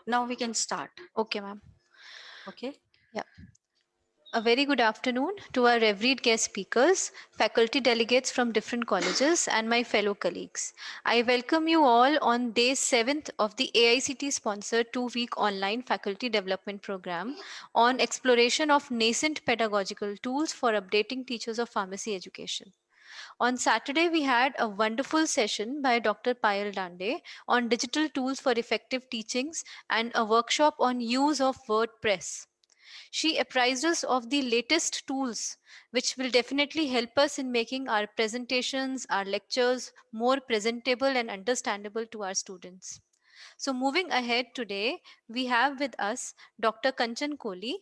Now we can start. Okay, ma'am. Okay. Yeah. A very good afternoon to our revered guest speakers, faculty delegates from different colleges, and my fellow colleagues. I welcome you all on day 7th of the AICT sponsored 2-week online faculty development program on exploration of nascent pedagogical tools for updating teachers of pharmacy education. On Saturday, we had a wonderful session by Dr. Payal Dande on digital tools for effective teachings and a workshop on use of WordPress. She apprised us of the latest tools, which will definitely help us in making our presentations, our lectures more presentable and understandable to our students. So, moving ahead today, we have with us Dr. Kanchan Kohli,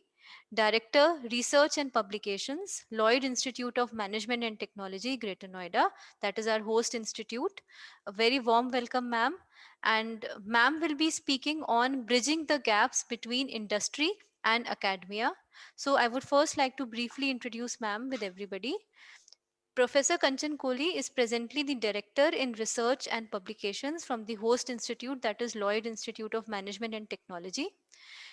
Director, Research and Publications, Lloyd Institute of Management and Technology, Greater Noida. That is our host institute. A very warm welcome, ma'am. And ma'am will be speaking on bridging the gaps between industry and academia. So, I would first like to briefly introduce ma'am with everybody. Professor Kanchan Kohli is presently the Director in Research and Publications from the host institute, that is Lloyd Institute of Management and Technology.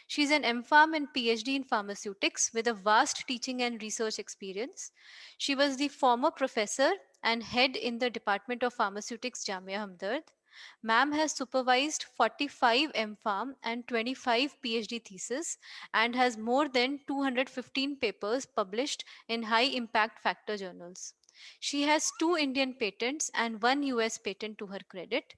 She is an MPharm and PhD in pharmaceutics with a vast teaching and research experience. She was the former professor and head in the Department of Pharmaceutics, Jamia Hamdard. Ma'am has supervised 45 MPharm and 25 PhD theses and has more than 215 papers published in high impact factor journals. She has 2 Indian patents and 1 US patent to her credit.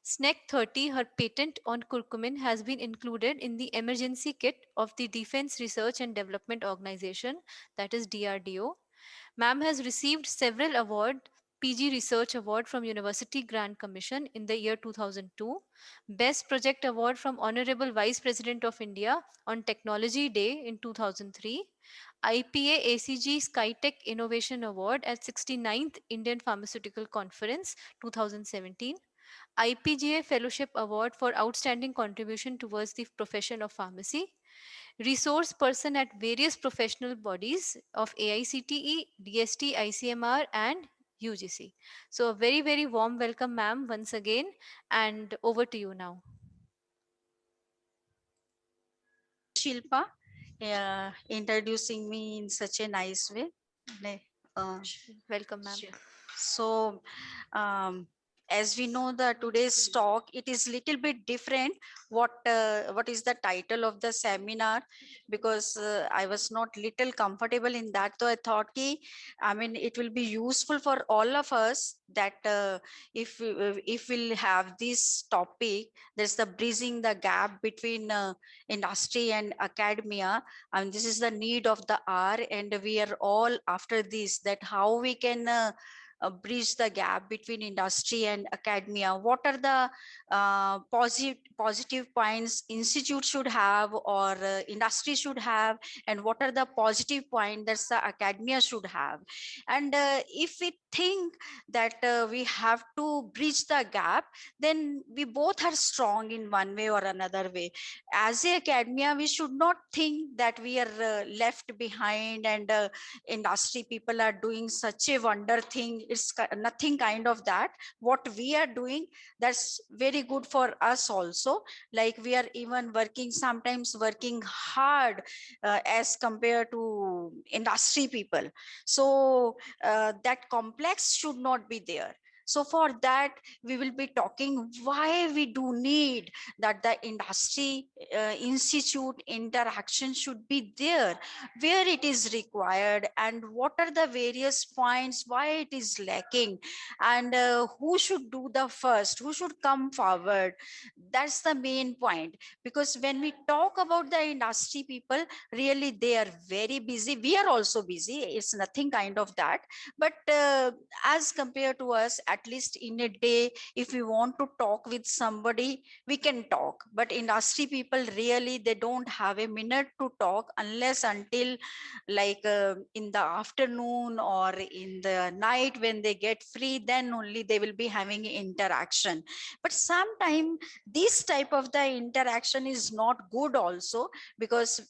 SNEC 30, her patent on curcumin, has been included in the emergency kit of the Defense Research and Development Organization, that is DRDO. Ma'am has received several awards. PG Research Award from University Grant Commission in the year 2002, Best Project Award from Honorable Vice President of India on Technology Day in 2003, IPA ACG SkyTech Innovation Award at 69th Indian Pharmaceutical Conference 2017, IPGA Fellowship Award for Outstanding Contribution towards the Profession of Pharmacy, resource person at various professional bodies of AICTE, DST, ICMR, and UGC. So, a very, very warm welcome, ma'am, once again, and over to you now. Shilpa, introducing me in such a nice way. Uh, Welcome, ma'am. sure. So, um, as we know, the today's talk, it is little bit different. What is the title of the seminar? Because I was not little comfortable in that, so I thought it will be useful for all of us that if we'll have this topic, there's the bridging the gap between industry and academia, and this is the need of the hour, and we are all after this, that how we can bridge the gap between industry and academia. What are the positive points institute should have, or industry should have, and what are the positive point that the academia should have? And if we think that we have to bridge the gap, then we both are strong in one way or another way. As a academia, we should not think that we are left behind, and industry people are doing such a wonder thing. It's nothing kind of that. What we are doing, that's very good for us also. Like, we are even working, sometimes working hard as compared to industry people. So that complex should not be there. So for that, we will be talking why we do need that the industry institute interaction should be there, where it is required, and what are the various points why it is lacking, and who should do the first, who should come forward. That's the main point. Because when we talk about the industry people, really they are very busy. We are also busy, it's nothing kind of that. But as compared to us, at least in a day, if we want to talk with somebody, we can talk. But industry people, really they don't have a minute to talk, unless until like in the afternoon or in the night when they get free, then only they will be having interaction. But sometimes this type of the interaction is not good also, because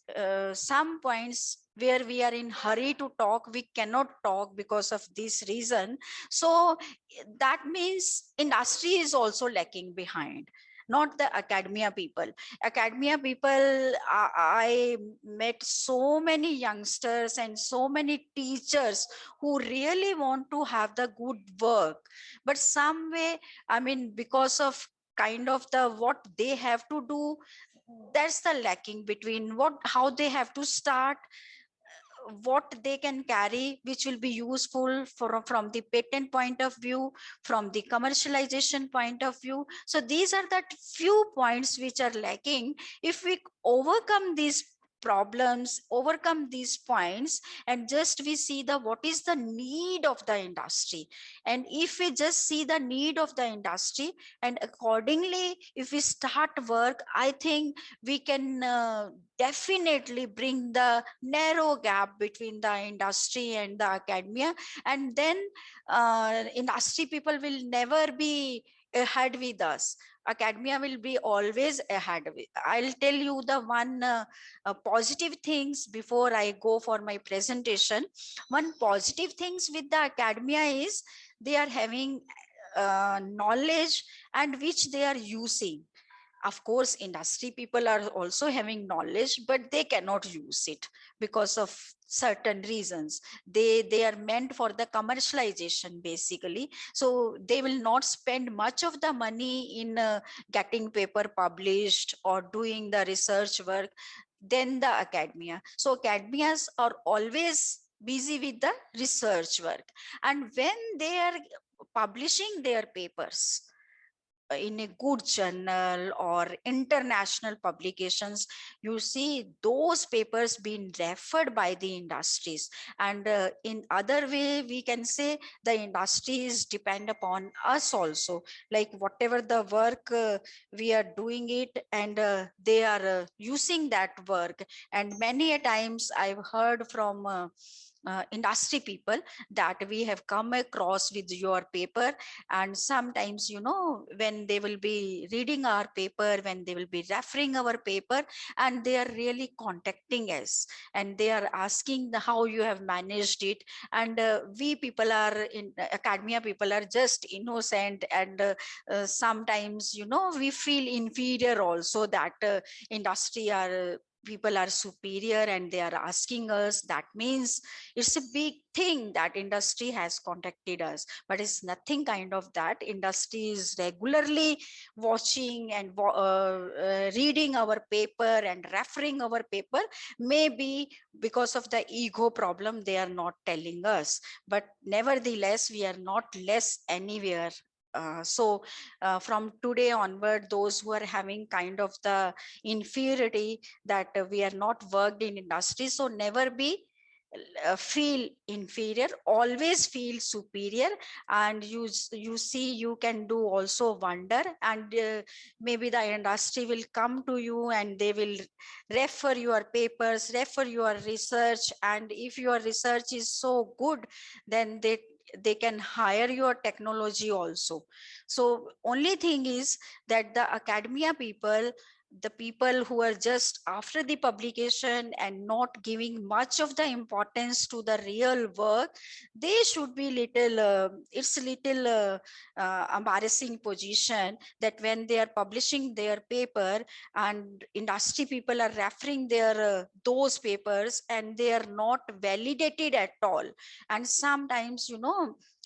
some points where we are in hurry to talk, we cannot talk because of this reason. So that means industry is also lacking behind. not the academia people. Academia people, I met so many youngsters and so many teachers who really want to have the good work, but some way, I mean, because of kind of the what they have to do, that's the lacking between what how they have to start, what they can carry which will be useful from the patent point of view, from the commercialization point of view. So these are the few points which are lacking. If we overcome these problems, overcome these points, and just we see the what is the need of the industry, and if we just see the need of the industry and accordingly if we start work, I think we can definitely bring the narrow gap between the industry and the academia, and then industry people will never be ahead with us. Academia will be always ahead. I'll tell you the one positive things before I go for my presentation. One positive things with the academia is they are having knowledge and which they are using. Of course industry people are also having knowledge, but they cannot use it because of certain reasons. They are meant for the commercialization basically, so they will not spend much of the money in getting paper published or doing the research work than the academia. So academias are always busy with the research work, and when they are publishing their papers in a good journal or international publications, you see those papers being referred by the industries. And in other way we can say the industries depend upon us also, like whatever the work we are doing it, and they are using that work. And many a times I've heard from industry people that we have come across with your paper, and sometimes when they will be reading our paper, when they will be referring our paper, and they are really contacting us and they are asking how you have managed it. And we people are in academia people are just innocent, and sometimes we feel inferior also that industry are people are superior and they are asking us. That means it's a big thing that industry has contacted us, but it's nothing kind of that. Industry is regularly watching and reading our paper and referring our paper. Maybe because of the ego problem they are not telling us, but nevertheless we are not less anywhere. From today onward, those who are having kind of the inferiority that we are not worked in industry, so never be feel inferior, always feel superior. And you see you can do also wonder, and maybe the industry will come to you and they will refer your papers, refer your research, and if your research is so good, then they can hire your technology also. So only thing is that the academia people, the people who are just after the publication and not giving much of the importance to the real work, they should be little it's little embarrassing position that when they are publishing their paper and industry people are referring their those papers and they are not validated at all. And sometimes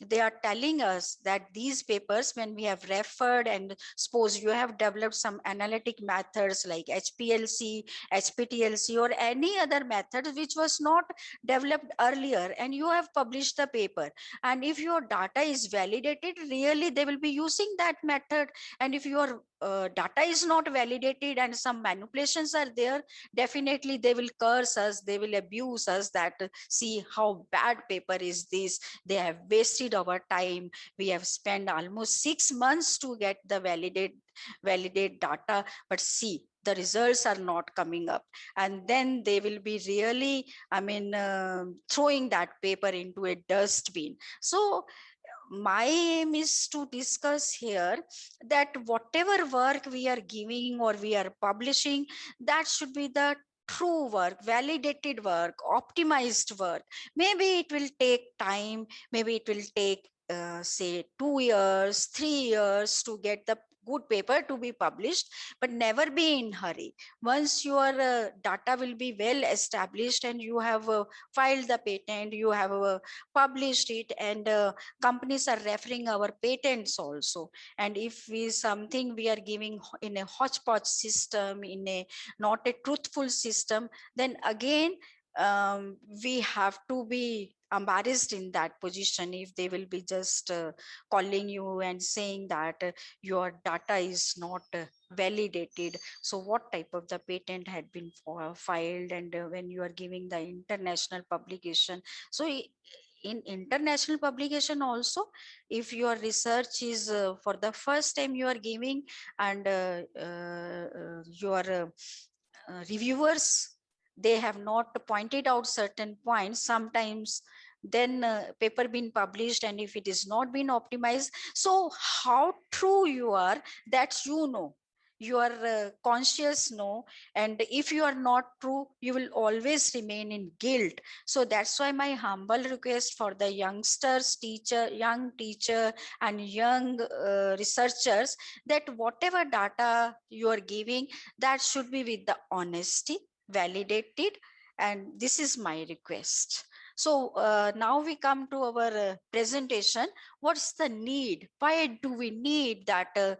they are telling us that these papers when we have referred, and suppose you have developed some analytic methods like HPLC, HPTLC, or any other method which was not developed earlier, and you have published the paper, and if your data is validated, really they will be using that method. And if your data is not validated and some manipulations are there, definitely they will curse us, they will abuse us that see how bad paper is this, they have wasted our time, we have spent almost 6 months to get the validate data, but see the results are not coming up. And then they will be really, I mean, throwing that paper into a dustbin. So my aim is to discuss here that whatever work we are giving or we are publishing, that should be the true work, validated work, optimized work. Maybe it will take time, maybe it will take say 2 years, 3 years to get the good paper to be published, but never be in hurry. Once your data will be well established and you have filed the patent, you have published it, and companies are referring our patents also. And if we something we are giving in a hodgepodge system, in a not a truthful system, then again we have to be embarrassed in that position if they will be just calling you and saying that your data is not validated. So what type of the patent had been filed, and when you are giving the international publication. So in international publication also, if your research is for the first time you are giving, and your reviewers, they have not pointed out certain points sometimes, then paper been published, and if it is not been optimized, so how true you are, that you know, you are conscious know. And if you are not true, you will always remain in guilt. So that's why my humble request for the youngsters, young teacher and young researchers, that whatever data you are giving, that should be with the honesty, validated, and this is my request. So now we come to our presentation. What's the need? Why do we need that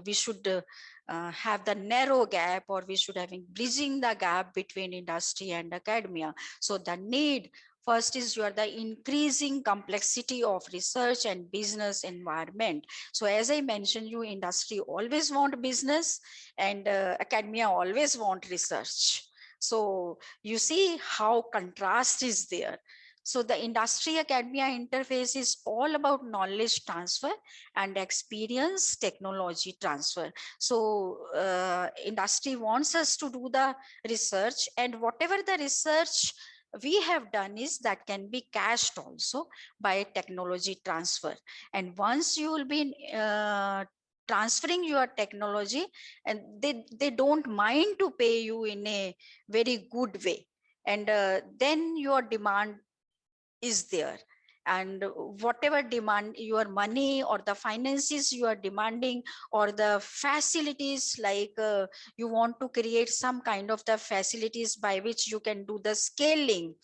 we should have the narrow gap, or we should having bridging the gap between industry and academia? So the need first is you are the increasing complexity of research and business environment. So as I mentioned you, industry always want business, and academia always want research. So you see how contrast is there. So the industry academia interface is all about knowledge transfer and experience technology transfer. So industry wants us to do the research, and whatever the research we have done is that can be cashed also by technology transfer. And once you will be transferring your technology, and they don't mind to pay you in a very good way, and then your demand is there. And whatever demand your money or the finances you are demanding, or the facilities, like you want to create some kind of the facilities by which you can do the scaling,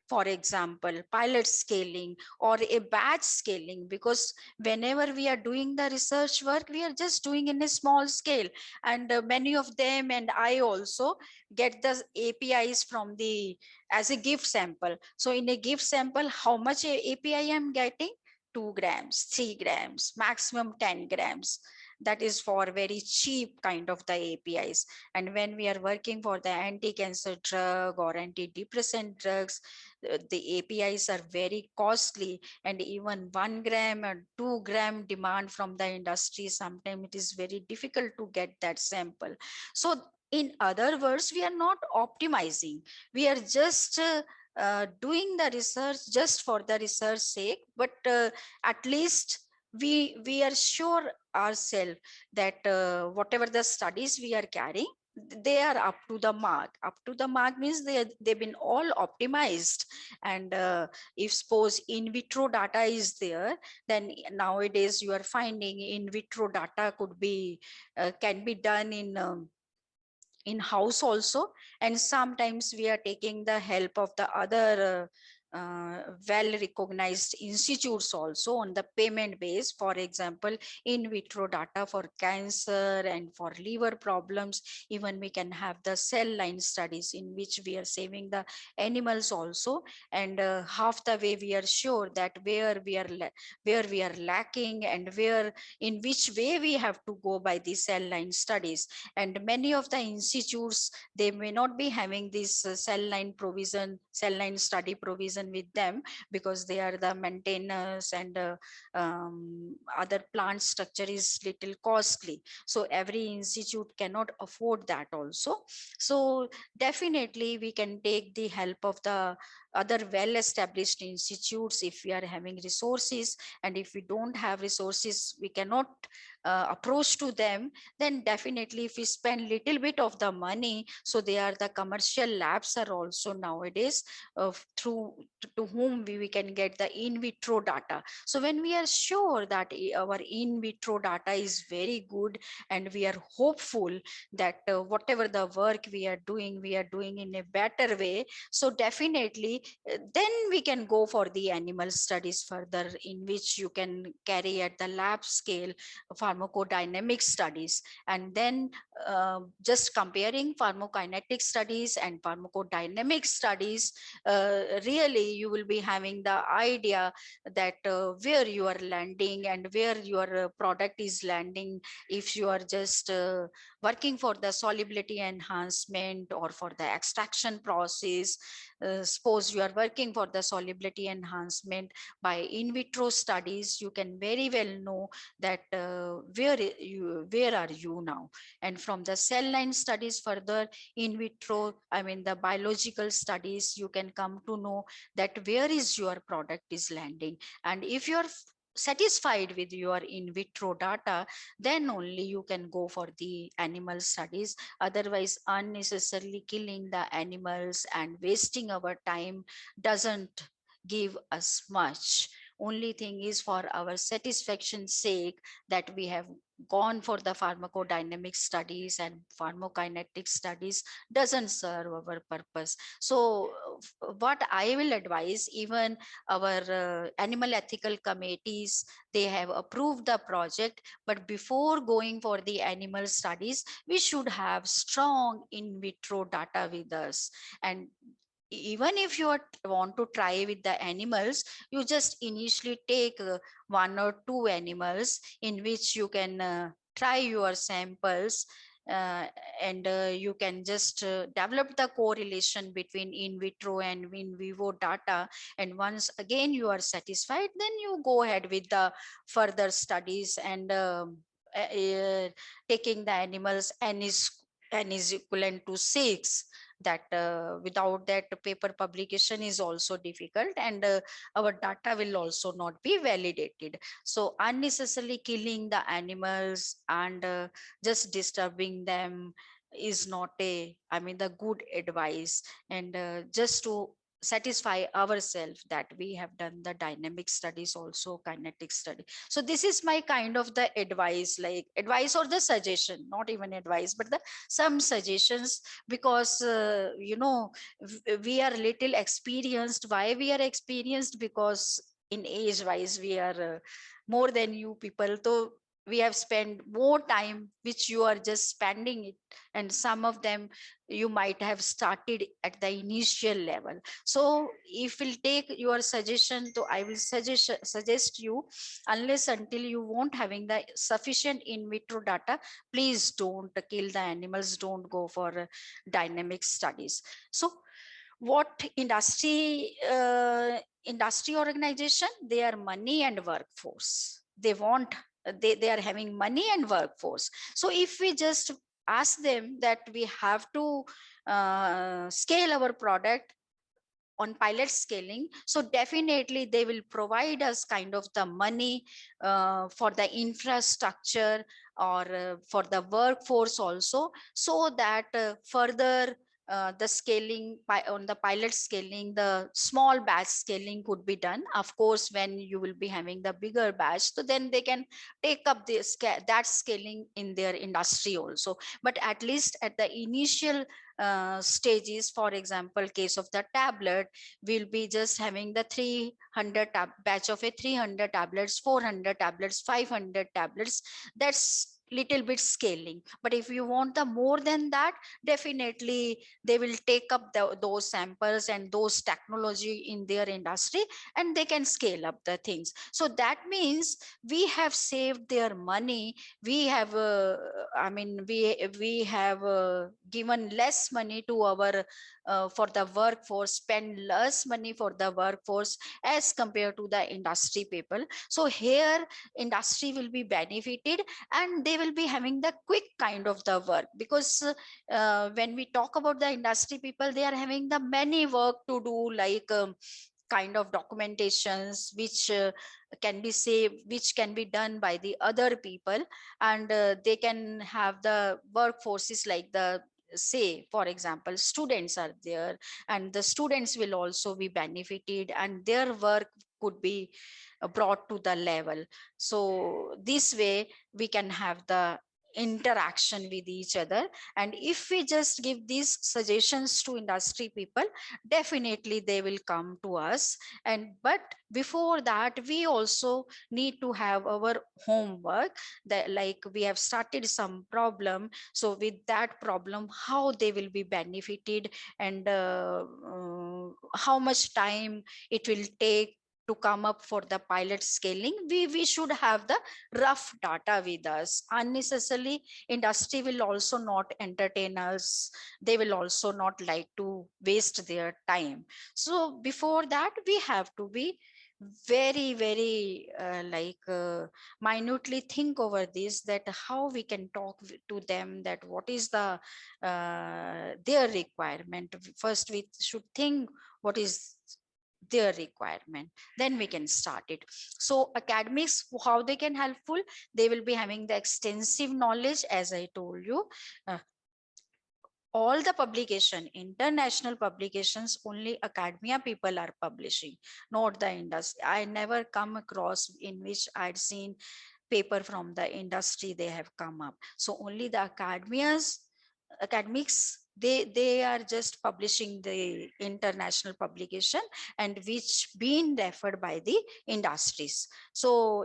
for example pilot scaling or a batch scaling, because whenever we are doing the research work, we are just doing in a small scale. And many of them, and I also get the APIs from the as a gift sample. So in a gift sample, how much API I am getting? 2 grams, 3 grams, maximum 10 grams. That is for very cheap kind of the APIs. And when we are working for the anti-cancer drug or antidepressant drugs, the APIs are very costly, and even 1 gram or 2 gram demand from the industry, sometimes it is very difficult to get that sample. So in other words, we are not optimizing, we are just doing the research just for the research sake. But at least we are sure ourselves that whatever the studies we are carrying, they are up to the mark. Up to the mark means they've been all optimized. And if suppose in vitro data is there, then nowadays you are finding in vitro data could be can be done in house also. And sometimes we are taking the help of the other well recognized institutes also on the payment base. For example, in vitro data for cancer and for liver problems, even we can have the cell line studies in which we are saving the animals also. And half the way we are sure that where we are lacking, and where in which way we have to go by the cell line studies. And many of the institutes, they may not be having this cell line study provision with them, because they are the maintainers, and other plant structure is little costly, so every institute cannot afford that also. So definitely we can take the help of the other well established institutes, if we are having resources, and if we don't have resources, we cannot approach to them, then definitely if we spend little bit of the money, so they are the commercial labs are also nowadays through to whom we can get the in vitro data. So when we are sure that our in vitro data is very good, and we are hopeful that whatever the work we are doing in a better way, so definitely then we can go for the animal studies further, in which you can carry at the lab scale pharmacodynamic studies. And then just comparing pharmacokinetic studies and pharmacodynamic studies, really you will be having the idea that where you are landing and where your product is landing. If you are just working for the solubility enhancement or for the extraction process, suppose you are working for the solubility enhancement by in vitro studies, you can very well know that where are you now. And from the cell line studies further, in vitro, I mean the biological studies, you can come to know that where is your product is landing. And if you are satisfied with your in vitro data, then only you can go for the animal studies. Otherwise, unnecessarily killing the animals and wasting our time doesn't give us much. Only thing is for our satisfaction sake that we have gone for the pharmacodynamic studies and pharmacokinetic studies doesn't serve our purpose. So what I will advise, even our animal ethical committees, they have approved the project, but before going for the animal studies, we should have strong in vitro data with us. And even if you want to try with the animals, you just initially take one or two animals in which you can try your samples, uh, and you can just develop the correlation between in vitro and in vivo data. And once again you are satisfied, then you go ahead with the further studies, and taking the animals n is equivalent to 6. That without that, paper publication is also difficult, and our data will also not be validated. So unnecessarily killing the animals and just disturbing them is not a, I mean, the good advice. And just to satisfy ourselves that we have done the dynamic studies also, kinetic study. So this is my kind of the advice, like advice or the suggestion, not even advice, but the some suggestions. Because we are little experienced. Why we are experienced? Because in age wise we are more than you people, so we have spent more time which you are just spending it, and some of them you might have started at the initial level. So if we'll take your suggestion, so I will suggest you, unless until you won't having the sufficient in vitro data, please don't kill the animals, don't go for dynamic studies. So what industry organization, they are money and workforce, they want, they are having money and workforce. So if we just ask them that we have to scale our product on pilot scaling, so definitely they will provide us kind of the money for the infrastructure, or for the workforce also, so that further the scaling on the pilot scaling, the small batch scaling could be done. Of course, when you will be having the bigger batch, so then they can take up this that scaling in their industry also. But at least at the initial stages, for example, case of the tablet, we'll be just having the 300 batch of a 300 tablets, 400 tablets, 500 tablets. That's little bit scaling. But if you want the more than that, definitely they will take up those samples and those technology in their industry, and they can scale up the things. So that means we have saved their money. We have I mean we have given less money to our for the workforce, spend less money for the workforce as compared to the industry people. So here industry will be benefited, and they will be having the quick kind of the work, because when we talk about the industry people, they are having the many work to do, like kind of documentations which can be saved, which can be done by the other people, and they can have the workforces, like the, say for example, students are there, and the students will also be benefited, and their work could be brought to the level. So this way we can have the interaction with each other, and if we just give these suggestions to industry people, definitely they will come to us. And but before that, we also need to have our homework, that like we have started some problem, so with that problem how they will be benefited, and how much time it will take to come up for the pilot scaling. We should have the rough data with us. Unnecessarily industry will also not entertain us, they will also not like to waste their time. So before that we have to be very minutely think over this, that how we can talk to them, that what is the their requirement. First we should think what is their requirement, then we can start it. So academics, how they can helpful, they will be having the extensive knowledge, as I told you. Uh, all the publication, international publications, only academia people are publishing, not the industry. I never come across in which I'd seen paper from the industry they have come up. So only the academics, they are just publishing the international publication, and which been referred by the industries. So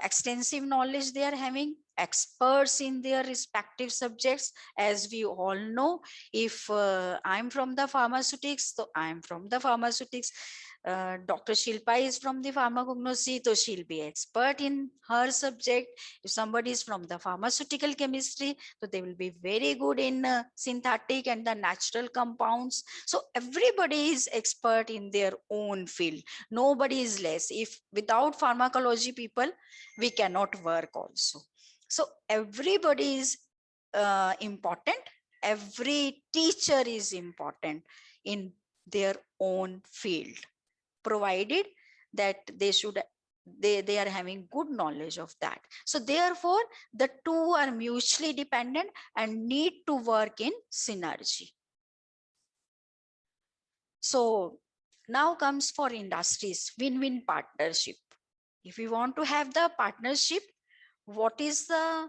extensive knowledge they are having, experts in their respective subjects. As we all know, if I'm from the pharmaceutics, so I'm from the pharmaceutics. Dr. Shilpa is from the pharmacognosy, so she'll be expert in her subject. If somebody is from the pharmaceutical chemistry, so they will be very good in synthetic and the natural compounds. So everybody is expert in their own field. Nobody is less. If without pharmacology people, we cannot work also. So everybody is important. Every teacher is important in their own field, provided that they are having good knowledge of that. So therefore the two are mutually dependent and need to work in synergy. So now comes for industries win-win partnership. If we want to have the partnership, what is the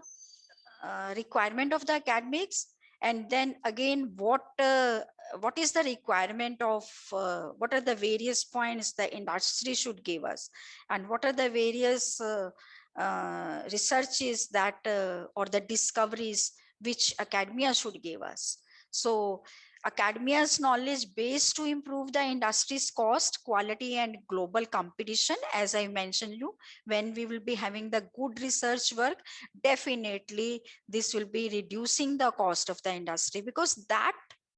requirement of the academics, and then again what is the requirement of what are the various points the industry should give us, and what are the various researches that or the discoveries which academia should give us. So academia's knowledge base to improve the industry's cost, quality and global competition. As I mentioned you, when we will be having the good research work, definitely this will be reducing the cost of the industry, because that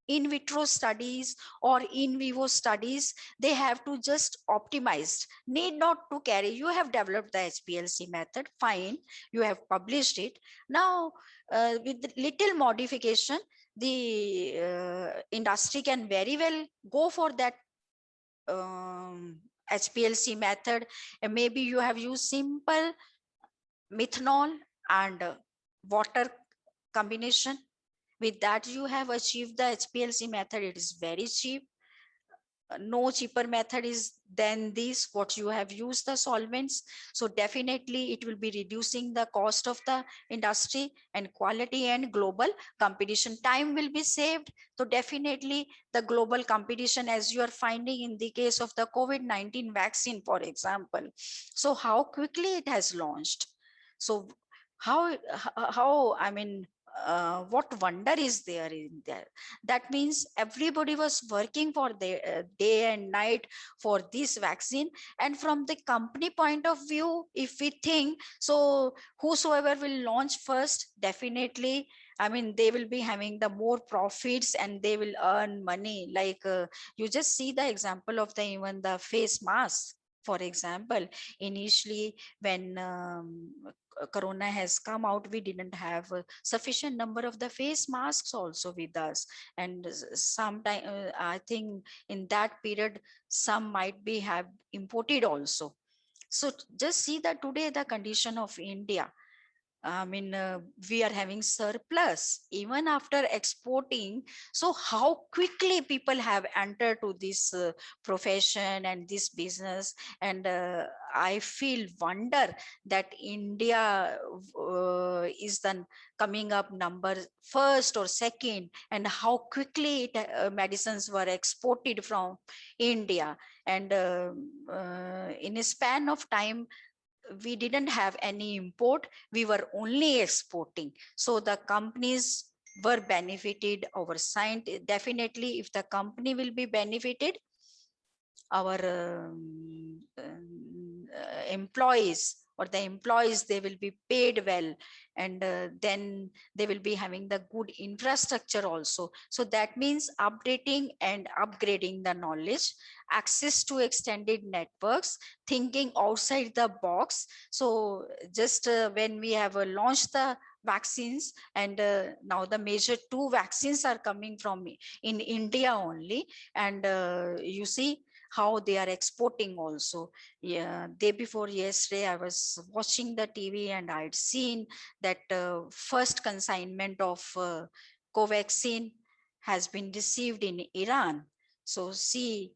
in vitro studies or in vivo studies, they have to just optimized, need not to carry. You have developed the HPLC method, fine, you have published it. Now with little modification, the industry can very well go for that HPLC method. And maybe you have used simple methanol and water combination. With that you have achieved the HPLC method. It is very cheap. No cheaper method is than this what you have used the solvents. So definitely it will be reducing the cost of the industry, and quality and global competition, time will be saved. So definitely the global competition, as you are finding in the case of the COVID-19 vaccine for example, so how quickly it has launched. So how I mean, what wonder is there in there? That means everybody was working for the day and night for this vaccine. And from the company point of view, if we think, so whosoever will launch first, definitely, I mean, they will be having the more profits and they will earn money. Like you just see the example of the even the face mask. For example, initially when corona has come out, we didn't have a sufficient number of the face masks also with us, and sometime I think in that period some might be have imported also. So just see that today the condition of India. I mean, we are having surplus even after exporting. So, how quickly people have entered to this profession and this business, and I feel wonder that India is then coming up number first or second, and how quickly medicines were exported from India, and in a span of time we didn't have any import, we were only exporting. So the companies were benefited, our science definitely, if the company will be benefited, our employees, or the employees, they will be paid well, and then they will be having the good infrastructure also. So that means updating and upgrading the knowledge, access to extended networks, thinking outside the box. So just when we have launched the vaccines, and now the major two vaccines are coming from in India only, and you see how they are exporting also. Yeah, day before yesterday I was watching the TV, and I'd seen that first consignment of Covaxin has been received in Iran. So see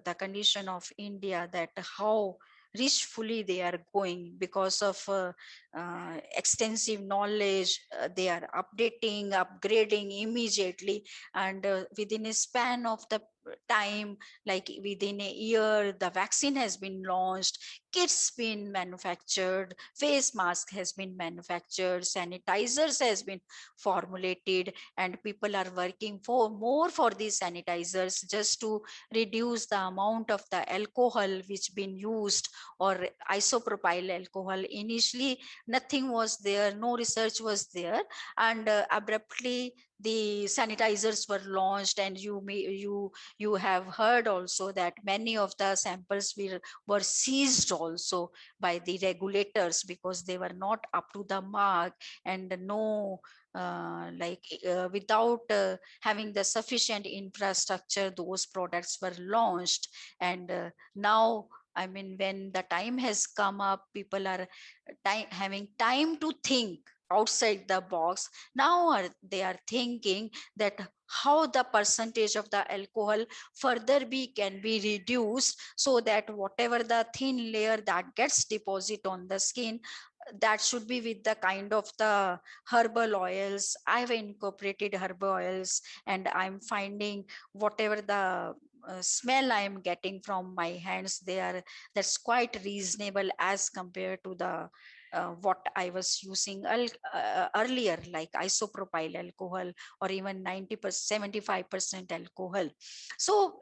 the condition of India, that how richfully they are going because of extensive knowledge. They are updating, upgrading immediately, and within a span of the time, like within a year, the vaccine has been launched, kits been manufactured, face mask has been manufactured, sanitizers has been formulated, and people are working for more for these sanitizers just to reduce the amount of the alcohol which been used, or isopropyl alcohol. Initially nothing was there, no research was there, and abruptly the sanitizers were launched, and you have heard also that many of the samples were seized also by the regulators because they were not up to the mark, and no without having the sufficient infrastructure, those products were launched. And now, I mean, when the time has come up, people are having time to think outside the box. Now they are thinking that how the percentage of the alcohol further can be reduced, so that whatever the thin layer that gets deposit on the skin, that should be with the kind of the herbal oils. I've incorporated herbal oils, and I'm finding whatever the smell I'm getting from my hands, that's quite reasonable as compared to the what I was using earlier, like isopropyl alcohol, or even 90%, 75% alcohol. So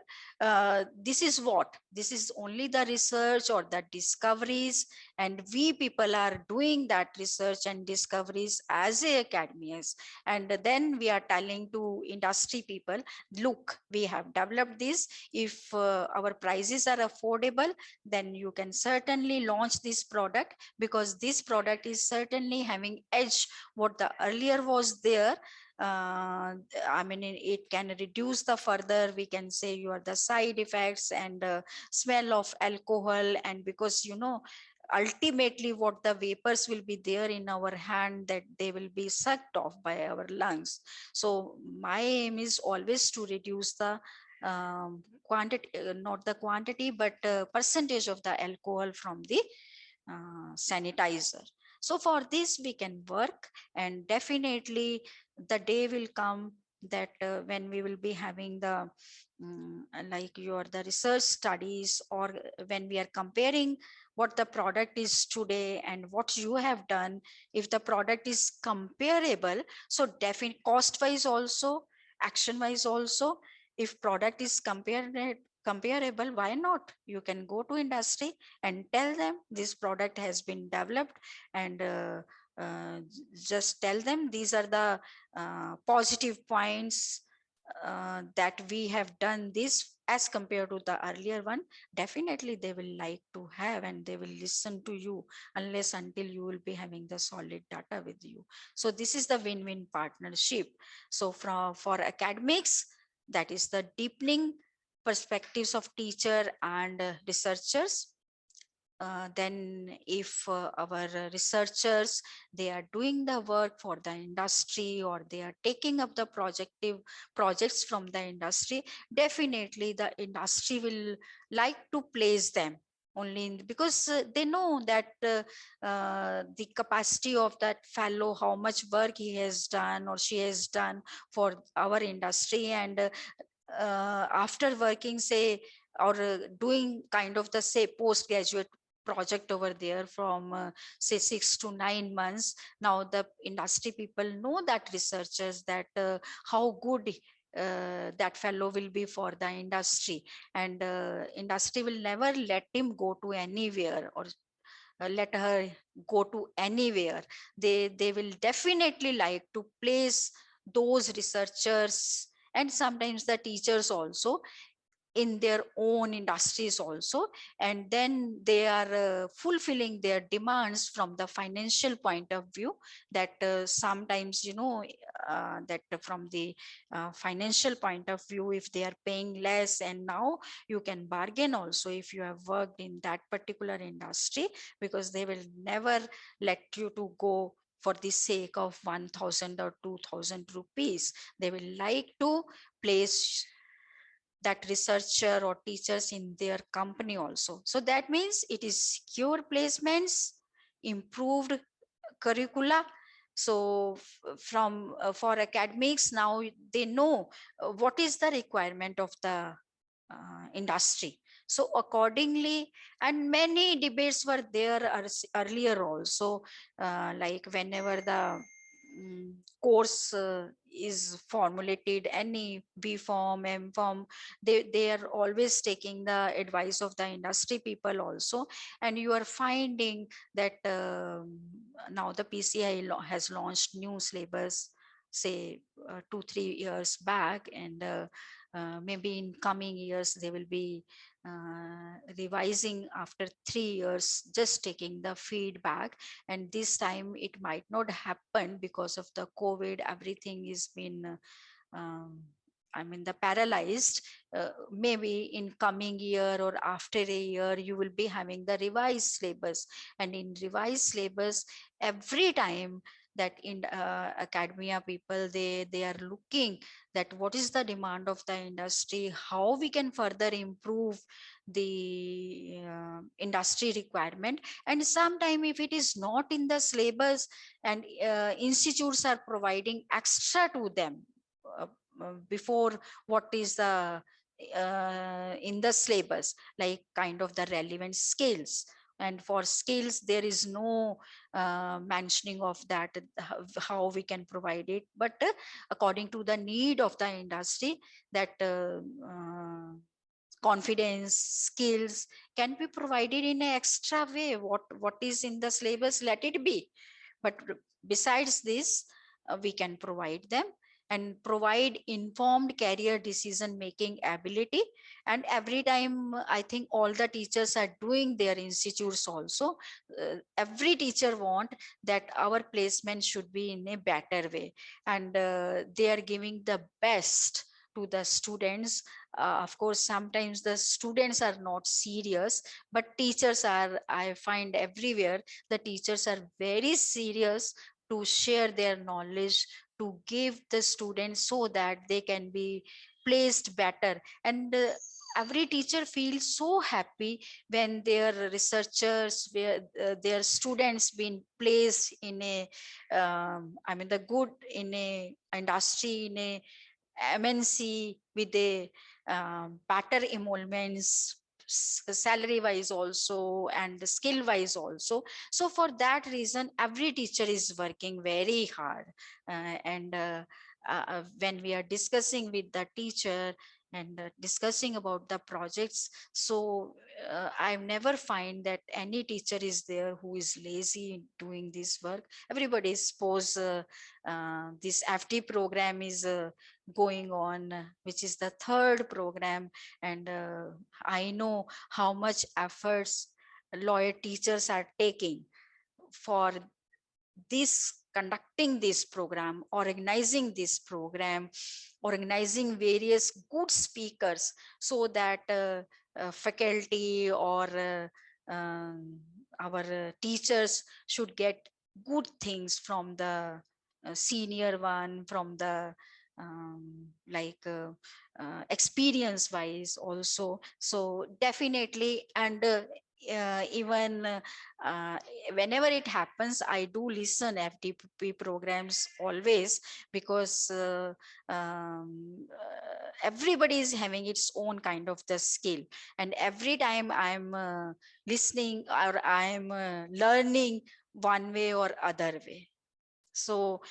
this is what, this is only the research or the discoveries, and we people are doing that research and discoveries as a academics, and then we are telling to industry people, look, we have developed this. If our prices are affordable, then you can certainly launch this product, because this product is certainly having edge what the earlier was there. I mean, it can reduce the further, we can say, you are the side effects and smell of alcohol, and because ultimately what the vapors will be there in our hand, that they will be sucked off by our lungs. So my aim is always to reduce the quantity, not the quantity, but percentage of the alcohol from the sanitizer. So for this we can work, and definitely the day will come that when we will be having the like your the research studies, or when we are comparing what the product is today and what you have done, if the product is comparable, so definitely cost wise also, action wise also, if product is comparable, why not, you can go to industry and tell them this product has been developed, and just tell them these are the positive points that we have done this as compared to the earlier one, definitely they will like to have and they will listen to you, unless until you will be having the solid data with you. So this is the win-win partnership. So for academics, that is the deepening perspectives of teacher and researchers. Then if our researchers, they are doing the work for the industry, or they are taking up the projective projects from the industry, definitely the industry will like to place them only because they know that the capacity of that fellow, how much work he has done or she has done for our industry. And after working, say, or doing kind of the say postgraduate project over there from say 6 to 9 months, now the industry people know that researchers that how good that fellow will be for the industry. And industry will never let him go to anywhere, or let her go to anywhere. They will definitely like to place those researchers and sometimes the teachers also in their own industries also. And then they are fulfilling their demands from the financial point of view, that sometimes that from the financial point of view, if they are paying less, and now you can bargain also if you have worked in that particular industry, because they will never let you to go for the sake of 1000 or 2000 rupees. They will like to place that researcher or teachers in their company also. So that means it is secure placements, improved curricula. So from for academics, now they know what is the requirement of the industry. So accordingly, and many debates were there earlier also, like whenever the course is formulated, any B form, M form, they are always taking the advice of the industry people also. And you are finding that now the PCI has launched new syllabus, say 2 3 years back. And maybe in coming years they will be revising after 3 years, just taking the feedback. And this time it might not happen because of the COVID, everything is been I mean the paralyzed. Maybe in coming year or after a year you will be having the revised syllabus. And in revised syllabus, every time that in academia people, they are looking that what is the demand of the industry, how we can further improve the industry requirement. And sometime if it is not in the syllabus, and institutes are providing extra to them uh, before what is the in the syllabus, like kind of the relevant skills. And for skills there is no mentioning of that, how we can provide it. But according to the need of the industry, that confidence skills can be provided in an extra way. What is in the syllabus, let it be. But besides this, we can provide them and provide informed career decision making ability. And every time I think all the teachers are doing their institutes also, every teacher want that our placement should be in a better way. And they are giving the best to the students. Of course sometimes the students are not serious, but teachers are, I find everywhere the teachers are very serious to share their knowledge, to give the students so that they can be placed better. And every teacher feels so happy when their researchers, where their students been placed in a I mean the good in a industry, in a MNC with a better emoluments, salary wise also and skill wise also. So for that reason every teacher is working very hard. And when we are discussing with the teacher, and discussing about the projects. So I've never find that any teacher is there who is lazy in doing this work. Everybody suppose this FT program is going on, which is the third program, and I know how much efforts Lloyd teachers are taking for this, conducting this program, organizing various good speakers, so that faculty or our teachers should get good things from the senior one, from the like experience wise also. So definitely, and even uh, whenever it happens, I do listen FDP programs always, because everybody is having its own kind of the skill, and every time I'm listening, or I'm learning one way or other way. So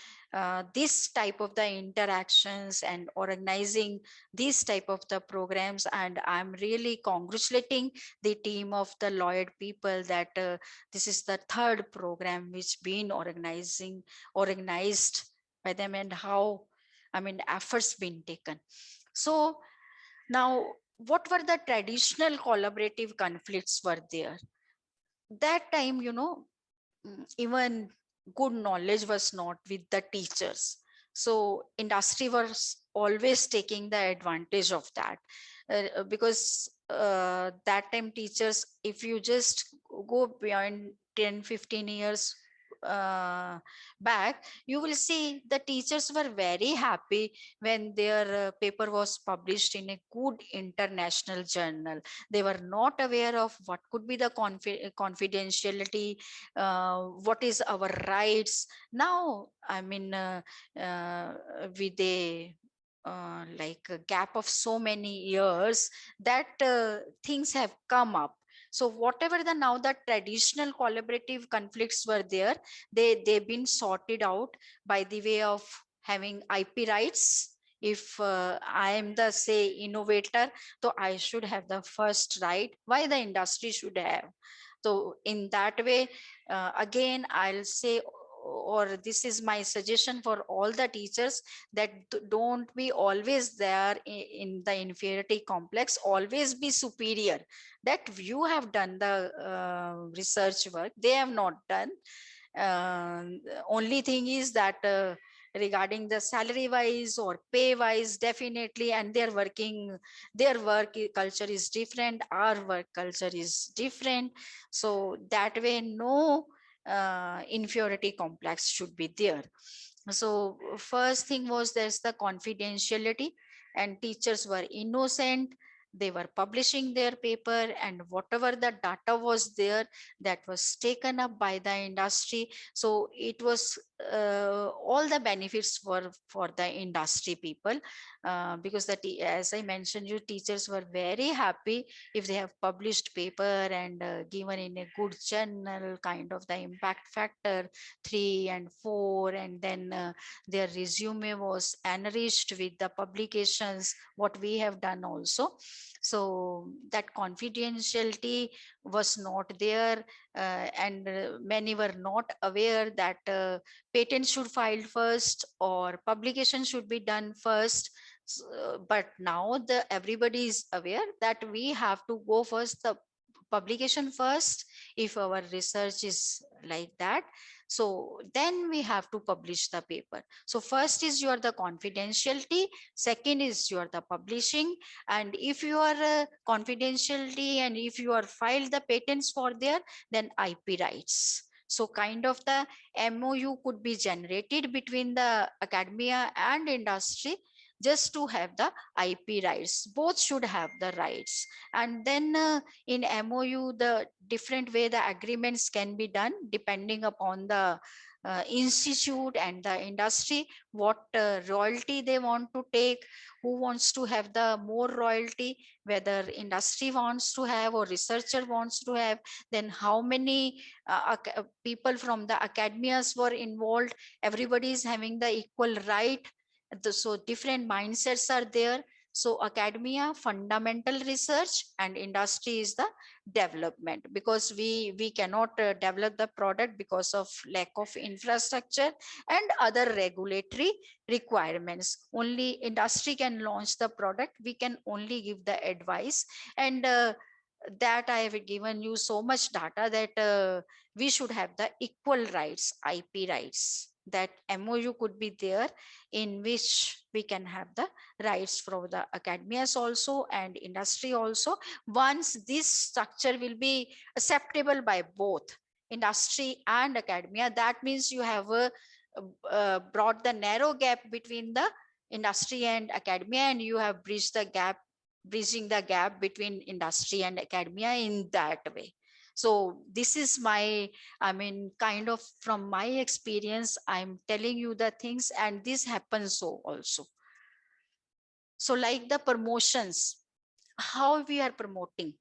this type of the interactions and organizing these type of the programs, and I'm really congratulating the team of the Lloyd people that this is the third program which been organized by them, and how, I mean, efforts been taken. So now, what were the traditional collaborative conflicts were there that time, even good knowledge was not with the teachers, so industry was always taking the advantage of that, because that time teachers, if you just go beyond 10-15 years uh, back, you will see the teachers were very happy when their paper was published in a good international journal. They were not aware of what could be the confidentiality, what is our rights. Now, I mean, uh, with a like a gap of so many years, that things have come up. So whatever the now the traditional collaborative conflicts were there, they've been sorted out by the way of having IP rights. If I am the say innovator, so I should have the first right, why the industry should have. So in that way, again I'll say, or this is my suggestion for all the teachers, that don't be always there in the inferiority complex, always be superior, that you have done the research work, they have not done. Only thing is that regarding the salary wise or pay wise, definitely, and their work culture is different, our work culture is different. So that way, no inferiority complex should be there. So first thing was there's the confidentiality, and teachers were innocent, they were publishing their paper, and whatever the data was there, that was taken up by the industry. So it was all the benefits were for the industry people, because as I mentioned, you teachers were very happy if they have published paper and given in a good journal, kind of the impact factor 3 and 4, and then their resume was enriched with the publications what we have done also. So that confidentiality was not there, and many were not aware that patent should file first or publication should be done first. But now the everybody is aware that we have to go first the publication first, if our research is like that, so then we have to publish the paper. So first is your the confidentiality, second is your the publishing, and if you are confidentiality and if you are filed the patents for there, then IP rights. So kind of the MOU could be generated between the academia and industry, just to have the IP rights. Both should have the rights. And then in MOU, the different way the agreements can be done depending upon the institute and the industry, what royalty they want to take, who wants to have the more royalty, whether industry wants to have or researcher wants to have, then how many people from the academias were involved, everybody is having the equal right. So different mindsets are there. So academia, fundamental research, and industry is the development, because we cannot develop the product because of lack of infrastructure and other regulatory requirements. Only industry can launch the product, we can only give the advice. And that I have given you so much data that we should have the equal rights, IP rights. That MOU could be there, in which we can have the rights from the academias also and industry also. Once this structure will be acceptable by both industry and academia, that means you have brought the narrow gap between the industry and academia, and you have bridging the gap between industry and academia in that way. So this is my, I mean, kind of from my experience, I'm telling you the things, and this happens so also. So like the promotions, how we are promoting,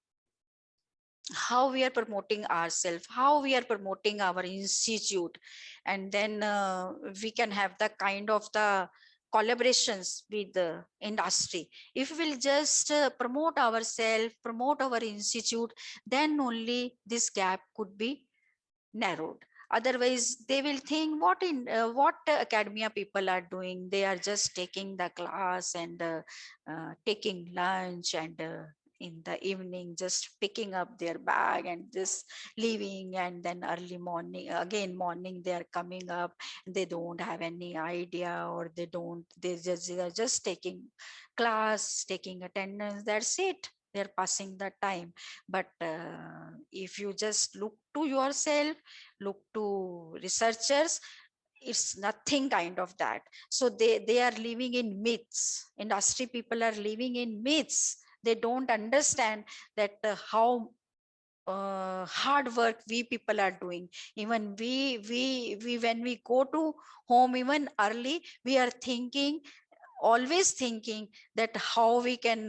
how we are promoting ourselves, how we are promoting our institute, and then we can have the kind of the collaborations with the industry. If we'll just promote ourselves, promote our institute, then only this gap could be narrowed. Otherwise they will think what academia people are doing, they are just taking the class and taking lunch, and in the evening just picking up their bag and just leaving, and then early morning again morning they are coming up, they don't have any idea, or they are just taking class, taking attendance, that's it, they're passing the time. But if you just look to yourself, look to researchers, it's nothing kind of that. So they are living in myths, industry people are living in myths, they don't understand that how hard work we people are doing. Even we when we go to home even early, we are thinking, always thinking that how we can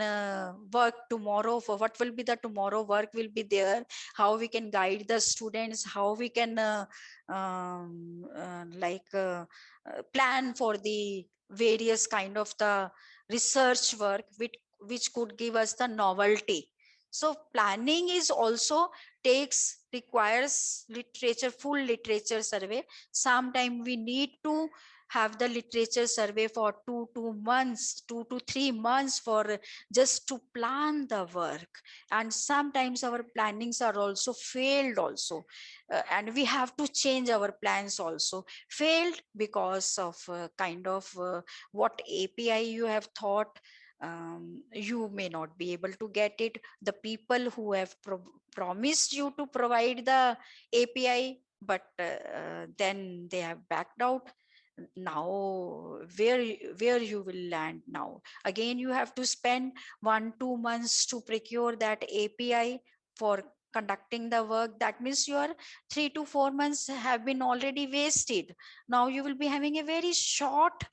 work tomorrow, for what will be the tomorrow work will be there, how we can guide the students, how we can plan for the various kind of the research work which could give us the novelty. So planning is also requires literature, full literature survey. Sometime we need to have the literature survey for 2 months, 2 to 3 months, for just to plan the work. And sometimes our plannings are also failed also. And we have to change our plans also, failed because of kind of what API you have thought, you may not be able to get it. The people who have promised you to provide the API, but then they have backed out. Now where you will land now, again you have to spend 1 2 months to procure that API for conducting the work. That means your 3 to 4 months have been already wasted. Now you will be having a very short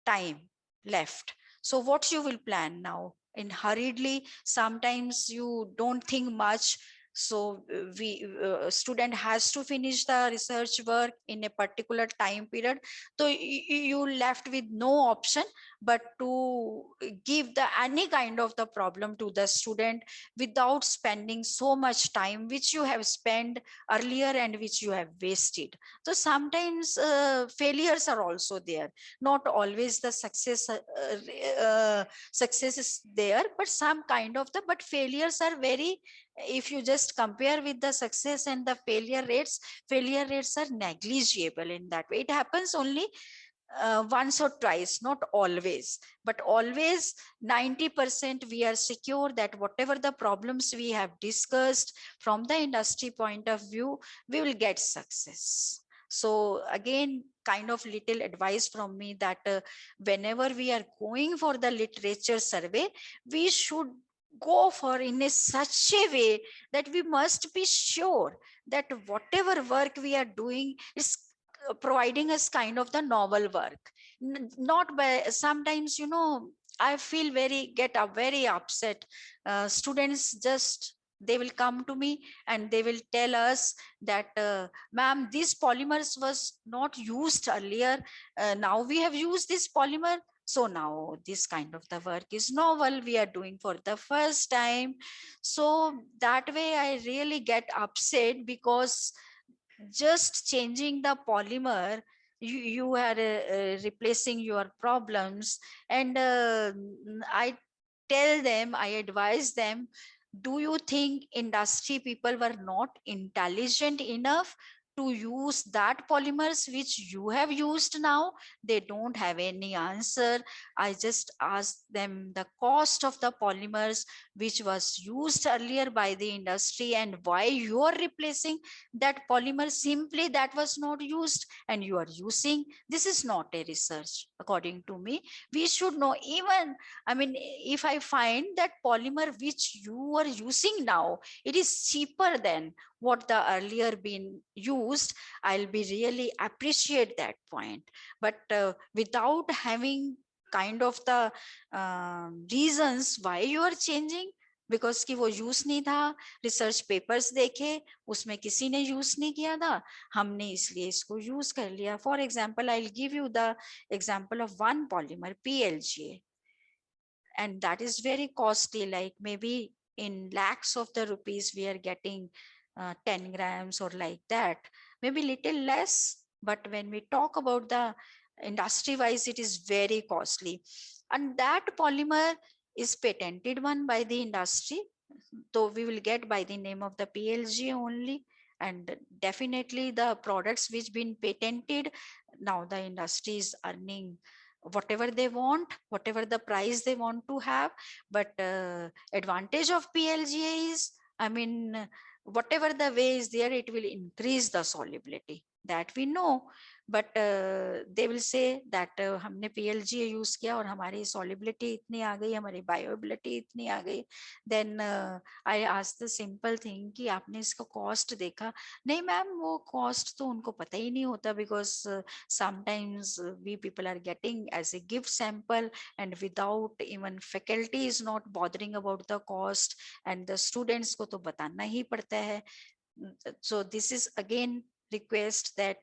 time left. So what you will plan now in hurriedly, sometimes you don't think much. So we student has to finish the research work in a particular time period, so you left with no option but to give the any kind of the problem to the student without spending so much time which you have spent earlier and which you have wasted. So sometimes failures are also there, not always the success is there, but some kind of the, but failures are very, if you just compare with the success and the failure rates are negligible. In that way it happens only once or twice, not always, but always 90% we are secure that whatever the problems we have discussed from the industry point of view, we will get success. So again, kind of little advice from me that whenever we are going for the literature survey, we should go for in a such a way that we must be sure that whatever work we are doing is providing us kind of the novel work. Not by sometimes, I feel get up very upset. Students just, they will come to me and they will tell us that ma'am, this polymers was not used earlier, now we have used this polymer, So now this kind of the work is novel, we are doing for the first time. So that way I really get upset, because just changing the polymer, you are replacing your problems. And I tell them, I advise them, do you think industry people were not intelligent enough to use that polymers which you have used now? They don't have any answer. I just asked them the cost of the polymers which was used earlier by the industry, and why you are replacing that polymer simply that was not used and you are using. This is not a research according to me. We should know. Even, I mean, if I find that polymer which you are using now, it is cheaper than what the earlier been used, I'll be really appreciate that point. But without having kind of the reasons why you are changing, because कि वो use नहीं था, research papers देखे उसमें किसी ने use नहीं किया था, हमने इसलिए इसको यूज कर लिया. For example I will give you the example of one polymer PLGA, and that is very costly, like maybe in lakhs of the rupees we are getting 10 grams or like that, maybe little less. But when we talk about the industry wise, it is very costly. And that polymer is patented one by the industry, so we will get by the name of the PLG only. And definitely the products which been patented, now the industry is earning whatever they want, whatever the price they want to have. But advantage of PLGA is, I mean, whatever the way is there, it will increase the solubility, that we know. But they will say that हमने PLGA use किया और हमारी solubility इतनी आ गई, हमारी bioavailability इतनी आ गई. Then I ask the simple thing कि आपने इसका cost देखा? नहीं मैम, वो cost तो उनको पता ही नहीं होता, because sometimes we people are getting as a gift sample, and without even faculty is not bothering about the cost, and the students को तो बताना ही पड़ता है. So this is again request that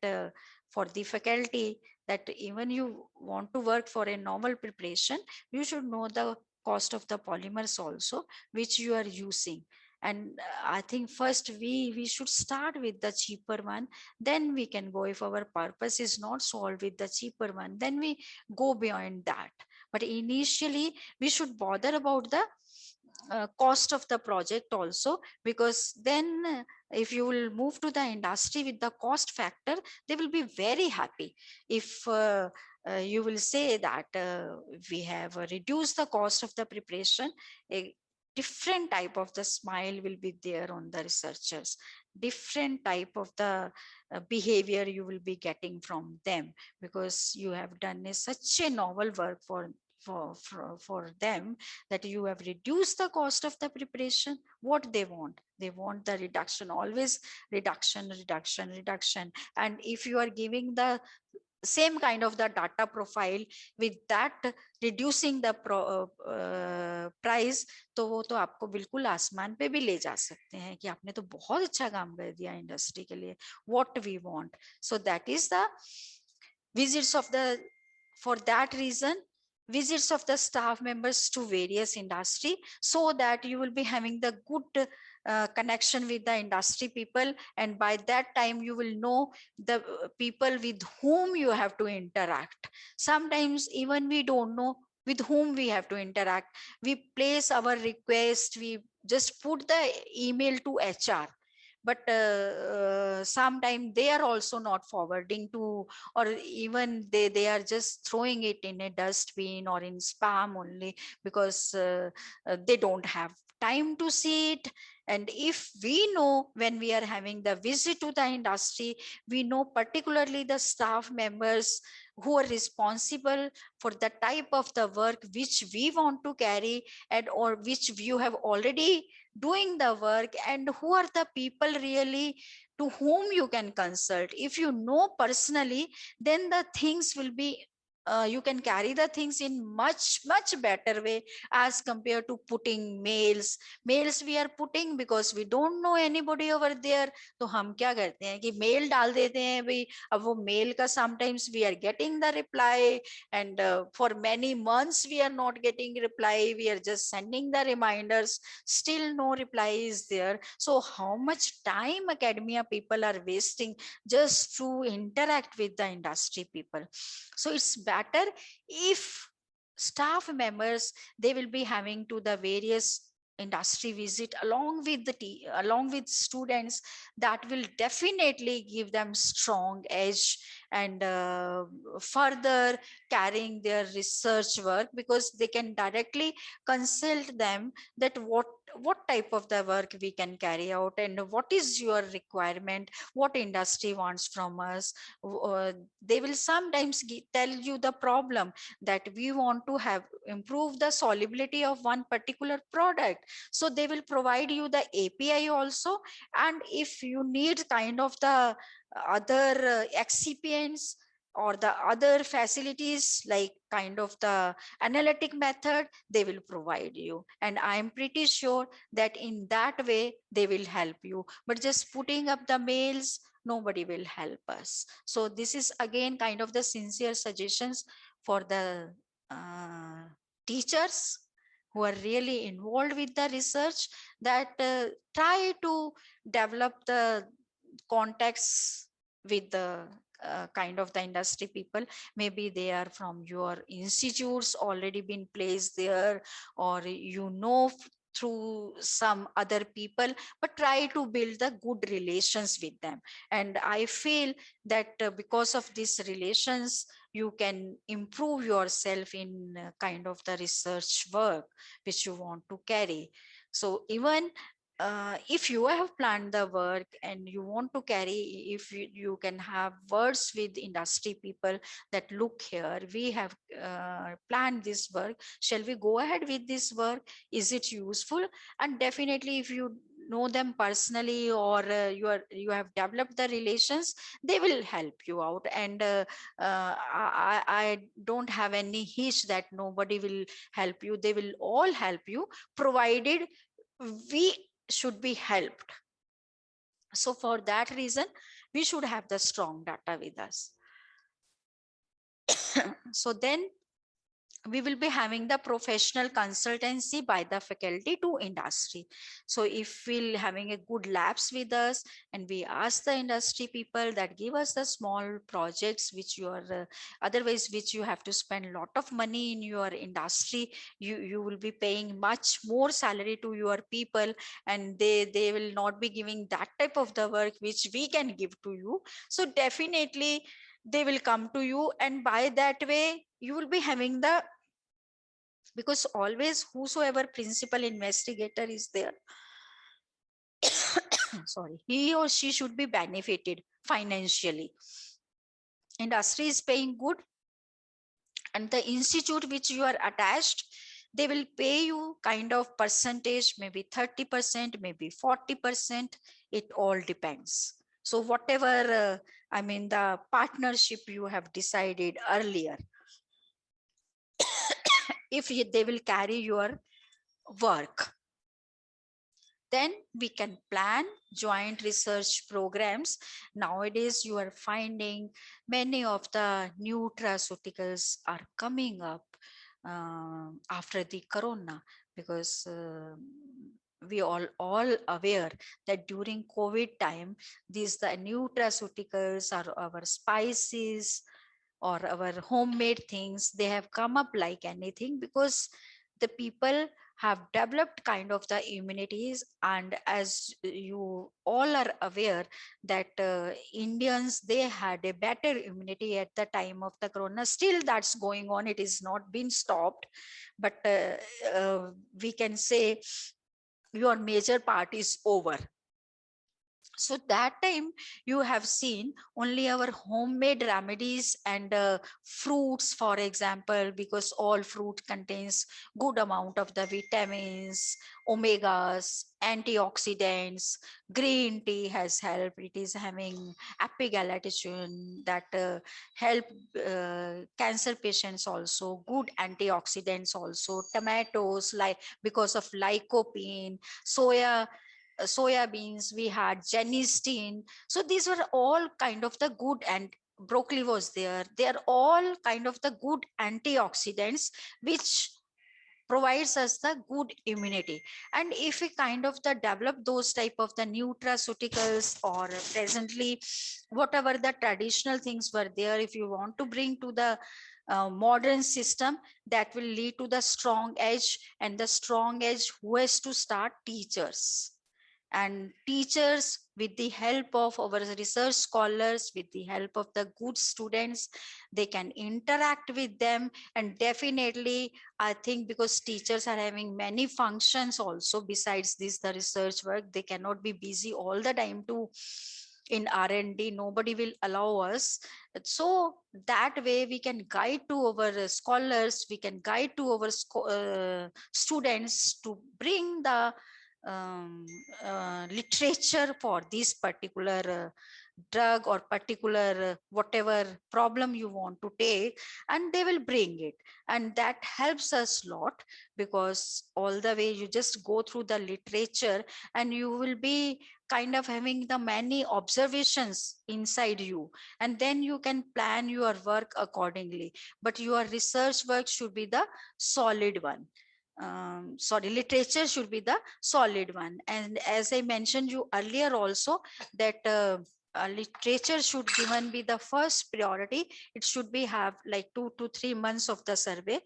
for the faculty, that even you want to work for a novel preparation, you should know the cost of the polymers also which you are using. And I think first we should start with the cheaper one, then we can go. If our purpose is not solved with the cheaper one, then we go beyond that. But initially we should bother about the cost of the project also, because then if you will move to the industry with the cost factor, they will be very happy. If you will say that we have reduced the cost of the preparation, a different type of the smile will be there on the researchers, different type of the behavior you will be getting from them, because you have done such a novel work for them, that you have reduced the cost of the preparation. What they want the reduction, always reduction, reduction, reduction. And if you are giving the same kind of the data profile with that reducing the price, तो वो तो आपको बिल्कुल आसमान पे भी ले जा सकते हैं कि आपने तो बहुत अच्छा काम कर दिया इंडस्ट्री के लिए. What we want, so that is the visits of the, for that reason, visits of the staff members to various industry, so that you will be having the good connection with the industry people. And by that time you will know the people with whom you have to interact. Sometimes even we don't know with whom we have to interact. We place our request, we just put the email to HR, but sometimes they are also not forwarding to, or even they are just throwing it in a dustbin or in spam only, because they don't have time to see it. And if we know, when we are having the visit to the industry, we know particularly the staff members who are responsible for the type of the work which we want to carry, and or which you have already doing the work, and who are the people really to whom you can consult. If you know personally, then the things will be you can carry the things in much better way as compared to putting mails we are putting because we don't know anybody over there. तो हम क्या करते हैं कि mail डाल देते हैं भाई. अब वो mail का sometimes we are getting the reply and for many months we are not getting reply, we are just sending the reminders, still no reply is there. So how much time academia people are wasting just to interact with the industry people. So it's better if staff members, they will be having to the various industry visit along with along with students. That will definitely give them strong edge and further carrying their research work, because they can directly consult them that what type of the work we can carry out and what is your requirement, what industry wants from us. They will sometimes tell you the problem that we want to have improve the solubility of one particular product, so they will provide you the API also. And if you need kind of the other excipients or the other facilities like kind of the analytic method, they will provide you, and I am pretty sure that in that way they will help you. But just putting up the mails, nobody will help us. So this is again kind of the sincere suggestions for the uh, teachers who are really involved with the research, that try to develop the contacts with the kind of the industry people. Maybe they are from your institutes already been placed there, or through some other people, but try to build the good relations with them. And I feel that because of these relations you can improve yourself in kind of the research work which you want to carry. So even if you have planned the work and you want to carry, if you can have words with industry people that look here, we have planned this work, shall we go ahead with this work, is it useful? And definitely if you know them personally, or you have developed the relations, they will help you out. And I don't have any hitch that nobody will help you. They will all help you, provided we should be helped. So for that reason, we should have the strong data with us. So then we will be having the professional consultancy by the faculty to industry. So if we'll having a good labs with us, and we ask the industry people that give us the small projects which you are otherwise which you have to spend a lot of money in your industry, you will be paying much more salary to your people, and they will not be giving that type of the work which we can give to you. So definitely they will come to you, and by that way you will be having the, because always whosoever principal investigator is there, sorry, he or she should be benefited financially. Industry is paying good, and the institute which you are attached, they will pay you kind of percentage, maybe 30%, maybe 40%. It all depends. So whatever I mean the partnership you have decided earlier, if they will carry your work, then we can plan joint research programs. Nowadays you are finding many of the nutraceuticals are coming up after the corona, because we all aware that during COVID time, these the nutraceuticals are our spices or our homemade things, they have come up like anything, because the people have developed kind of the immunities. And as you all are aware that Indians, they had a better immunity at the time of the corona. Still that's going on, it is not been stopped, but we can say your major part is over. So that time you have seen only our homemade remedies and fruits, for example, because all fruit contains good amount of the vitamins, omegas, antioxidants. Green tea has helped, it is having apigalactone that help cancer patients, also good antioxidants, also tomatoes, like because of lycopene. Soya beans, we had genistein. So these were all kind of the good, and broccoli was there. They are all kind of the good antioxidants which provides us the good immunity. And if we kind of the develop those type of the nutraceuticals, or presently whatever the traditional things were there, if you want to bring to the modern system, that will lead to the strong edge. And the strong edge, who has to start? Teachers. And teachers, with the help of our research scholars, with the help of the good students, they can interact with them. And definitely, I think, because teachers are having many functions also besides this, the research work, they cannot be busy all the time to in R&D. Nobody will allow us. So that way we can guide to our scholars, we can guide to our students to bring the um, literature for this particular drug, or particular whatever problem you want to take, and they will bring it. And that helps us lot, because all the way you just go through the literature, and you will be kind of having the many observations inside you, and then you can plan your work accordingly. But your research work should be the solid one. Sorry, literature should be the solid one. And as I mentioned you earlier also, that literature should given be the first priority. It should be have like 2 to 3 months of the survey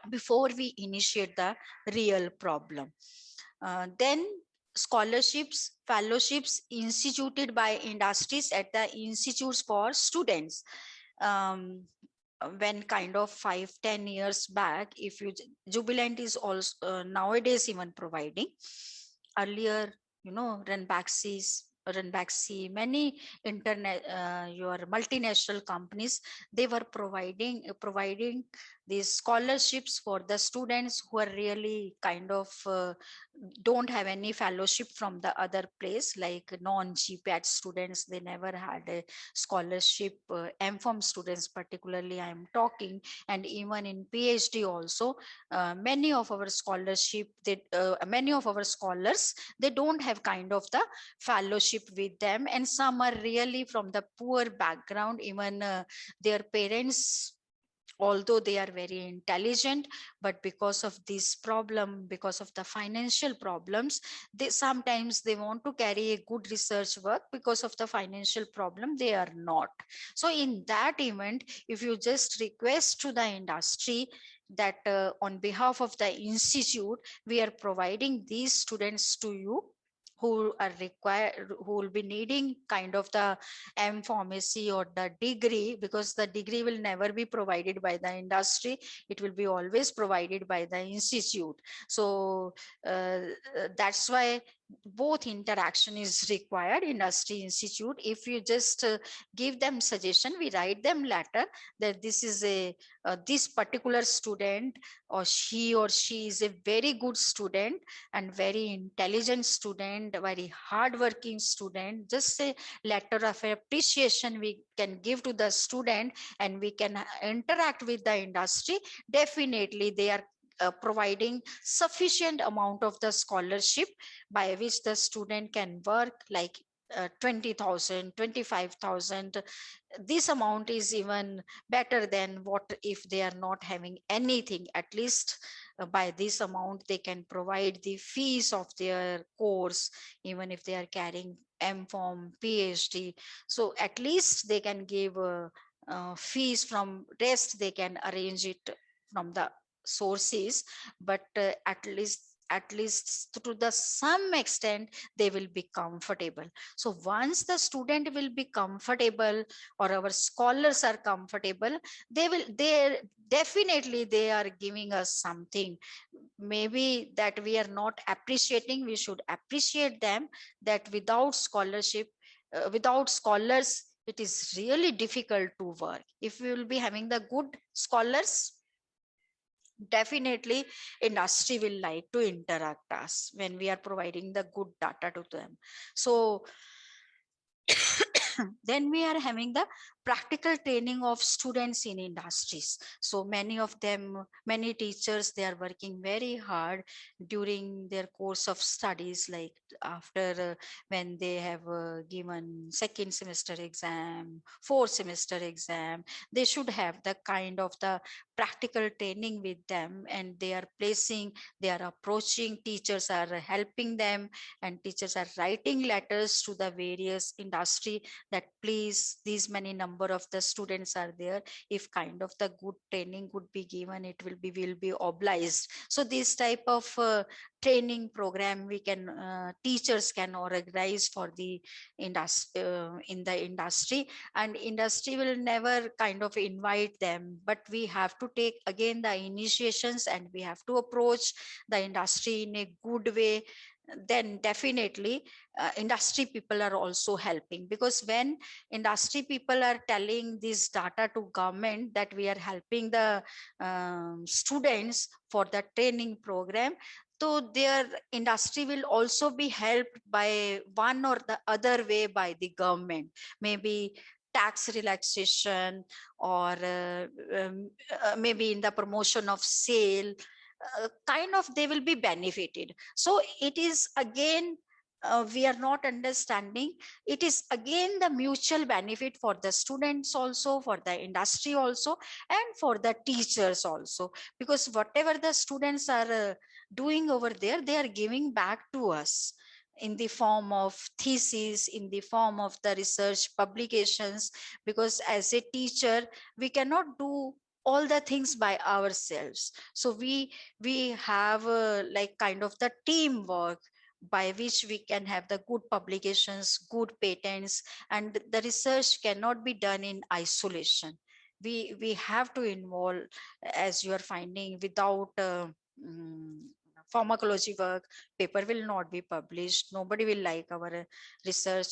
before we initiate the real problem. Then scholarships, fellowships instituted by industries at the institutes for students. um, when kind of 5-10 years back, if you Jubilant is also nowadays even providing. Earlier, Ranbaxy, many internet your multinational companies, they were providing these scholarships for the students who are really kind of don't have any fellowship from the other place, like non-GPAT students. They never had a scholarship. MPharm students particularly I am talking, and even in PhD also, many of our scholars, they don't have kind of the fellowship with them. And some are really from the poor background. Even their parents, although they are very intelligent, but because of this problem, because of the financial problems, they sometimes they want to carry a good research work. Because of the financial problem, they are not. So in that event, if you just request to the industry that on behalf of the institute, we are providing these students to you, who are required, who will be needing kind of the M pharmacy or the degree, because the degree will never be provided by the industry. It will be always provided by the institute. So that's why both interaction is required, industry, institute. If you just give them suggestion, we write them letter that this is a this particular student, or she is a very good student and very intelligent student, very hardworking student. Just a letter of appreciation we can give to the student, and we can interact with the industry. Definitely they are providing sufficient amount of the scholarship by which the student can work, like 20,000, 25,000. This amount is even better than what if they are not having anything. At least by this amount they can provide the fees of their course, even if they are carrying MPharm, PhD. So at least they can give fees. From rest they can arrange it from the sources. But at least to the some extent they will be comfortable. So once the student will be comfortable or our scholars are comfortable, they definitely they are giving us something. Maybe that we are not appreciating, we should appreciate them, that without scholarship, without scholars, it is really difficult to work. If we will be having the good scholars, definitely industry will like to interact us when we are providing the good data to them. So then we are having the practical training of students in industries. So many of them, many teachers, they are working very hard during their course of studies, like after when they have given second semester exam, fourth semester exam, they should have the kind of the practical training with them, and they are placing, they are approaching, teachers are helping them, and teachers are writing letters to the various industry that please, these many number of the students are there, if kind of the good training would be given, it will be obliged. So this type of training program we can, teachers can organize for the industry, in the industry, and industry will never kind of invite them, but we have to take again the initiations and we have to approach the industry in a good way. Then definitely industry people are also helping, because when industry people are telling this data to government that we are helping the students for the training program, so their industry will also be helped by one or the other way by the government, maybe tax relaxation, or maybe in the promotion of sale, kind of they will be benefited. So it is again, we are not understanding, it is again the mutual benefit for the students also, for the industry also, and for the teachers also, because whatever the students are doing over there, they are giving back to us in the form of thesis, in the form of the research publications, because as a teacher we cannot do all the things by ourselves. So we have like kind of the teamwork by which we can have the good publications, good patents, and the research cannot be done in isolation. We have to involve, as you are finding, without mm, pharmacology work, paper will not be published. Nobody will like our research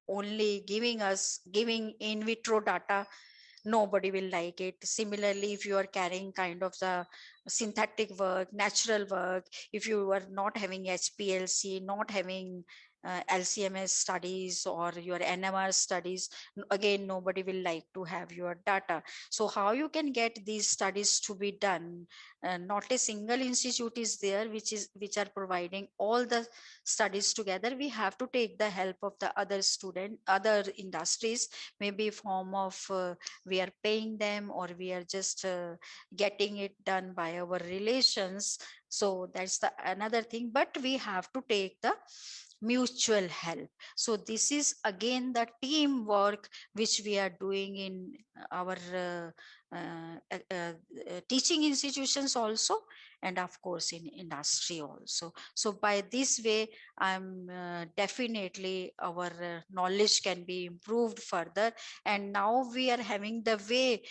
only giving in vitro data, nobody will like it. Similarly, if you are carrying kind of the synthetic work, natural work, if you are not having HPLC, not having LCMS studies or your NMR studies, again nobody will like to have your data. So how you can get these studies to be done? Not a single institute is there which are providing all the studies together. We have to take the help of the other industries, maybe form of we are paying them, or we are just getting it done by our relations. So that's the another thing, but we have to take the mutual help. So this is again the teamwork which we are doing in our teaching institutions also, and of course in industry also. So by this way, I'm definitely our knowledge can be improved further, and now we are having the way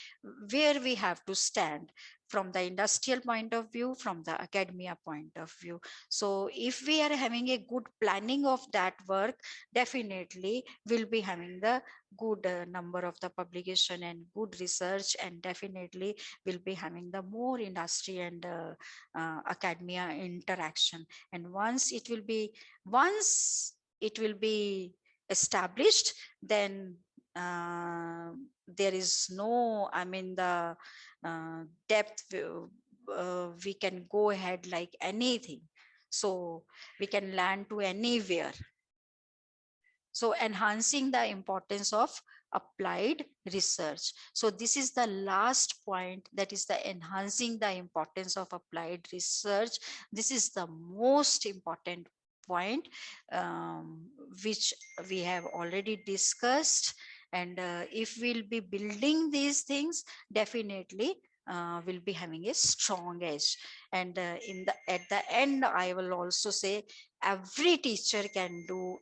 where we have to stand from the industrial point of view, from the academia point of view. So if we are having a good planning of that work, definitely we'll be having the good number of the publication and good research, and definitely we'll be having the more industry and academia interaction. And once it will be established, then there is no, I mean, the depth, we can go ahead like anything. So we can land to anywhere. So enhancing the importance of applied research. So this is the last point, that is the enhancing the importance of applied research. This is the most important point, which we have already discussed. And if we'll be building these things, definitely will be having a strong edge. And at the end, I will also say every teacher can do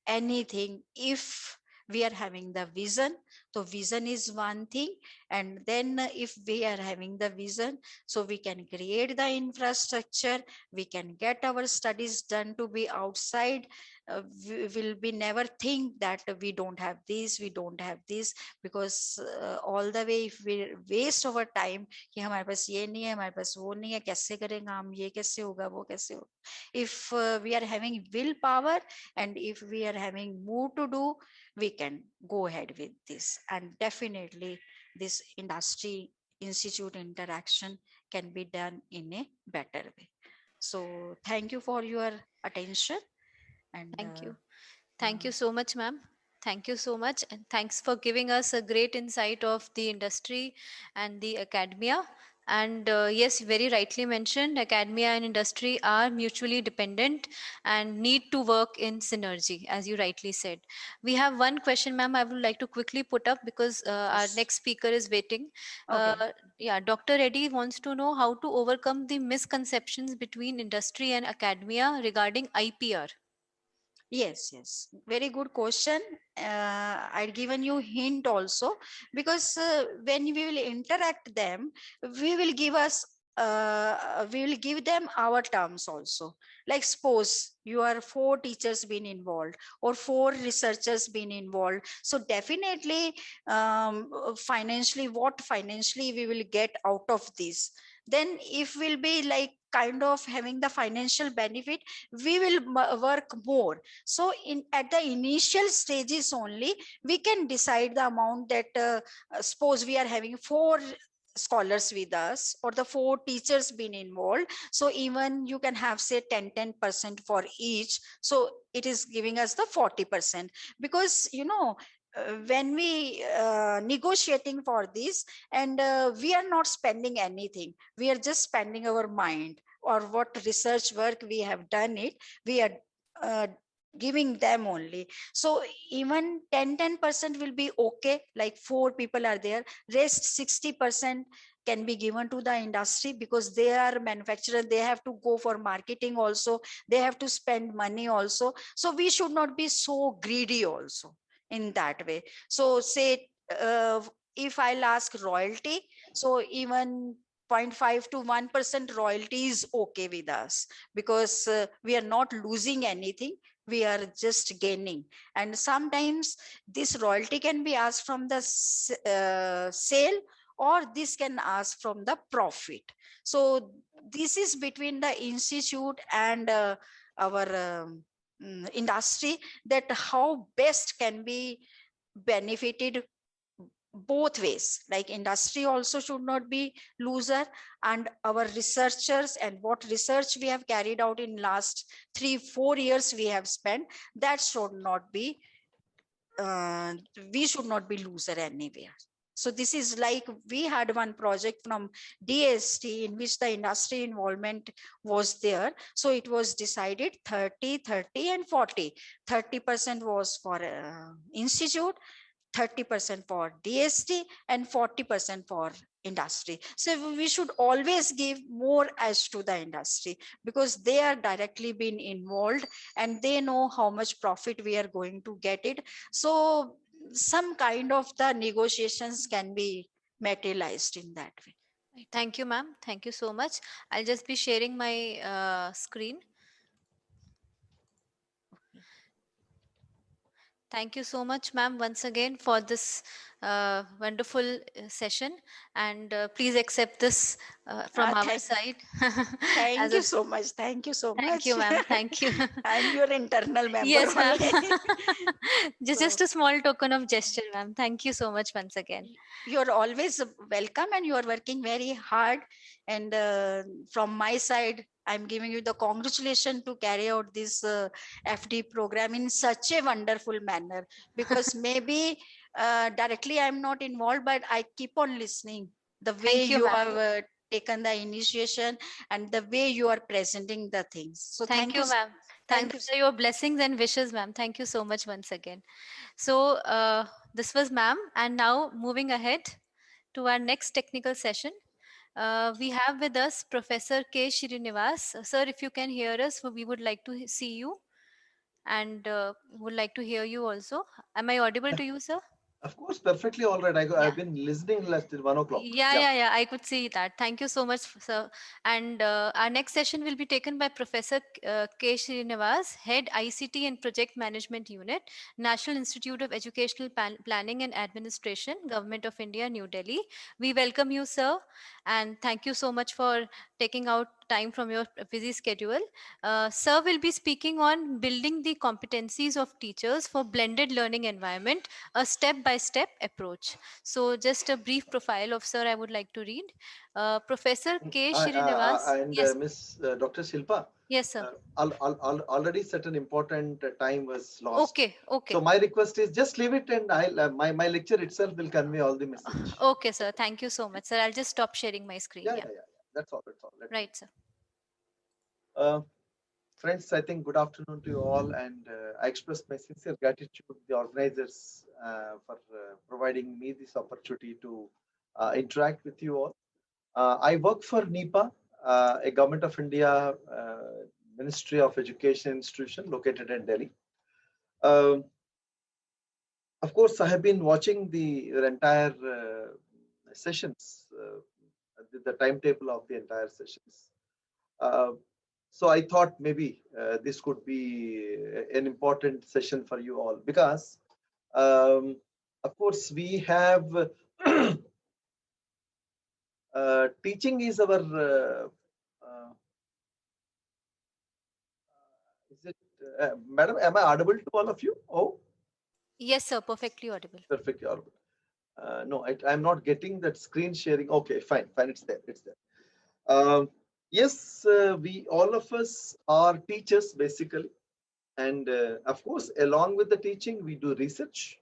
anything if we are having the vision. So vision is one thing, and then if we are having the vision, so we can create the infrastructure, we can get our studies done to be outside. We will be never think that we don't have this, we don't have this, because all the way if we waste our time कि हमारे पास ये नहीं है, हमारे पास वो नहीं है, कैसे करेंगे हम, ये कैसे होगा, वो कैसे होगा. If we are having willpower and if we are having more to do, we can go ahead with this. And definitely this industry institute interaction can be done in a better way. So thank you for your attention. And Thank you. Thank you so much, ma'am. Thank you so much. And thanks for giving us a great insight of the industry and the academia. And yes, very rightly mentioned, academia and industry are mutually dependent and need to work in synergy, as you rightly said. We have one question, ma'am, I would like to quickly put up because our yes. next speaker is waiting. Okay. Yeah, Dr. Reddy wants to know how to overcome the misconceptions between industry and academia regarding IPR. Yes, yes. Very good question. I'd given you hint also, because when we will interact them, we will give us we will give them our terms also. Like suppose you are 4 teachers been involved or 4 researchers been involved. So definitely financially, what financially we will get out of this. Then if we'll be like kind of having the financial benefit, we will work more. So in at the initial stages only, we can decide the amount that suppose we are having 4 scholars with us or the 4 teachers been involved. So even you can have say 10% for each. So it is giving us the 40%, because when we negotiating for this, and we are not spending anything, we are just spending our mind or what research work we have done it, we are uh, giving them only. So even 10% will be okay, like 4 people are there, rest 60% can be given to the industry, because they are manufacturer, they have to go for marketing also, they have to spend money also. So we should not be so greedy also in that way. So say uh, if I'll ask royalty, so even 0.5 to 1% royalty is okay with us, because we are not losing anything, we are just gaining. And sometimes this royalty can be asked from the sale, or this can ask from the profit. So this is between the institute and our industry, that how best can be benefited both ways. Like industry also should not be loser, and our researchers and what research we have carried out in last 3-4 years we have spent, that should not be we should not be loser anywhere. So this is like we had one project from DST in which the industry involvement was there. So it was decided 30, 30 and 40. 30% was for institute, 30% for DST and 40% for industry. So we should always give more edge to the industry, because they are directly been involved and they know how much profit we are going to get it. So some kind of the negotiations can be materialized in that way. Thank you, ma'am. Thank you so much. I'll just be sharing my screen. Thank you so much, ma'am, once again for this wonderful session. And please accept this from our Thank, side. As thank a you so much. Thank you so thank much. you, ma'am. Thank you. I'm your internal member Yes, ma'am. only. Just So a small token of gesture, ma'am. Thank you so much once again. you're always welcome, and you are working very hard. And from my side, I'm giving you the congratulations to carry out this FD program in such a wonderful manner, because maybe directly I'm not involved, but I keep on listening the way Thank you, you ma'am. have taken the initiation and the way you are presenting the things. So Thank thank you. you, ma'am. Thank you. These are your blessings and wishes, ma'am. Thank you so much once again. So, this was ma'am. And now moving ahead to our next technical session. We have with us Professor K. Sriniwas. Sir, if you can hear us, we would like to see you and would like to hear you also. Am I audible to you, sir? Of course, perfectly all right. Yeah. I've been listening last till 1 o'clock. Yeah, Yeah. yeah, yeah. I could see that. Thank you so much, sir. And our next session will be taken by Professor K. Srinivas, Head ICT and Project Management Unit, National Institute of Educational Planning and Administration, Government of India, New Delhi. We welcome you, sir, and thank you so much for taking out time from your busy schedule. Sir will be speaking on building the competencies of teachers for blended learning environment, a step-by-step approach. So, just a brief profile of sir I would like to read. Professor K. Srinivas. And Yes, Miss Dr. Shilpa, yes, sir. already certain important time was lost. Okay, So okay. my request is just leave it, and I'll my lecture itself will convey all the message. Okay, sir. Thank you so much, sir. I'll just stop sharing my screen. Yeah, Yeah, yeah, yeah. That's all. That's all. Let me. right, sir. Uh, Friends, I think good afternoon to you all, and I express my sincere gratitude to the organizers for providing me this opportunity to interact with you all. I work for NEPA, a Government of India Ministry of Education institution located in Delhi. Um, of course, I have been watching the entire sessions, the timetable of the entire sessions. Uh, so I thought maybe this could be an important session for you all because, um, of course, we have teaching is our is it, madam? Am I audible to all of you? Oh, Yes, sir. Perfectly audible. perfectly audible. No, I'm not getting that screen sharing. Okay, fine, fine. It's there. It's there. Yes, we all of us are teachers basically, and of course, along with the teaching, we do research.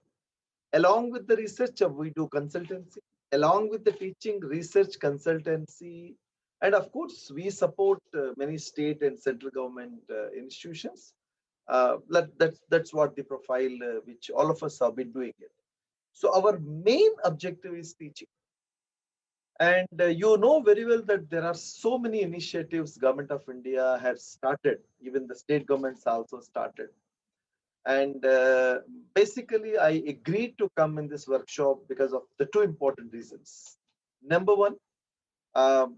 Along with the research, we do consultancy. Along with the teaching, research, consultancy, and of course, we support many state and central government institutions. That's what the profile which all of us have been doing it. So our main objective is teaching. And you know very well that there are so many initiatives Government of India has started, even the state governments also started. And basically, I agreed to come in this workshop because of the two important reasons. Number one, um,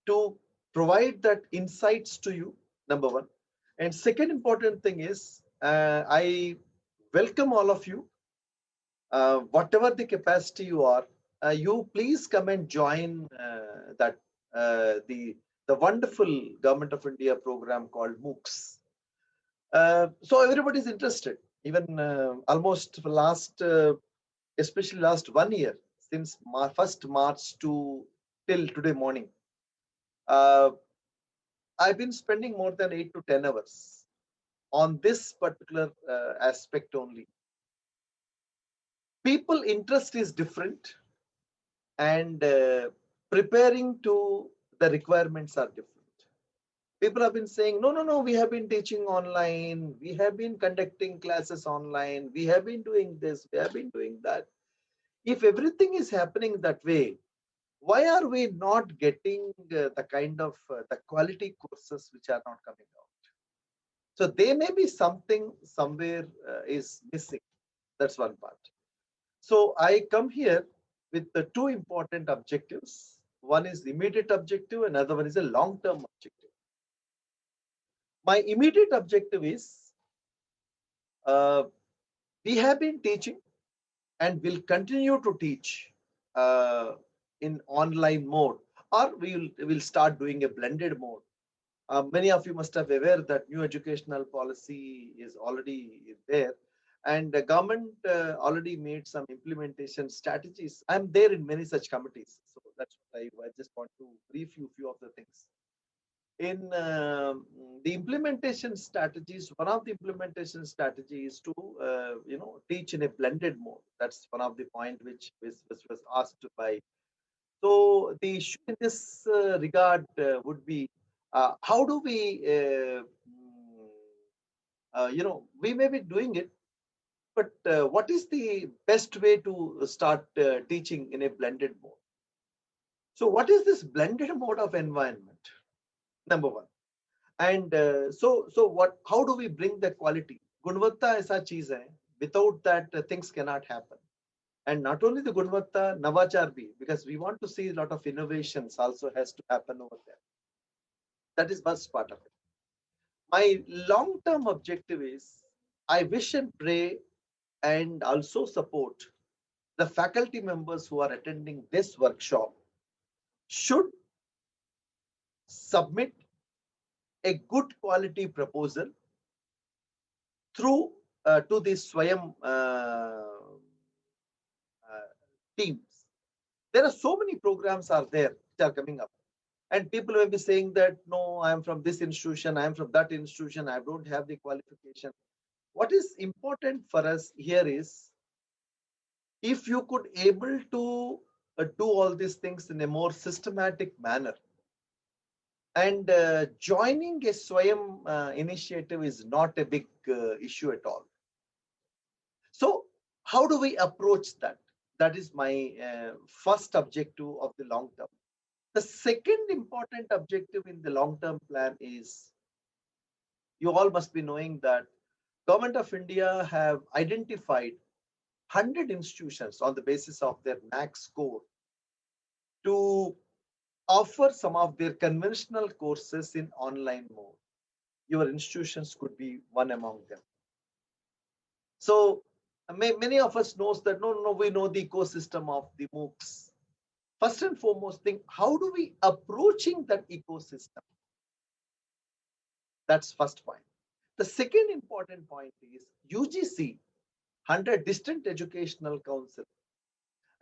to provide that insights to you, number one. And second important thing is, I welcome all of you, whatever the capacity you are, you please come and join that the wonderful Government of India program called MOOCs. So everybody is interested. Even almost for last, especially last 1 year, since 1st March to till today morning, uh, I've been spending more than 8 to 10 hours on this particular aspect only. People interest is different, and preparing to the requirements are different. People have been saying, no, no, no, we have been teaching online, we have been conducting classes online, we have been doing this, we have been doing that. If everything is happening that way, why are we not getting the kind of the quality courses which are not coming out? So there may be something somewhere is missing. That's one part. So I come here with the two important objectives. One is immediate objective, another one is a long-term objective. My immediate objective is uh, we have been teaching and will continue to teach in online mode, or will start doing a blended mode. Many of you must have aware that new educational policy is already there, and the government already made some implementation strategies. I'm there in many such committees, so that's what I just want to brief you few of the things. In the implementation strategies, one of the implementation strategies to teach in a blended mode. That's one of the point which was asked by. So the issue in this regard would be how do we, we may be doing it, but what is the best way to start teaching in a blended mode? So what is this blended mode of environment? Number one. And so how do we bring the quality? Gunvatta aisa cheez hai. Without that, things cannot happen. And not only the Gunvatta, Navachar bhi, because we want to see a lot of innovations also has to happen over there. That is first part of it. My long-term objective is I wish and pray and also support the faculty members who are attending this workshop should submit a good quality proposal through to the Swayam teams. There are so many programs are there that are coming up. And people will be saying that, no, I am from this institution, I am from that institution, I don't have the qualification. What is important for us here is, if you could able to do all these things in a more systematic manner, and joining a Swayam initiative is not a big issue at all. So how do we approach that? That is my first objective of the long term. The second important objective in the long-term plan is, you all must be knowing that Government of India have identified 100 institutions on the basis of their NAAC score to offer some of their conventional courses in online mode. Your institutions could be one among them. So many of us knows that, no, we know the ecosystem of the MOOCs. First and foremost thing, how do we approaching that ecosystem? That's first point. The second important point is UGC, 100 Distant Educational Council.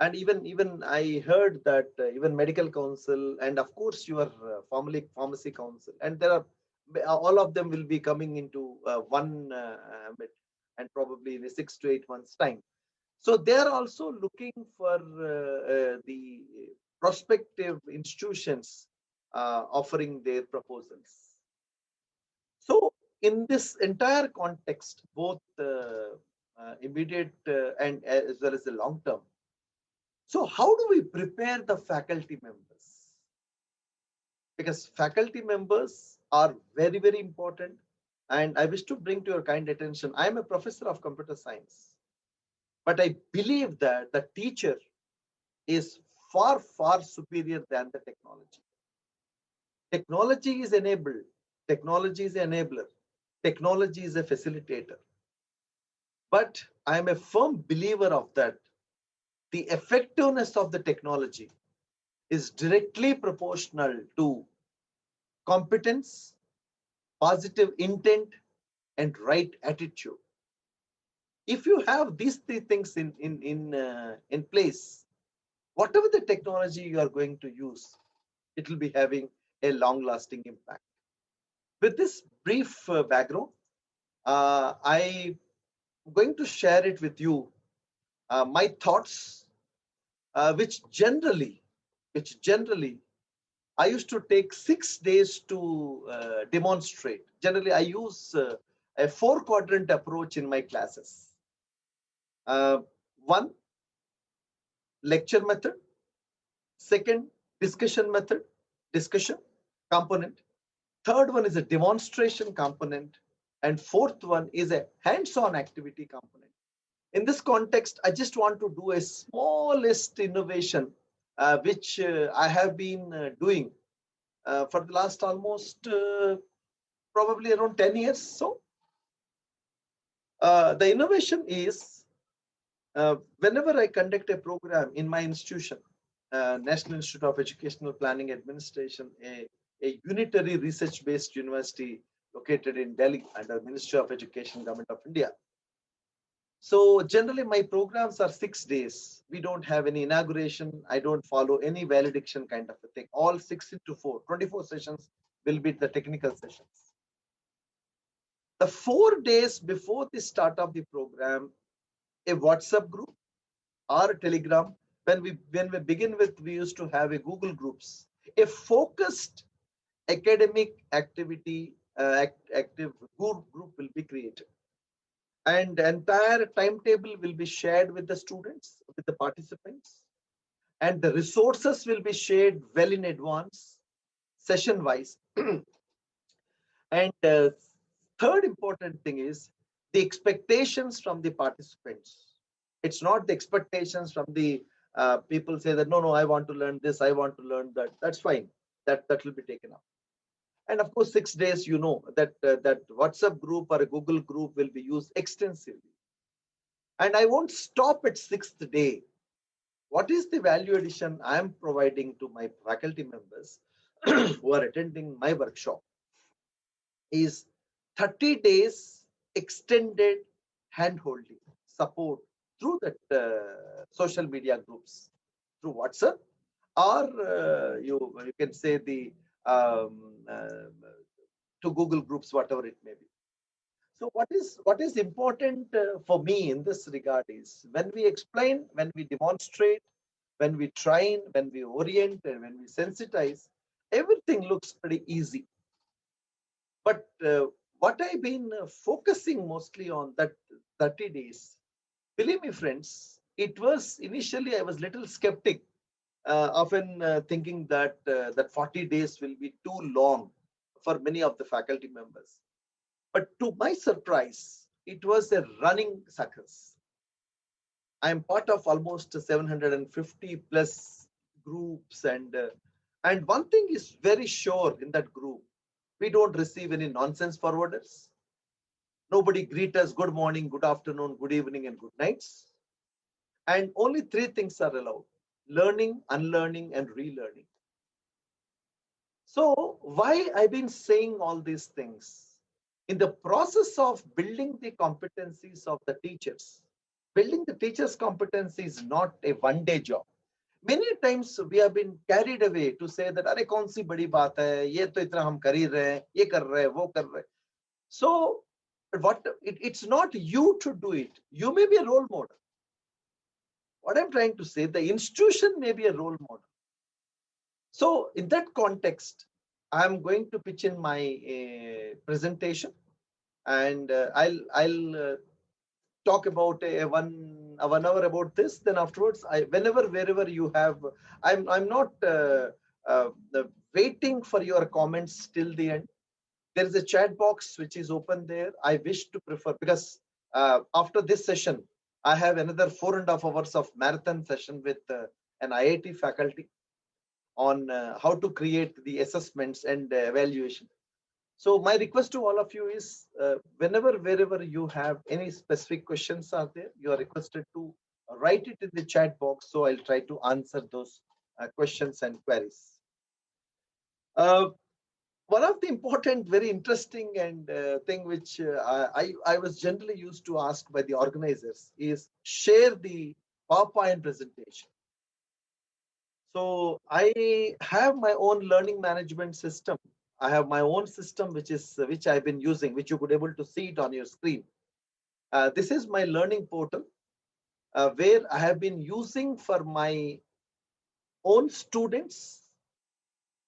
And even I heard that even Medical Council, and of course your Pharmacy Council, and there are all of them will be coming into one ambit, and probably in a 6 to 8 months time. So they are also looking for the prospective institutions offering their proposals. So in this entire context, both immediate and as well as the long term, so how do we prepare the faculty members? Because faculty members are very, very important. And I wish to bring to your kind attention, I am a professor of computer science, but I believe that the teacher is far, far superior than the technology. Technology is enabled. Technology is an enabler. Technology is a facilitator. But I am a firm believer of that. The effectiveness of the technology is directly proportional to competence, positive intent, and right attitude. If you have these three things in place, whatever the technology you are going to use, it will be having a long-lasting impact. With this brief background, I'm going to share it with you, my thoughts, which generally, I used to take 6 days to demonstrate. Generally, I use a 4-quadrant approach in my classes. One, lecture method. Second, discussion method, discussion component. Third one is a demonstration component. And fourth one is a hands-on activity component. In this context, I just want to do a smallest innovation, which I have been doing for the last almost probably around 10 years. So the innovation is, whenever I conduct a program in my institution, National Institute of Educational Planning Administration, a unitary research-based university located in Delhi under Ministry of Education, Government of India. So generally my programs are 6 days. We don't have any inauguration. I don't follow any valediction kind of a thing. All 6 into 4, 24 sessions will be the technical sessions. The 4 days before the start of the program, a WhatsApp group or a Telegram. When we begin with, we used to have a Google Groups, a focused academic activity active group will be created, and the entire timetable will be shared with the students, with the participants. and the resources will be shared well in advance, session wise. And third important thing is the expectations from the participants. It's not the expectations from the people say that, no, I want to learn this, I want to learn that. That's fine. That will be taken up. And of course, 6 days, you know, that WhatsApp group or a Google group will be used extensively. And I won't stop at 6th day. What is the value addition I am providing to my faculty members who are attending my workshop is 30 days extended handholding support through that social media groups, through WhatsApp, or you can say the to Google groups, whatever it may be. So what is important for me in this regard is when we explain, when we demonstrate, when we train, when we orient, and when we sensitize, everything looks pretty easy. But what I've been focusing mostly on that 30 days, believe me, friends, it was initially I was little skeptic, often thinking that that 40 days will be too long for many of the faculty members. But to my surprise, it was a running success. I am part of almost 750 plus groups, and one thing is very sure in that group: we don't receive any nonsense forwarders. Nobody greet us good morning, good afternoon, good evening, and good nights. And only three things are allowed: learning, unlearning, and relearning. So why I've been saying all these things? In the process of building the competencies of the teachers, building the teachers' competency is not a one-day job. Many times we have been carried away to say that अरे कौन सी बड़ी बात है, ये तो इतना हम कर ही रहे हैं, ये कर रहे हैं, वो कर रहे हैं. So it's not you to do it. You may be a role model. What I'm trying to say, the institution may be a role model. So in that context, I'm going to pitch in my presentation, and I'll talk about one hour about this. Then afterwards, wherever you have, I'm not uh, waiting for your comments till the end. There is a chat box which is open there. I wish to prefer, because after this session, I have another 4.5 hours of marathon session with an IIT faculty on how to create the assessments and evaluation. So my request to all of you is, wherever you have any specific questions are there, you are requested to write it in the chat box. So I'll try to answer those questions and queries. One of the important, very interesting and thing which I was generally used to ask by the organizers is share the PowerPoint presentation. So I have my own learning management system. I have my own system which I've been using, which you could able to see it on your screen. This is my learning portal where I have been using for my own students,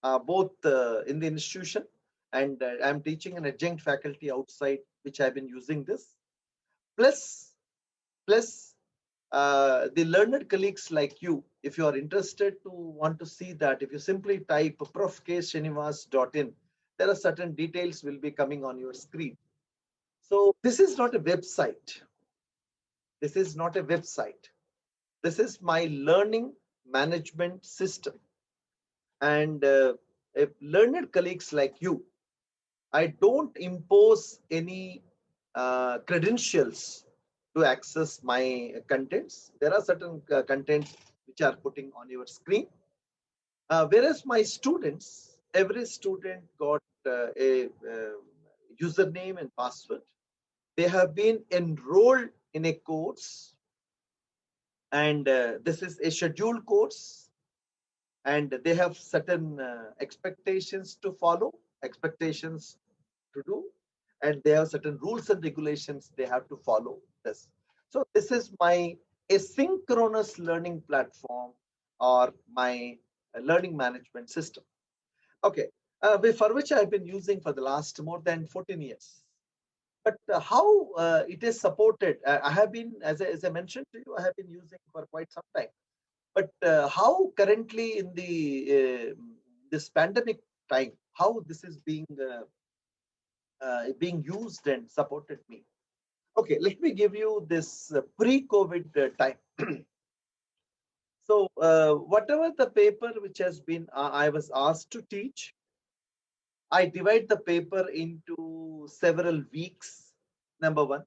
both in the institution, and I'm teaching an adjunct faculty outside, which I've been using this. Plus the learned colleagues like you, if you are interested to want to see that, if you simply type profksriniwas.in, there are certain details will be coming on your screen. So this is not a website. This is not a website. This is my learning management system. And if learned colleagues like you, I don't impose any credentials to access my contents. There are certain contents which are putting on your screen. Whereas my students, every student got a username and password. They have been enrolled in a course, and this is a scheduled course, and they have certain expectations to follow, expectations to do, and they have certain rules and regulations they have to follow this. So this is my asynchronous learning platform, or my learning management system. Okay, for which I've been using for the last more than 14 years. But how it is supported, I have been, as I mentioned to you, I have been using for quite some time. But how currently in the this pandemic time, how this is being used and supported me. Okay, let me give you this pre-COVID time. So whatever the paper which has been, I was asked to teach, I divide the paper into several weeks, number one.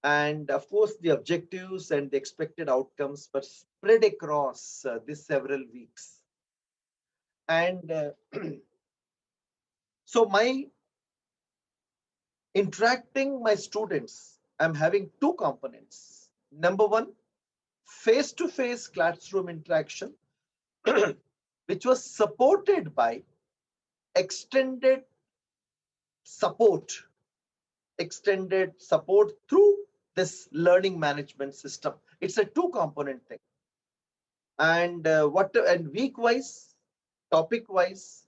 And of course, the objectives and the expected outcomes were spread across these several weeks. And so my interacting my students, I'm having two components. Number one, face-to-face classroom interaction, which was supported by extended support, extended support through this learning management system. It's a two-component thing. And week wise, topic wise,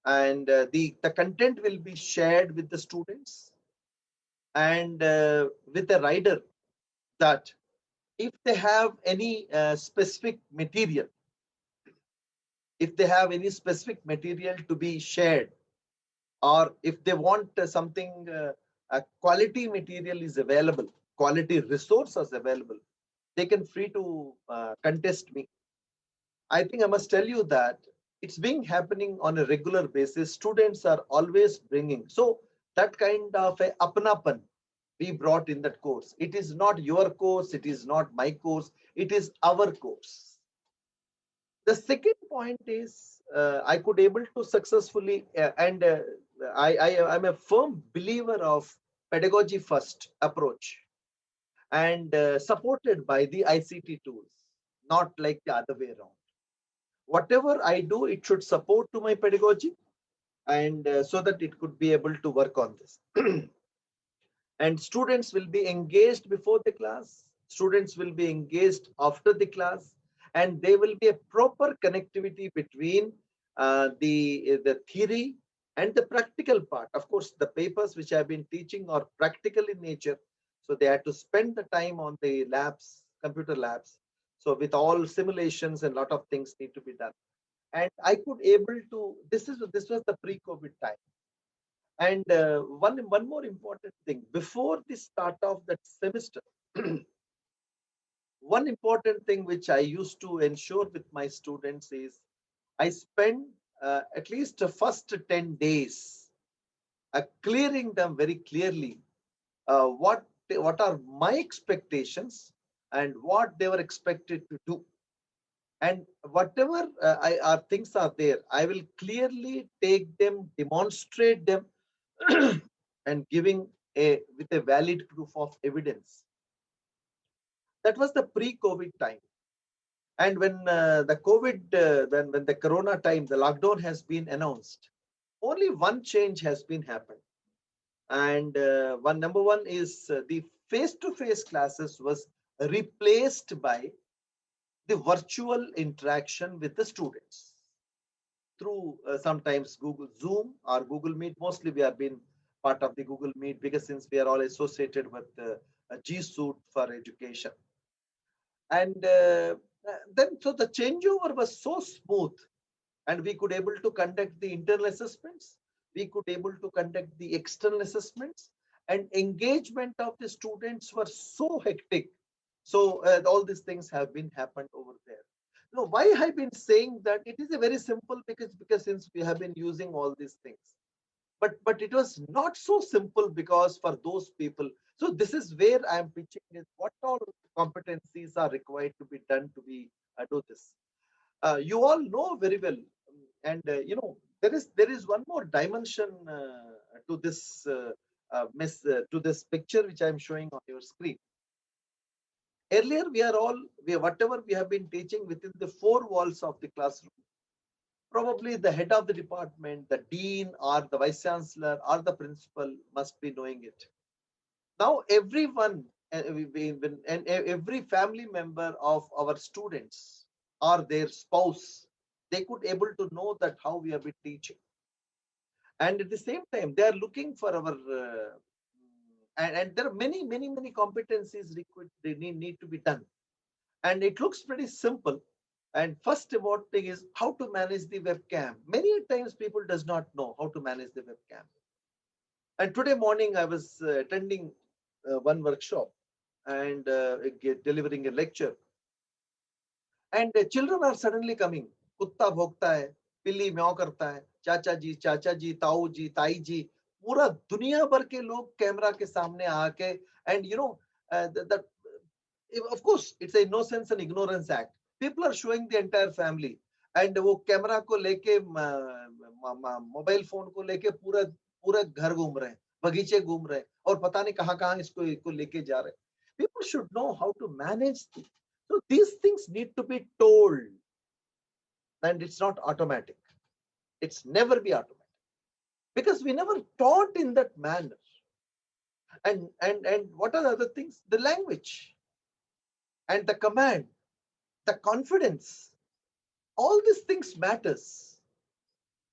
and the content will be shared with the students, and with a rider that if they have any specific material, if they have any specific material to be shared, or if they want something, a quality material is available, quality resources available, they can free to contest me. I think I must tell you that it's being happening on a regular basis. Students are always bringing. So that kind of a apanapan we brought in that course. It is not your course. It is not my course. It is our course. The second point is I could able to successfully, and I'm a firm believer of pedagogy first approach, and supported by the ICT tools, not like the other way around. Whatever I do, it should support to my pedagogy, and so that it could be able to work on this. And students will be engaged before the class, students will be engaged after the class, and there will be a proper connectivity between the theory and the practical part. Of course, the papers which I've been teaching are practical in nature, so they had to spend the time on the labs, computer labs. So with all simulations and lot of things need to be done. And I could able to, this was the pre-COVID time. And one more important thing, before the start of that semester, one important thing which I used to ensure with my students is I spend at least the first 10 days clearing them very clearly what are my expectations and what they were expected to do. And whatever things are there, I will clearly take them, demonstrate them, and giving with a valid proof of evidence. That was the pre-COVID time. And when the COVID, when the Corona time, the lockdown has been announced, only one change has been happened. And number one is the face-to-face classes was replaced by the virtual interaction with the students through sometimes Google Zoom or Google Meet. Mostly we have been part of the Google Meet because since we are all associated with G Suite for education. And then so the changeover was so smooth, and we could able to conduct the internal assessments, we could able to conduct the external assessments, and engagement of the students were so hectic. So all these things have been happened over there. Now, why I've been saying that, it is a very simple, because since we have been using all these things, but it was not so simple because for those people. So this is where I am pitching is what all competencies are required to be done to be do this. You all know very well, and there is one more dimension to this to this picture which I am showing on your screen. Earlier, whatever we have been teaching within the four walls of the classroom, probably the head of the department, the dean or the vice chancellor or the principal must be knowing it. Now everyone and every family member of our students or their spouse, they could able to know that how we have been teaching. And at the same time, they are looking for our and there are many competencies required, they need to be done. And it looks pretty simple. And first important thing is how to manage the webcam. Many times people does not know how to manage the webcam. And today morning I was attending one workshop and delivering a lecture. And children are suddenly coming. कुत्ता भौंकता है, पिल्ली म्याऊं करता है, चाचा जी, ताऊ जी, ताई जी, पूरा दुनिया भर के लोग कैमरा के सामने आके, and you know, that of course it's a innocence and ignorance act. People are showing the entire family, and वो कैमरा को लेके मोबाइल फोन को लेके पूरा पूरा घर घूम रहे हैं, बगीचे घूम रहे हैं, और पता नहीं कहाँ-कहाँ इसको लेके जा रहे हैं. People should know how to manage this. So these things need to be told, and it's not automatic. It's never be automatic because we never taught in that manner. And what are the other things? The language and the command, the confidence, all these things matters.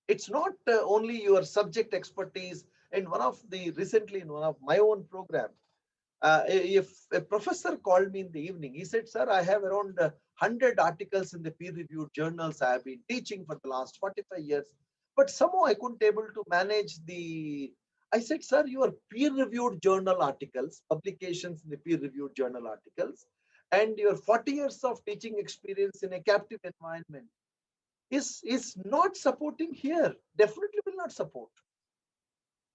It's not only your subject expertise. Recently in one of my own program, if a professor called me in the evening, he said, "Sir, I have around 100 articles in the peer-reviewed journals. I have been teaching for the last 45 years, but somehow I couldn't able to manage the." I said, "Sir, your peer-reviewed journal articles, publications in the peer-reviewed journal articles, and your 40 years of teaching experience in a captive environment is not supporting here. Definitely will not support.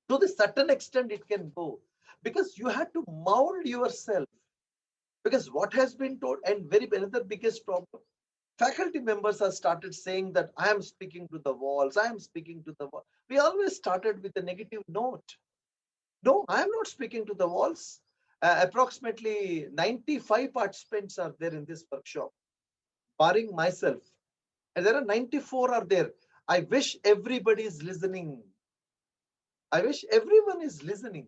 To the certain extent, it can go because you have to mold yourself. Because what has been told, and very another biggest problem, faculty members have started saying that I am speaking to the walls, I am speaking to the wall. We always started with a negative note. No, I am not speaking to the walls. Approximately 95 participants are there in this workshop, barring myself. And there are 94 are there. I wish everybody is listening. I wish everyone is listening.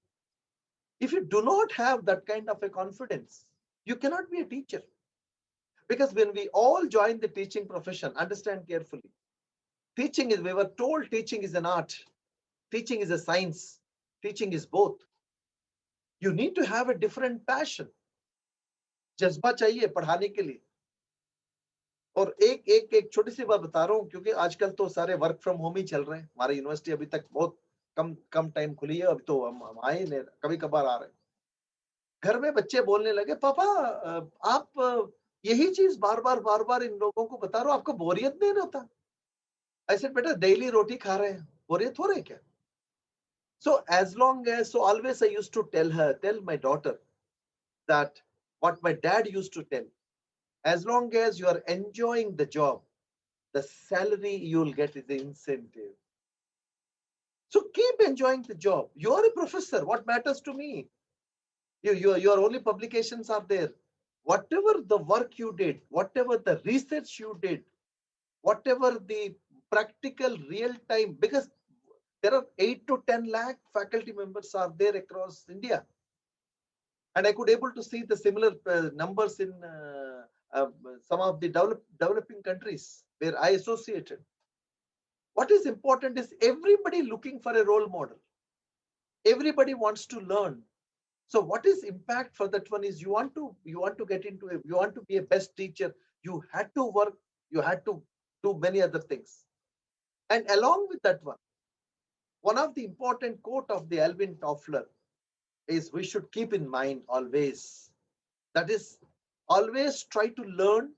If you do not have that kind of a confidence, you cannot be a teacher. Because when we all join the teaching profession, understand carefully, we were told teaching is an art, teaching is a science, teaching is both. You need to have a different passion. जज्बा चाहिए पढ़ाने के लिए. और एक छोटी सी बात बता रहा हूँ, क्योंकि आजकल तो सारे वर्क फ्रॉम होम ही चल रहे हैं. हमारी यूनिवर्सिटी अभी तक बहुत कम टाइम खुली है. अभी तो हम आए नहीं, कभी कभार आ रहे हैं. घर में बच्चे बोलने लगे, पापा आप यही चीज बार बार इन लोगों को बता रहे हो, आपको बोरियत नहीं होता? ऐसे बेटा डेली रोटी खा रहे हैं, बोरियत हो रही क्या? So always I used to tell my daughter that what my dad used to tell, as long as you are enjoying the job, the salary you will get is the incentive. So keep enjoying the job. You are a professor. What matters to me? Your only publications are there. Whatever the work you did, whatever the research you did, whatever the practical real time, because there are 8 to 10 lakh faculty members are there across India. And I could able to see the similar numbers in some of the developing countries where I associated. What is important is everybody looking for a role model. Everybody wants to learn. So what is impact for that one is you want to get into it. You want to be a best teacher. You had to work. You had to do many other things. And along with that one of the important quote of the Alvin Toffler is we should keep in mind always. That is, always try to learn,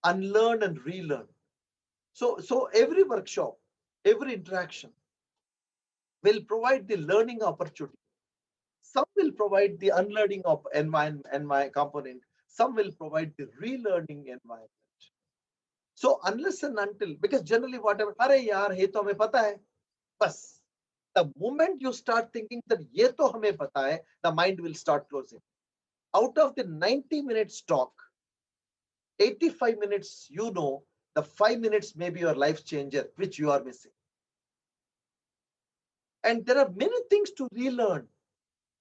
unlearn, and relearn. So every workshop, every interaction will provide the learning opportunity. Some will provide the unlearning of environment component. Some will provide the relearning environment. So unless and until, because generally whatever, अरे यार ये तो हमें पता है, बस. The moment you start thinking that ये तो हमें पता है, the mind will start closing. Out of the 90 minutes talk, 85 minutes, the 5 minutes may be your life changer, which you are missing. And there are many things to relearn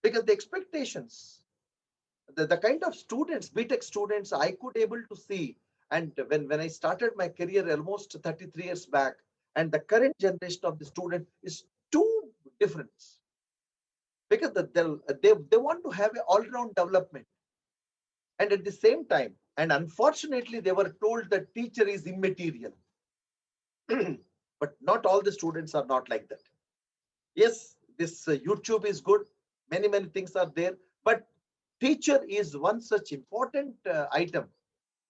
because the expectations, the kind of students, BTech students, I could able to see. And when I started my career almost 33 years back, and the current generation of the student is too different. Because they want to have an all-round development. And at the same time, And unfortunately, they were told that teacher is immaterial. But not all the students are not like that. Yes, this YouTube is good. Many things are there. But teacher is one such important item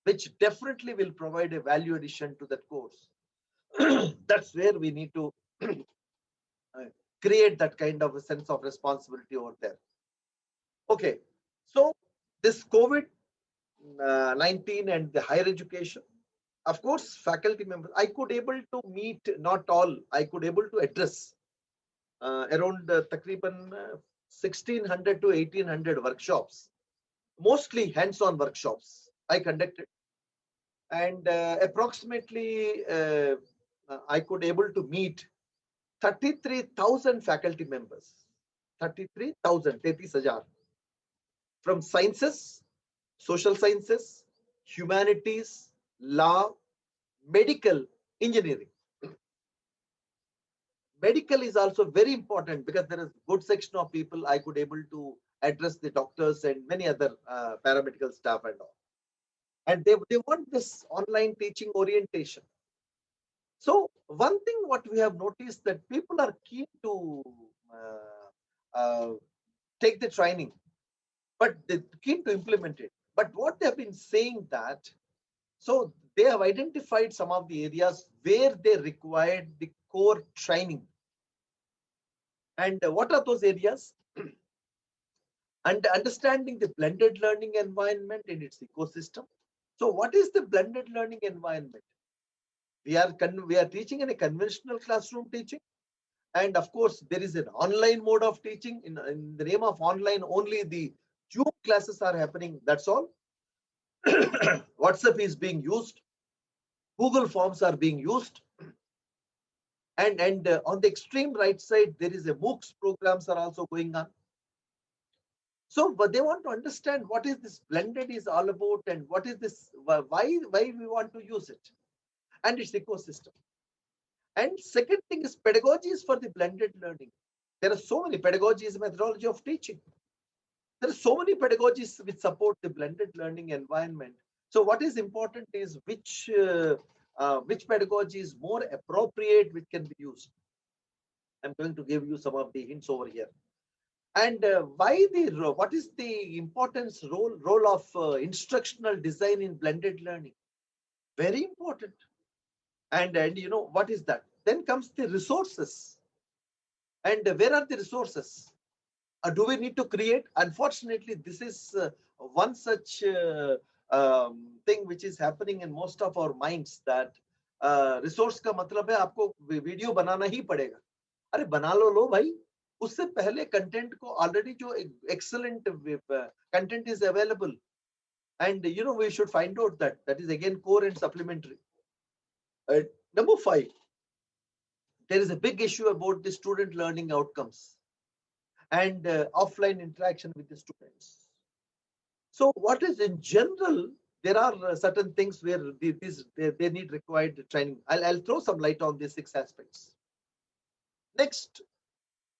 which definitely will provide a value addition to that course. That's where we need to create that kind of a sense of responsibility over there. Okay, so this COVID-19 and the higher education, of course, faculty members, I could able to meet, not all, I could able to address around takriban 1600 to 1800 workshops, mostly hands-on workshops I conducted. And approximately I could able to meet 33,000 faculty members, 33,000, 33,000 from sciences, social sciences, humanities, law, medical, engineering. Medical is also very important because there is a good section of people I could able to address, the doctors and many other paramedical staff and all. And they want this online teaching orientation. So one thing what we have noticed that people are keen to take the training, but they're keen to implement it. But what they have been saying that, so they have identified some of the areas where they required the core training. And what are those areas? And understanding the blended learning environment in its ecosystem. So what is the blended learning environment? We are teaching in a conventional classroom teaching. And of course, there is an online mode of teaching. In the name of online, only the Zoom classes are happening. That's all. WhatsApp is being used. Google Forms are being used. And on the extreme right side, there is a MOOCs programs are also going on. So, but they want to understand what is this blended is all about and what is this, why we want to use it and its ecosystem. And second thing is pedagogies for the blended learning. There are so many pedagogies, methodology of teaching. There are so many pedagogies which support the blended learning environment. So what is important is which pedagogy is more appropriate, which can be used. I'm going to give you some of the hints over here. And what is the importance role of instructional design in blended learning? Very important. And you know, what is that? Then comes the resources. And where are the resources? Do we need to create? Unfortunately, this is one such thing which is happening in most of our minds, that resource का मतलब है आपको video बनाना ही पड़ेगा. अरे बना लो भाई. उससे पहले कंटेंट को ऑलरेडी जो excellent content is available, and you know, we should find out that is again core and supplementary. Number 5, there is a big issue about the student learning outcomes and offline interaction with the students. So what is in general, there are certain things where they need required training. I'll throw some light on these 6 aspects.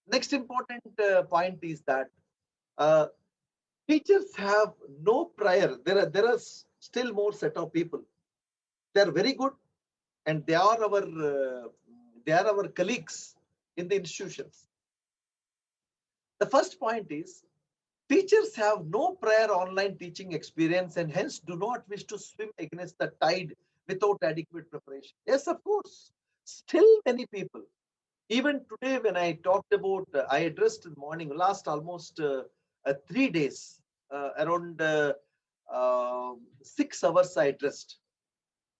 Next important point is that teachers have no prior. There are still more set of people. They are very good, and they are our colleagues in the institutions. The first point is teachers have no prior online teaching experience and hence do not wish to swim against the tide without adequate preparation. Yes, of course. Still many people. Even today, when I talked about, I addressed in the morning, last almost 3 days, around 6 hours I addressed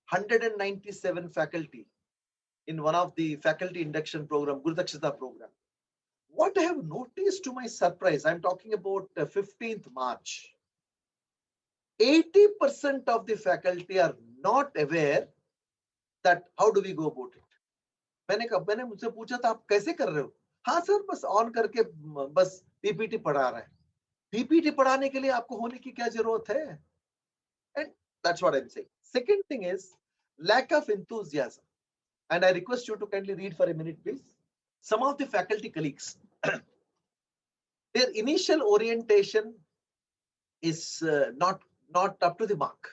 197 faculty in one of the faculty induction program, Guru Dakshita program. What I have noticed to my surprise, I'm talking about 15th March, 80% of the faculty are not aware that how do we go about it. मैंने मुझसे पूछा था आप कैसे कर रहे हो? हाँ सर, बस ऑन करके बस पीपीटी पढ़ा रहा है. पीपीटी पढ़ाने के लिए आपको होने की क्या जरूरत है? And that's what I'm saying. Second thing is lack of enthusiasm. And I request you to kindly read for a minute, please. Some of the faculty colleagues, their initial orientation is not up to the mark.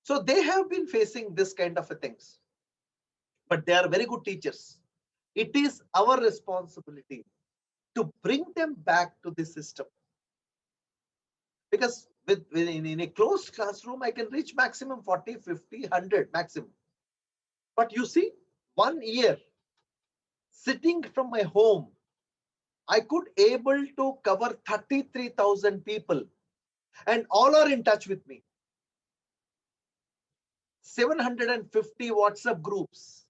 So they have been facing this kind of a things, but they are very good teachers. It is our responsibility to bring them back to the system, because in a closed classroom, I can reach maximum 40, 50, 100 maximum. But you see, 1 year sitting from my home, I could able to cover 33,000 people, and all are in touch with me. 750 WhatsApp groups,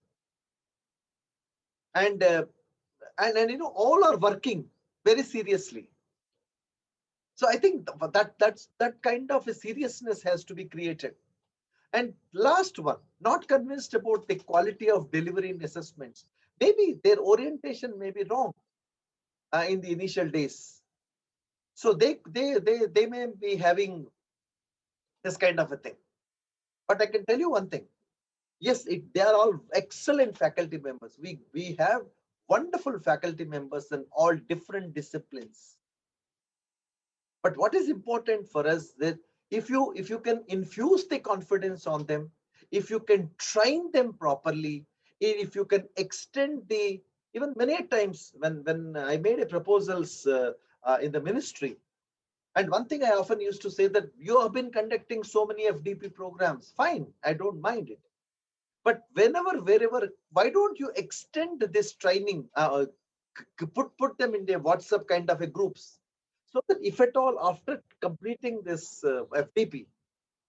and you know, all are working very seriously. So I think that kind of a seriousness has to be created. And last one, not convinced about the quality of delivery in assessments. Maybe their orientation may be wrong in the initial days. So they may be having this kind of a thing. But I can tell you one thing. Yes, they are all excellent faculty members. We have wonderful faculty members in all different disciplines. But what is important for us that if you can infuse the confidence on them, if you can train them properly, if you can extend the, even many times when I made a proposals in the ministry, and one thing I often used to say that you have been conducting so many FDP programs, fine, I don't mind it. But wherever, why don't you extend this training, put them in their WhatsApp kind of a groups, so that if at all after completing this FDP,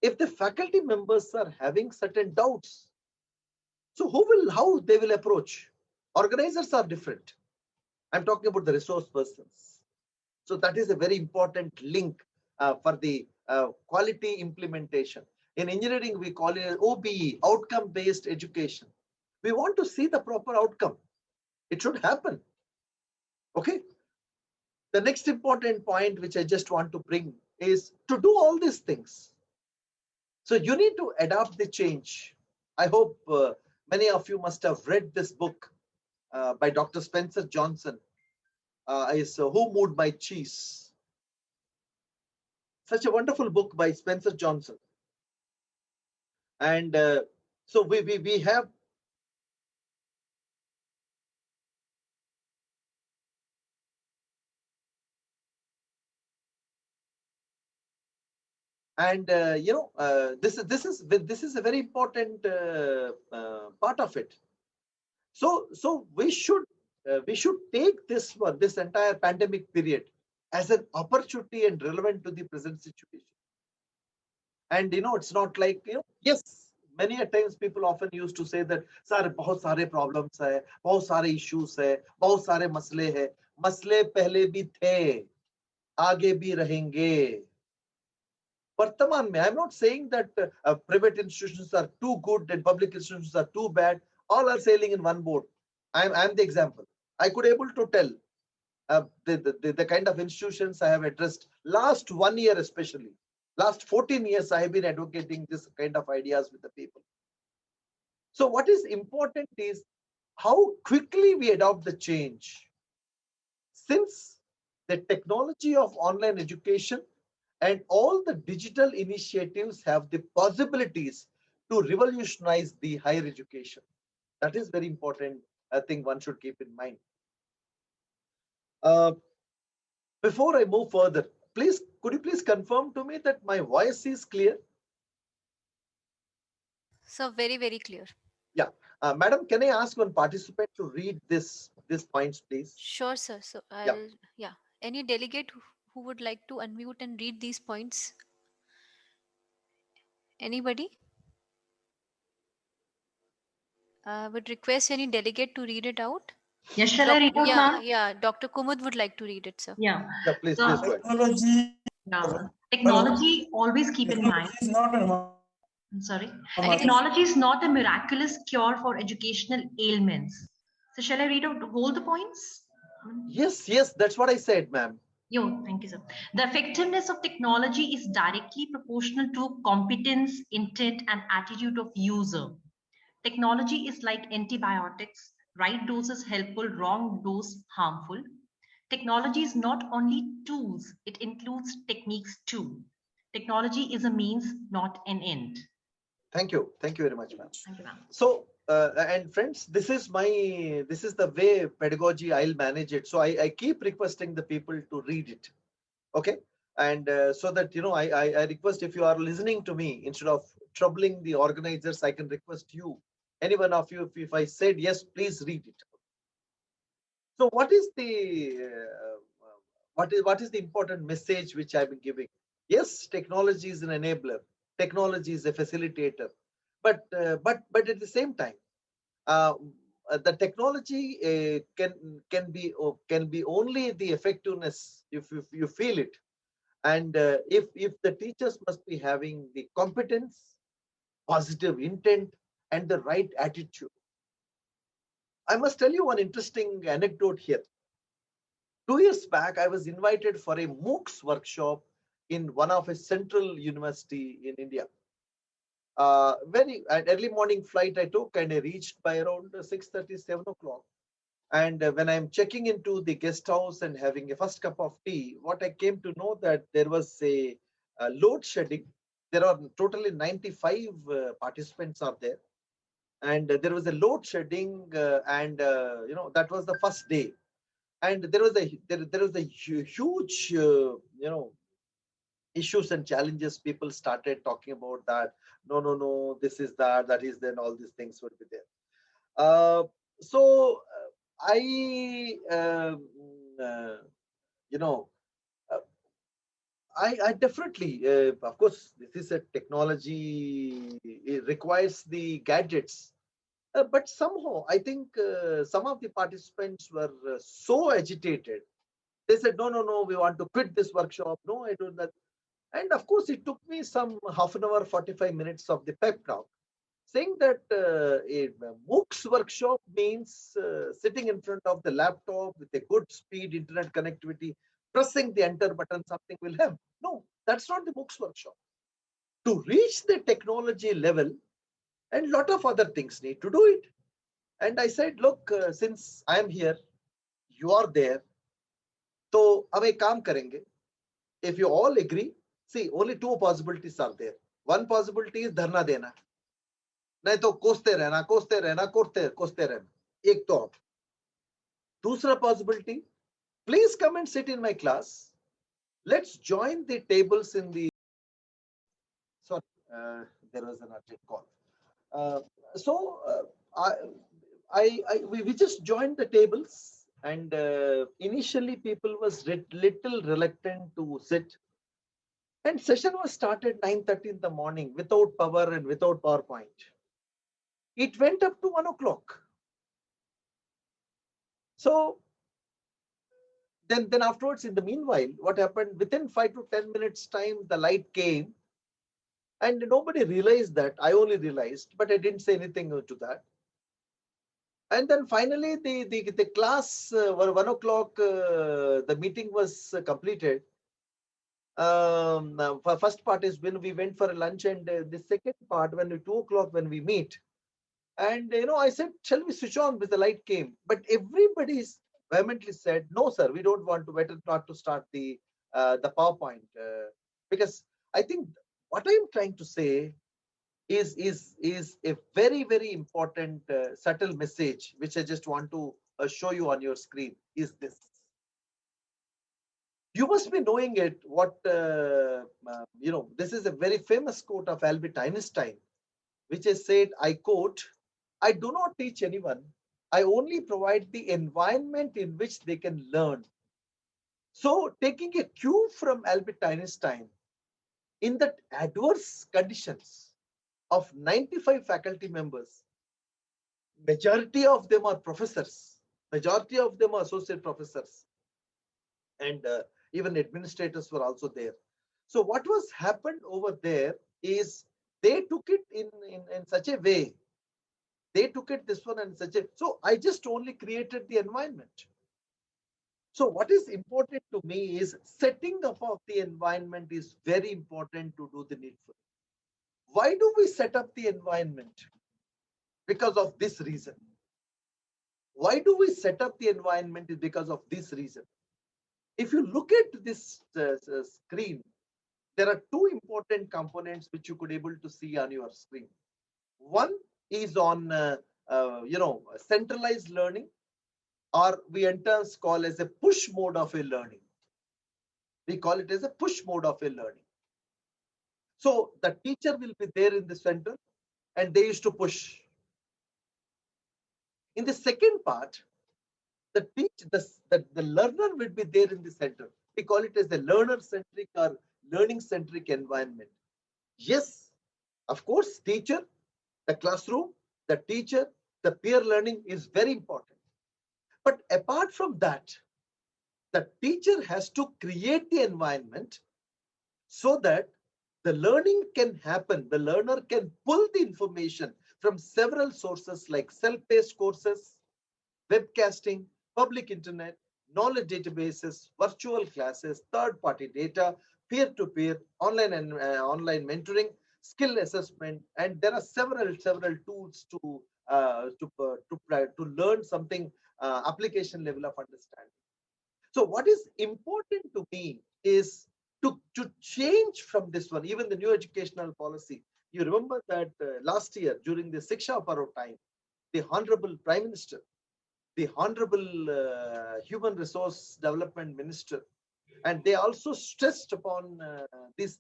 if the faculty members are having certain doubts, so how they will approach? Organizers are different. I'm talking about the resource persons. So that is a very important link for the quality implementation. In engineering, we call it OBE, outcome-based education. We want to see the proper outcome. It should happen. Okay. The next important point which I just want to bring is to do all these things. So you need to adapt the change. I hope many of you must have read this book by Dr. Spencer Johnson. Is Who Moved My Cheese? Such a wonderful book by Spencer Johnson. And so we have, and this is a very important part of it. So we should take this entire pandemic period as an opportunity and relevant to the present situation. And it's not like, yes, many a times people often used to say that sir bahut sare problems hai, bahut sare issues hai, bahut sare masle hai. Masle pehle bhi the, aage bhi rahenge. Vartaman mein, I'm not saying that private institutions are too good and public institutions are too bad. All are sailing in one boat. I'm the example. I could able to tell the kind of institutions I have addressed last 1 year, especially last 14 years, I have been advocating this kind of ideas with the people. So what is important is how quickly we adopt the change. Since the technology of online education and all the digital initiatives have the possibilities to revolutionize the higher education. That is very important. I think one should keep in mind. Before I move further, could you please confirm to me that my voice is clear? So very, very clear. Yeah. Madam, can I ask one participant to read these points, please? Sure, sir. So Yeah. yeah. Any delegate who would like to unmute and read these points? Anybody? Would request any delegate to read it out. Yes, shall I read out, ma'am? Yeah. Dr. Kumud would like to read it, sir. Yeah. Yeah, please So, go ahead. technology, always keep in mind. I'm sorry. Technology is not a miraculous cure for educational ailments. So shall I read out all the points? Yes, that's what I said, ma'am. Thank you, sir. The effectiveness of technology is directly proportional to competence, intent, and attitude of user. Technology is like antibiotics. Right dose is helpful, wrong dose harmful. Technology is not only tools, it includes techniques too. Technology is a means, not an end. Thank you very much, ma'am. Thank you, ma'am. So and friends, this is the way pedagogy I'll manage it. So I keep requesting the people to read it, okay? And so that I request, if you are listening to me, instead of troubling the organizers, I can request you, any one of you, if I said yes, please read it. So what is the important message which I've been giving? Yes, technology is an enabler. Technology is a facilitator, but at the same time, uh, the technology can be only the effectiveness if you feel it, and if the teachers must be having the competence, positive intent, and the right attitude. I must tell you one interesting anecdote here. 2 years back, I was invited for a MOOCs workshop in one of a central university in India. An early morning flight I took, and I reached by around 6:30, 7 o'clock. And when I'm checking into the guest house and having a first cup of tea, what I came to know that there was a load shedding. There are totally 95 participants are there, and there was a load shedding, and that was the first day, and there was a huge issues and challenges. People started talking about that. No, this is that is, then all these things would be there. So I uh, you know uh, I definitely, of course, this is a technology, it requires the gadgets, but somehow I think some of the participants were so agitated. They said, no, we want to quit this workshop. No, I don't. That. And of course, it took me some half an hour, 45 minutes of the pep talk, saying that a MOOCs workshop means sitting in front of the laptop with a good speed internet connectivity, pressing the enter button, something will happen. No, that's not the MOOCs workshop. To reach the technology level, and lot of other things need to do it. And I said, look, since I am here, you are there, so हम एक काम करेंगे. If you all agree, see, only two possibilities are there. One possibility is धरना देना, नहीं तो कोसते रहना, कोसते रहना. एक तो दूसरा possibility, please come and sit in my class. Let's join the tables in the. Sorry, there was an urgent call. So we just joined the tables, and initially people was little reluctant to sit. And session was started 9:30 in the morning without power and without PowerPoint. It went up to 1 o'clock. So then afterwards, in the meanwhile, what happened, within 5 to 10 minutes time, the light came, and nobody realized that. I only realized, but I didn't say anything to that. And then finally, the class were 1 o'clock, the meeting was completed. First part is when we went for a lunch, and the second part, when 2 o'clock, when we meet. And I said, shall we switch on? With the light came, but everybody vehemently said, no, sir, we don't want to. Better not to start the PowerPoint, because I think what I am trying to say is a very, very important subtle message, which I just want to show you on your screen. Is this? You must be knowing it. What this is a very famous quote of Albert Einstein, which is said, I quote, I do not teach anyone. I only provide the environment in which they can learn. So, taking a cue from Albert Einstein, in that adverse conditions of 95 faculty members, majority of them are professors, majority of them are associate professors, and even administrators were also there. So, what was happened over there is they took it in such a way. They took it this one and such a. So I just only created the environment. So what is important to me is setting up of the environment is very important to do the needful. Why do we set up the environment? Because of this reason. Why do we set up the environment is because of this reason. If you look at this screen, there are two important components which you could able to see on your screen. One is on centralized learning, or we enter call as a push mode of a learning. We call it as a push mode of a learning. So the teacher will be there in the center and they used to push. In the second part, the learner will be there in the center. We call it as a learner-centric or learning-centric environment. Yes, of course, teacher, the classroom, the teacher, the peer learning is very important. But apart from that, the teacher has to create the environment so that the learning can happen. The learner can pull the information from several sources like self-paced courses, webcasting, public internet, knowledge databases, virtual classes, third-party data, peer-to-peer, online and online mentoring, skill assessment, and there are several tools to learn something application level of understanding. So what is important to me is to change from this one, even the new educational policy. You remember that last year during the Shiksha Parv time, the Honorable Prime Minister, the Honorable Human Resource Development Minister, and they also stressed upon these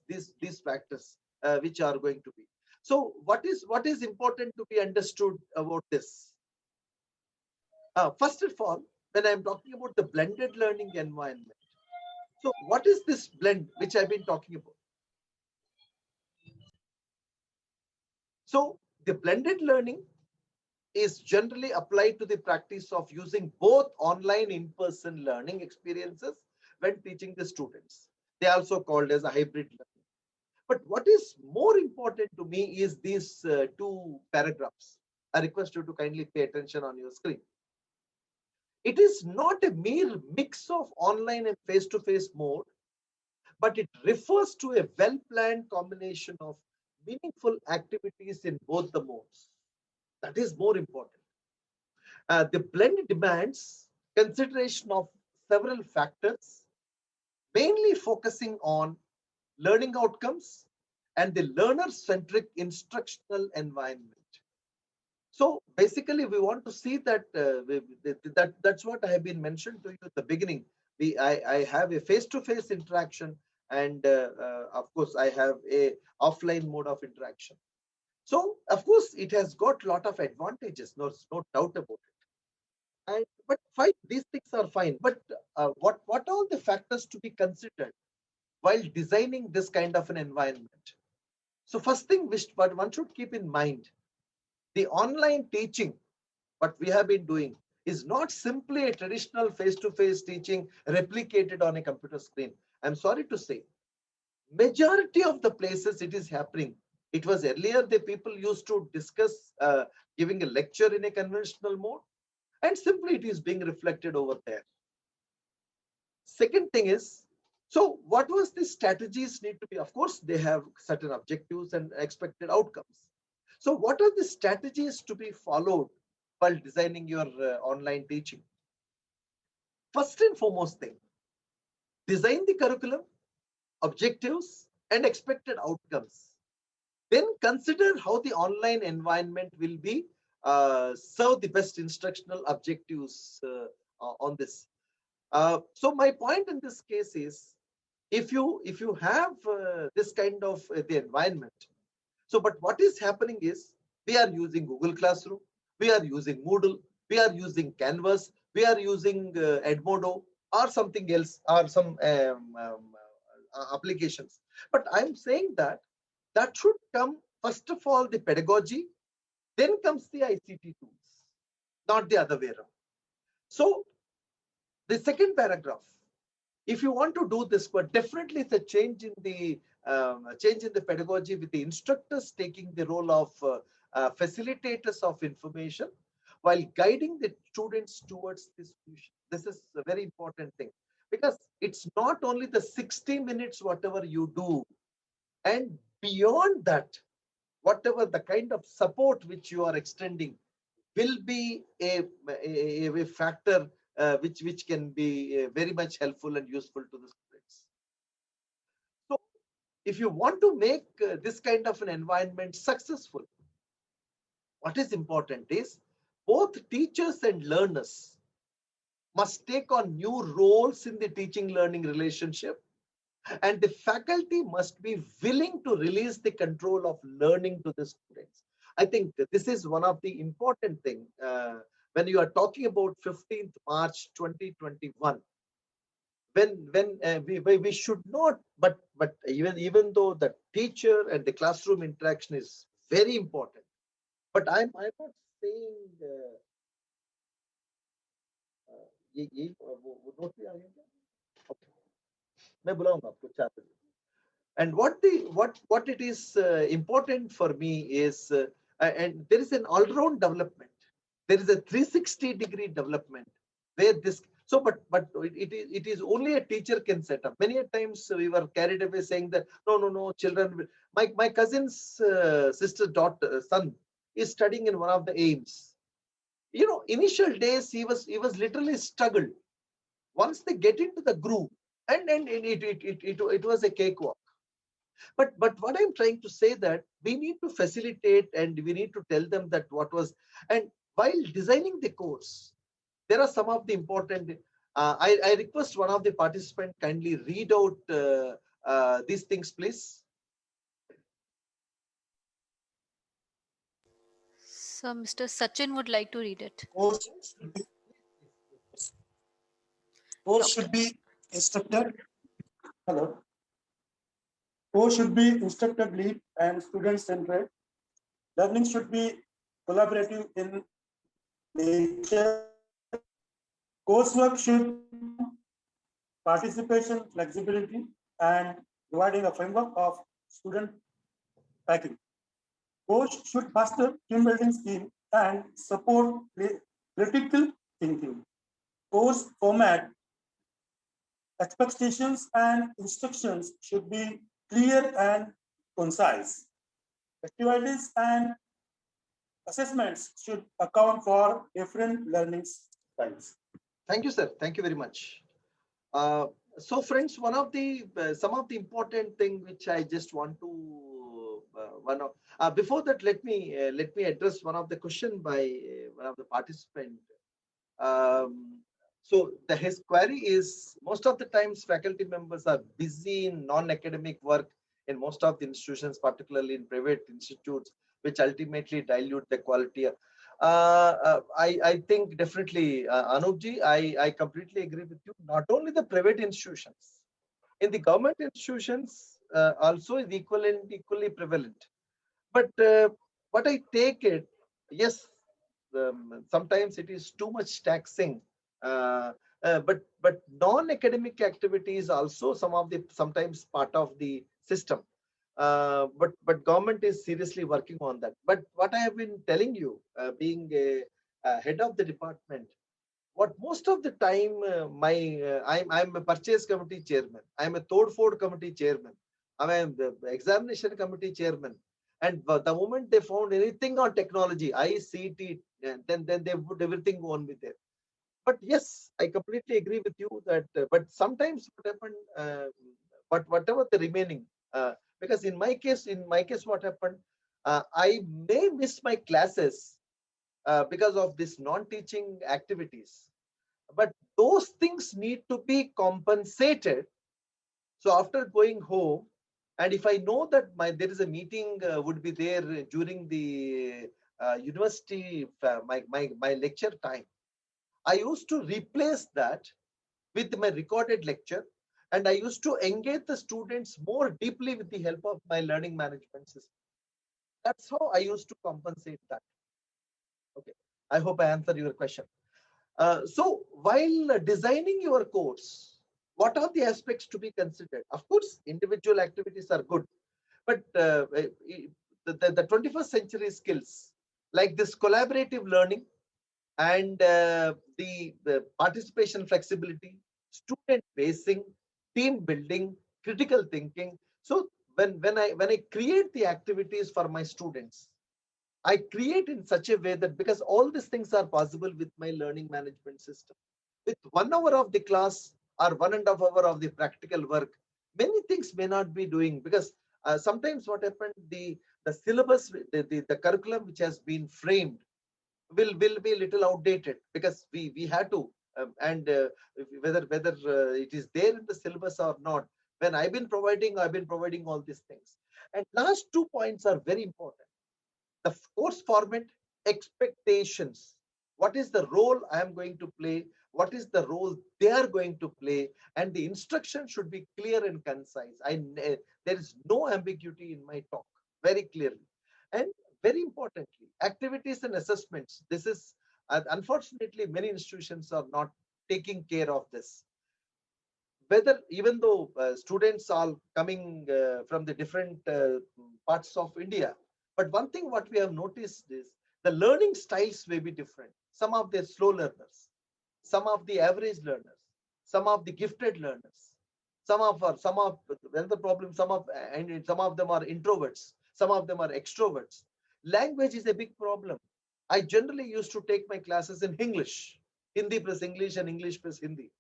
factors which are going to be. So what is important to be understood about this? First of all, when I'm talking about the blended learning environment, so what is this blend which I've been talking about? So the blended learning is generally applied to the practice of using both online in-person learning experiences when teaching the students. They are also called as a hybrid learning. But what is more important to me is these two paragraphs. I request you to kindly pay attention on your screen. It is not a mere mix of online and face-to-face mode, but it refers to a well-planned combination of meaningful activities in both the modes. That is more important. The blend demands consideration of several factors, mainly focusing on learning outcomes and the learner-centric instructional environment. So basically, we want to see that that's what I have been mentioned to you at the beginning. I have a face-to-face interaction, and of course, I have a offline mode of interaction. So of course, it has got a lot of advantages, no doubt about it. But fine, these things are fine. But what are all the factors to be considered while designing this kind of an environment? So first thing which one should keep in mind, the online teaching, what we have been doing, is not simply a traditional face-to-face teaching replicated on a computer screen. I'm sorry to say, majority of the places it is happening. It was earlier the people used to discuss giving a lecture in a conventional mode, and simply it is being reflected over there. Second thing is, so what was the strategies need to be? Of course, they have certain objectives and expected outcomes. So what are the strategies to be followed while designing your online teaching? First and foremost thing, design the curriculum, objectives, and expected outcomes. Then consider how the online environment will be serve the best instructional objectives on this. So my point in this case is, if you have this kind of the environment, so but what is happening is, we are using Google Classroom, we are using Moodle, we are using Canvas, we are using Edmodo or something else, or some applications. But I'm saying that should come first of all the pedagogy, then comes the ICT tools, not the other way around. So the second paragraph, if you want to do this, but definitely it's a change in the pedagogy, with the instructors taking the role of facilitators of information while guiding the students towards this solution. This is a very important thing, because it's not only the 60 minutes whatever you do, and beyond that, whatever the kind of support which you are extending will be a factor which can be very much helpful and useful to the students. So if you want to make this kind of an environment successful, what is important is both teachers and learners must take on new roles in the teaching learning relationship, and the faculty must be willing to release the control of learning to the students. I think this is one of the important thing when you are talking about 15th March 2021. We should not, but even though the teacher and the classroom interaction is very important, but I'm not saying वो note भी आ गया क्या? Okay. मैं बुलाऊंगा आपको 4 बजे. And what it is important for me is and there is an all-round development. There is a 360-degree development where this. So, but it is only a teacher can set up. Many a times we were carried away saying that no children. My cousin's sister's daughter son is studying in one of the aims. You know, initial days he was literally struggled. Once they get into the groove, and it was a cakewalk. But what I'm trying to say that we need to facilitate and we need to tell them that what was, and while designing the course, there are some of the important. I request one of the participants kindly read out these things, please. So Mr. Sachin would like to read it. Course should be instructor. Hello. Course should be instructor lead and student centered. Learning should be collaborative in nature. Coursework should participation, flexibility, and providing a framework of student packing. Course should foster team building scheme and support critical thinking. Course format, expectations and instructions should be clear and concise. Activities and assessments should account for different learning styles. Thank you, sir. Thank you very much. So, friends, one of the some of the important thing which I just want to before that, let me address one of the question by one of the participant. So his query is, most of the times faculty members are busy in non-academic work in most of the institutions, particularly in private institutes, which ultimately dilute the quality. I think definitely, Anupji, I completely agree with you. Not only the private institutions, in the government institutions also is equally prevalent. But what I take it, yes, sometimes it is too much taxing. But non-academic activities also sometimes part of the system. But government is seriously working on that. But what I have been telling you, being a head of the department, what most of the time I'm a purchase committee chairman, I'm a Todford committee chairman, I'm the examination committee chairman, and the moment they found anything on technology, ICT, then they put everything on with it. But yes, I completely agree with you that but sometimes what happened, but whatever the remaining, because in my case what happened, I may miss my classes because of this non-teaching activities, but those things need to be compensated. So after going home, and if I know that there is a meeting would be there during the university, my lecture time, I used to replace that with my recorded lecture, and I used to engage the students more deeply with the help of my learning management system. That's how I used to compensate that. Okay, I hope I answered your question. So while designing your course, what are the aspects to be considered? Of course, individual activities are good, but the 21st century skills like this collaborative learning and the participation flexibility, student basing, team building, critical thinking. So when I create the activities for my students, I create in such a way that because all these things are possible with my learning management system. With 1 hour of the class or 1.5 hours of the practical work, many things may not be doing because sometimes what happened, the syllabus, the curriculum which has been framed will be a little outdated, because we had to whether it is there in the syllabus or not. When I've been providing all these things. And last 2 points are very important. The course format, expectations. What is the role I am going to play? What is the role they are going to play? And the instruction should be clear and concise. There is no ambiguity in my talk, very clearly. And very importantly, activities and assessments. This is, unfortunately, many institutions are not taking care of this. Whether, even though students are coming from the different parts of India, but one thing what we have noticed is the learning styles may be different. Some of the slow learners, some of the average learners, some of the gifted learners, some of the problem, some of them are introverts, some of them are extroverts. Language is a big problem. I generally used to take my classes in English, Hindi plus English and English plus Hindi,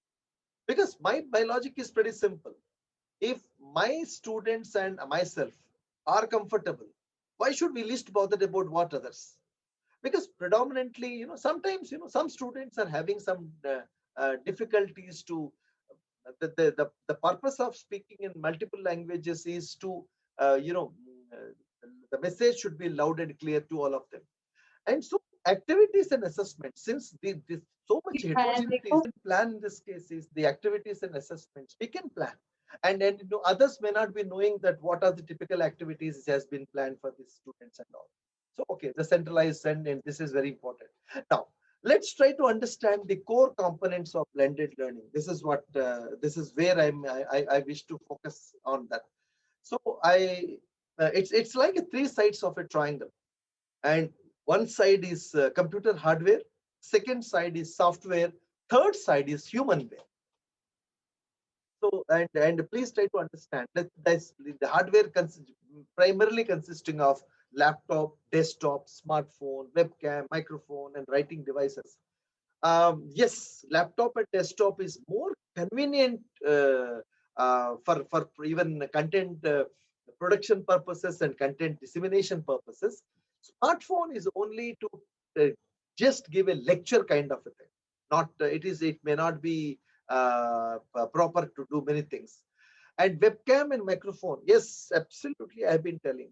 because my logic is pretty simple. If my students and myself are comfortable, why should we least bothered about what others? Because predominantly, sometimes, some students are having some difficulties to, the purpose of speaking in multiple languages is to, the message should be loud and clear to all of them. And so activities and assessments, since so much heterogeneity is plan in this case, is the activities and assessments we can plan. And others may not be knowing that what are the typical activities has been planned for these students and all. So, okay, the centralized and this is very important. Now, let's try to understand the core components of blended learning. This is what, this is where I wish to focus on that. So, it's like 3 sides of a triangle. And one side is computer hardware, second side is software, third side is humanware. So, and please try to understand that the hardware primarily consisting of laptop, desktop, smartphone, webcam, microphone, and writing devices. Yes, laptop and desktop is more convenient for even content production purposes and content dissemination purposes. Smartphone is only to just give a lecture kind of a thing. Not it may not be proper to do many things. And webcam and microphone, yes, absolutely, I have been telling.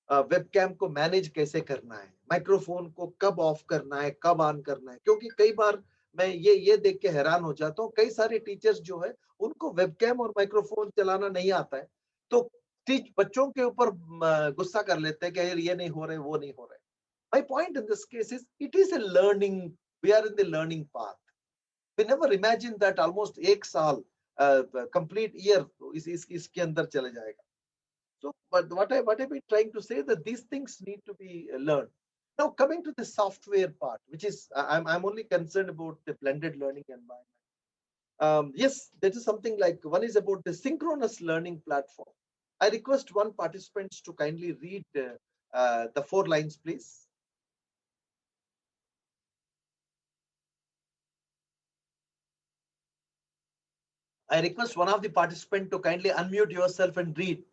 Webcam को manage कैसे करना है, microphone को कब of करना है, कब on करना है, क्योंकि कई बार मैं ये देख के हैरान हो जाता हूँ, कई सारे टीचर्स जो है उनको वेबकैम और माइक्रोफोन चलाना नहीं आता है, तो बच्चों के ऊपर गुस्सा कर लेते हैं कि ये नहीं हो रहे, वो नहीं हो रहे. My point in this case is it is a learning, we are in the learning path. We never imagined that almost 1 साल complete year इसके अंदर चले जाएगा. So, but what I've been trying to say that these things need to be learned. Now, coming to the software part, which is I'm only concerned about the blended learning environment. Yes, that is something like one is about the synchronous learning platform. I request one participant to kindly read the 4 lines, please. I request one of the participants to kindly unmute yourself and read.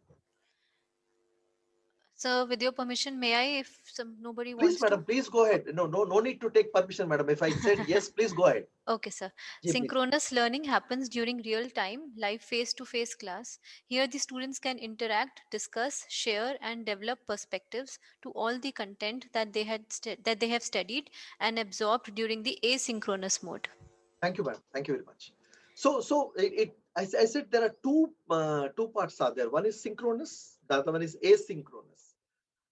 Sir, with your permission, may I, if nobody please, wants madam, to? Please go ahead. No need to take permission, madam. If I said yes, please go ahead. Okay, sir. Yeah, synchronous learning happens during real time, live face-to-face class. Here, the students can interact, discuss, share, and develop perspectives to all the content that they have studied and absorbed during the asynchronous mode. Thank you, madam. Thank you very much. So I said there are two parts are there. One is synchronous, the other one is asynchronous.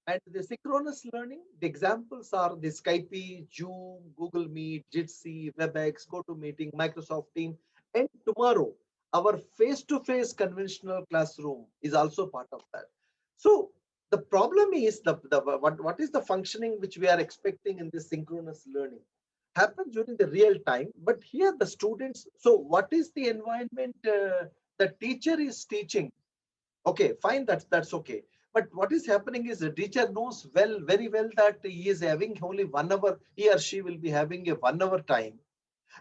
And the synchronous learning, the examples are the Skype, Zoom, Google Meet, Jitsi, WebEx, GoToMeeting, Microsoft Teams, and tomorrow our face-to-face conventional classroom is also part of that. So the problem is what is the functioning which we are expecting in this synchronous learning happens during the real time, but here the students. So what is the environment the teacher is teaching? Okay, fine, that's okay. But what is happening is the teacher knows very well that he is having only 1 hour, he or she will be having a 1 hour time.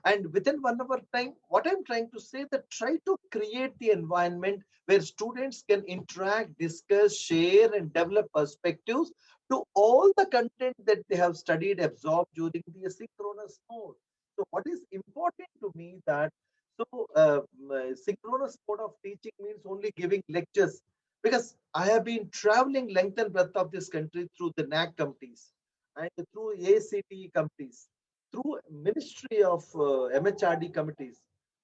And within 1 hour time, what I'm trying to say that try to create the environment where students can interact, discuss, share, and develop perspectives to all the content that they have studied, absorbed during the asynchronous mode. So what is important to me that synchronous mode of teaching means only giving lectures, because I have been traveling length and breadth of this country through the NAC committees and through AICTE committees, through Ministry of MHRD committees.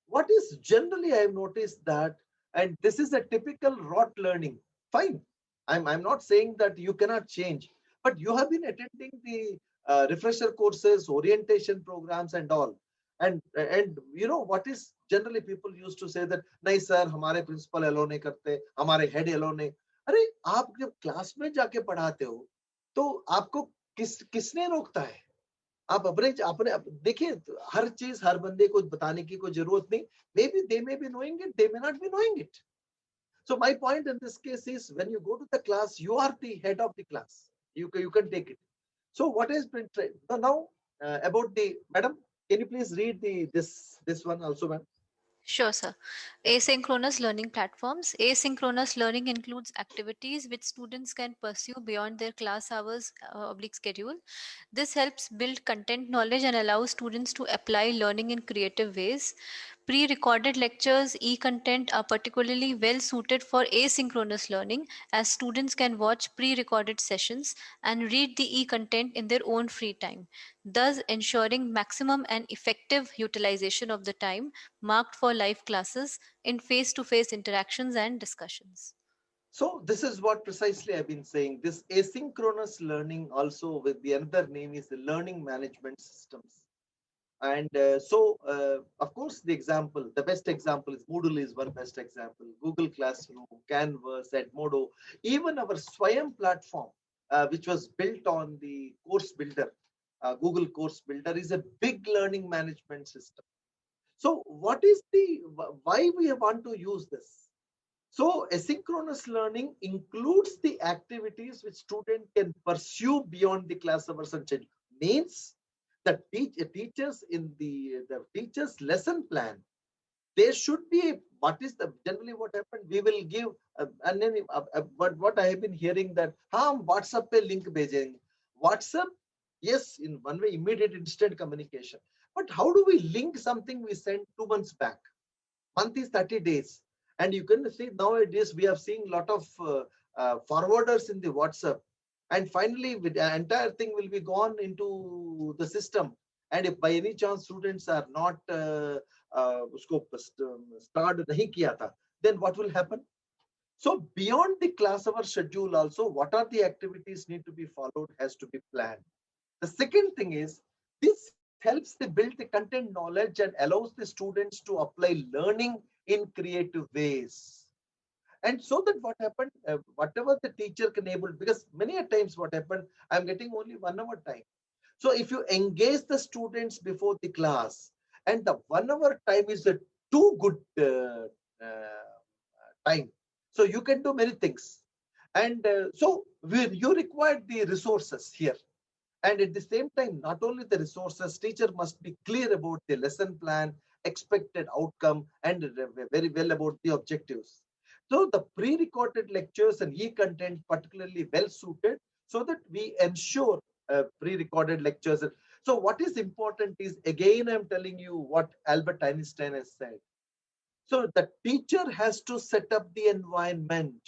What is generally I have noticed that, and this is a typical rote learning. Fine, I'm not saying that you cannot change, but you have been attending the refresher courses, orientation programs, and all. And you know what is generally people used to say that नहीं sir हमारे principal allow नहीं करते, हमारे head allow नहीं. अरे आप जब class में जाके पढ़ाते हो तो आपको किसने रोकता है? आप अपने देखिए, हर चीज हर बंदे को बताने की कोई जरूरत नहीं. Maybe they may be knowing it, they may not be knowing it. So my point in this case is when you go to the class, you are the head of the class. You can take it. So what has been now about the madam? Can you please read this one also, ma'am? Sure, sir. Asynchronous learning platforms. Asynchronous learning includes activities which students can pursue beyond their class hours oblique schedule. This helps build content knowledge and allows students to apply learning in creative ways. Pre-recorded lectures, e-content are particularly well suited for asynchronous learning as students can watch pre-recorded sessions and read the e-content in their own free time, thus ensuring maximum and effective utilization of the time marked for live classes in face-to-face interactions and discussions. So this is what precisely I've been saying. This asynchronous learning also with the another name is the learning management systems. And of course, the best example is Moodle is one best example. Google Classroom, Canvas, Edmodo, even our Swayam platform, which was built on the course builder, Google Course Builder, is a big learning management system. So what is why we want to use this? So asynchronous learning includes the activities which student can pursue beyond the class hours and schedule. Means the teachers in the teacher's lesson plan, there should be what is the generally what happened. We will give and then but what I have been hearing that हम WhatsApp पे link भेजेंगे. WhatsApp, yes, in one way immediate instant communication. But how do we link something we sent 2 months back? Month is 30 days. And you can see nowadays we are seeing a lot of forwarders in the WhatsApp. And finally, the entire thing will be gone into the system. And if by any chance students are not start nahi kiya tha, then what will happen? So beyond the class hour schedule also, what are the activities need to be followed has to be planned. The second thing is this helps to build the content knowledge and allows the students to apply learning in creative ways. And so that what happened, whatever the teacher can able, because many a times what happened, I'm getting only 1 hour time. So if you engage the students before the class, and the 1 hour time is a too good time, so you can do many things. And you require the resources here. And at the same time, not only the resources, teacher must be clear about the lesson plan, expected outcome, and very well about the objectives. So the pre-recorded lectures and e-content particularly well suited so that we ensure pre-recorded lectures. So what is important is, again, I'm telling you what Albert Einstein has said. So the teacher has to set up the environment.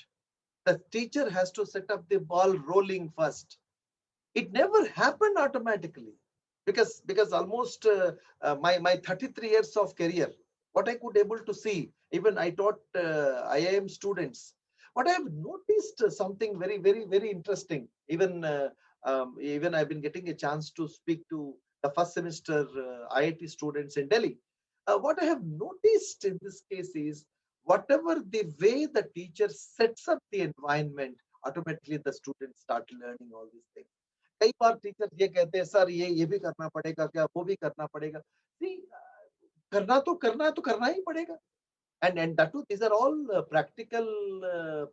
The teacher has to set up the ball rolling first. It never happened automatically because almost my 33 years of career, what I could able to see, even I taught IIM students, what I have noticed something very interesting. Even I've been getting a chance to speak to the first semester IIT students in Delhi. What I have noticed in this case is whatever the way the teacher sets up the environment, automatically the students start learning all these things. कई बार teacher ये कहते हैं sir ये भी करना पड़ेगा क्या, वो भी करना पड़ेगा. See, करना तो करना ही पड़ेगा. And that too, these are all practical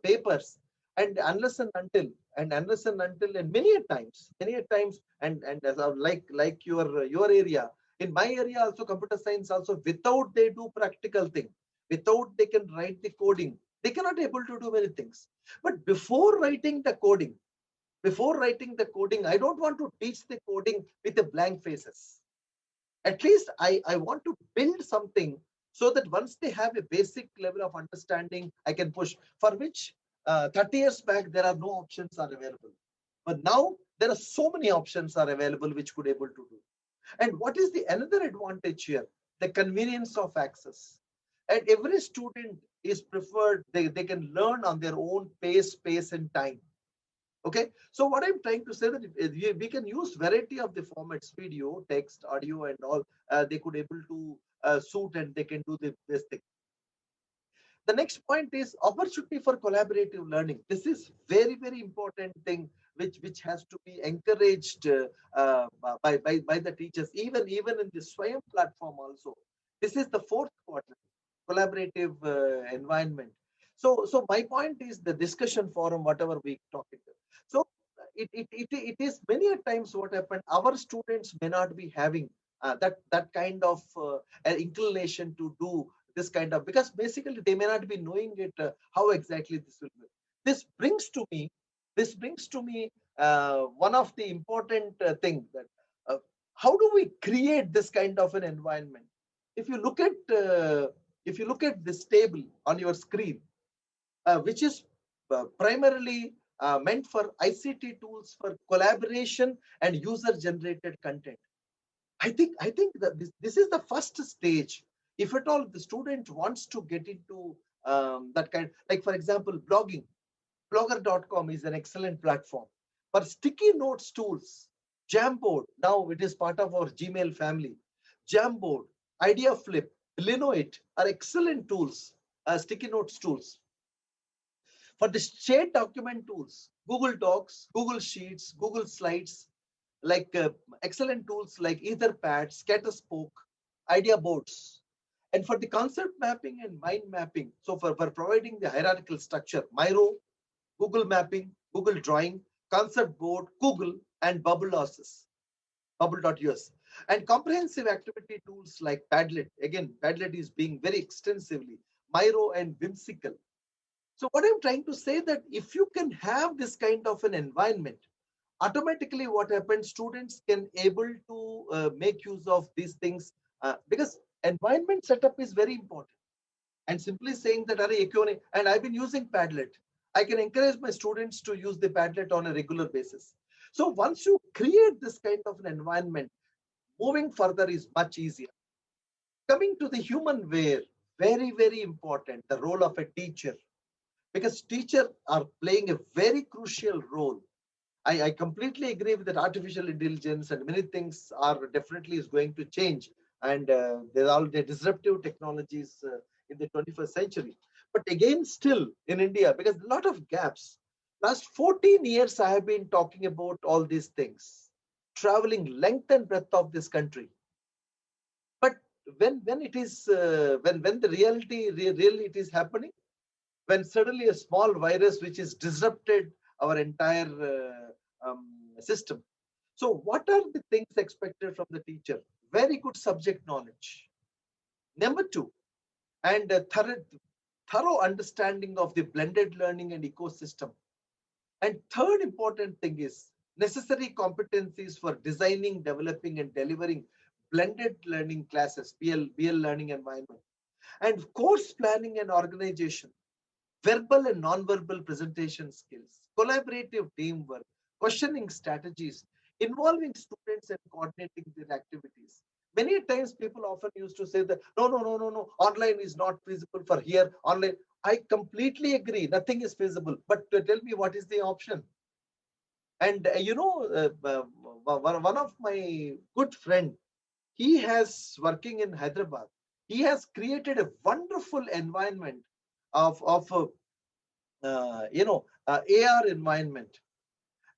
papers. And unless and until and many a times and as like your area, In my area also, computer science also, without they do practical thing, without they can write the coding, they cannot able to do many things. But before writing the coding, I don't want to teach the coding with the blank faces. At least I want to build something so that once they have a basic level of understanding, I can push, for which 30 years back, there are no options are available. But now there are so many options are available which could able to do. And what is the another advantage here? The convenience of access. And every student is preferred, they can learn on their own pace, space, and time. Okay, so what I'm trying to say that we can use variety of the formats, video, text, audio, and all. They could able to suit, and they can do this thing. The next point is opportunity for collaborative learning. This is very important thing which has to be encouraged by the teachers, even in the Swayam platform also. This is the fourth quadrant, collaborative environment. So my point is the discussion forum, whatever we talk it. So it is many a times what happened, our students may not be having that kind of inclination to do this kind of, because basically they may not be knowing it how exactly this will be. This brings to me one of the important thing that how do we create this kind of an environment. If you look at this table on your screen, which is primarily meant for ICT tools for collaboration and user generated content. I think that this is the first stage. If at all the student wants to get into that kind, like for example, blogging, blogger.com is an excellent platform. For sticky notes tools, Jamboard, now it is part of our Gmail family. Jamboard, IdeaFlip, Linoit are excellent tools, sticky notes tools. For the shared document tools, Google Docs, Google Sheets, Google Slides, like excellent tools like Etherpad, Scatterspoke, Idea Boards. And for the concept mapping and mind mapping, so for providing the hierarchical structure, Miro, Google Mapping, Google Drawing, Concept Board, Google, and Bubble.us. And comprehensive activity tools like Padlet. Again, Padlet is being very extensively, Miro and Whimsical. So what I'm trying to say that if you can have this kind of an environment, automatically what happens, students can able to make use of these things because environment setup is very important. And simply saying that, and I've been using Padlet, I can encourage my students to use the Padlet on a regular basis. So once you create this kind of an environment, moving further is much easier. Coming to the human wear, very important, the role of a teacher, because teachers are playing a very crucial role. I completely agree with that. Artificial intelligence and many things are definitely is going to change, and there are all the disruptive technologies in the 21st century. But again, still in India, because a lot of gaps. Last 14 years, I have been talking about all these things, traveling length and breadth of this country. But when it is when the reality really it is happening, when suddenly a small virus which is disrupted our entire system. So what are the things expected from the teacher? Very good subject knowledge. Number two, and thorough understanding of the blended learning and ecosystem. And third important thing is necessary competencies for designing, developing, and delivering blended learning classes, BL learning environment. And course planning and organization, verbal and non-verbal presentation skills, collaborative teamwork, questioning strategies, involving students and coordinating their activities. Many times people often used to say that, no, online is not feasible for here, online. I completely agree, nothing is feasible, but tell me what is the option? And one of my good friend, he has working in Hyderabad. He has created a wonderful environment of AR environment,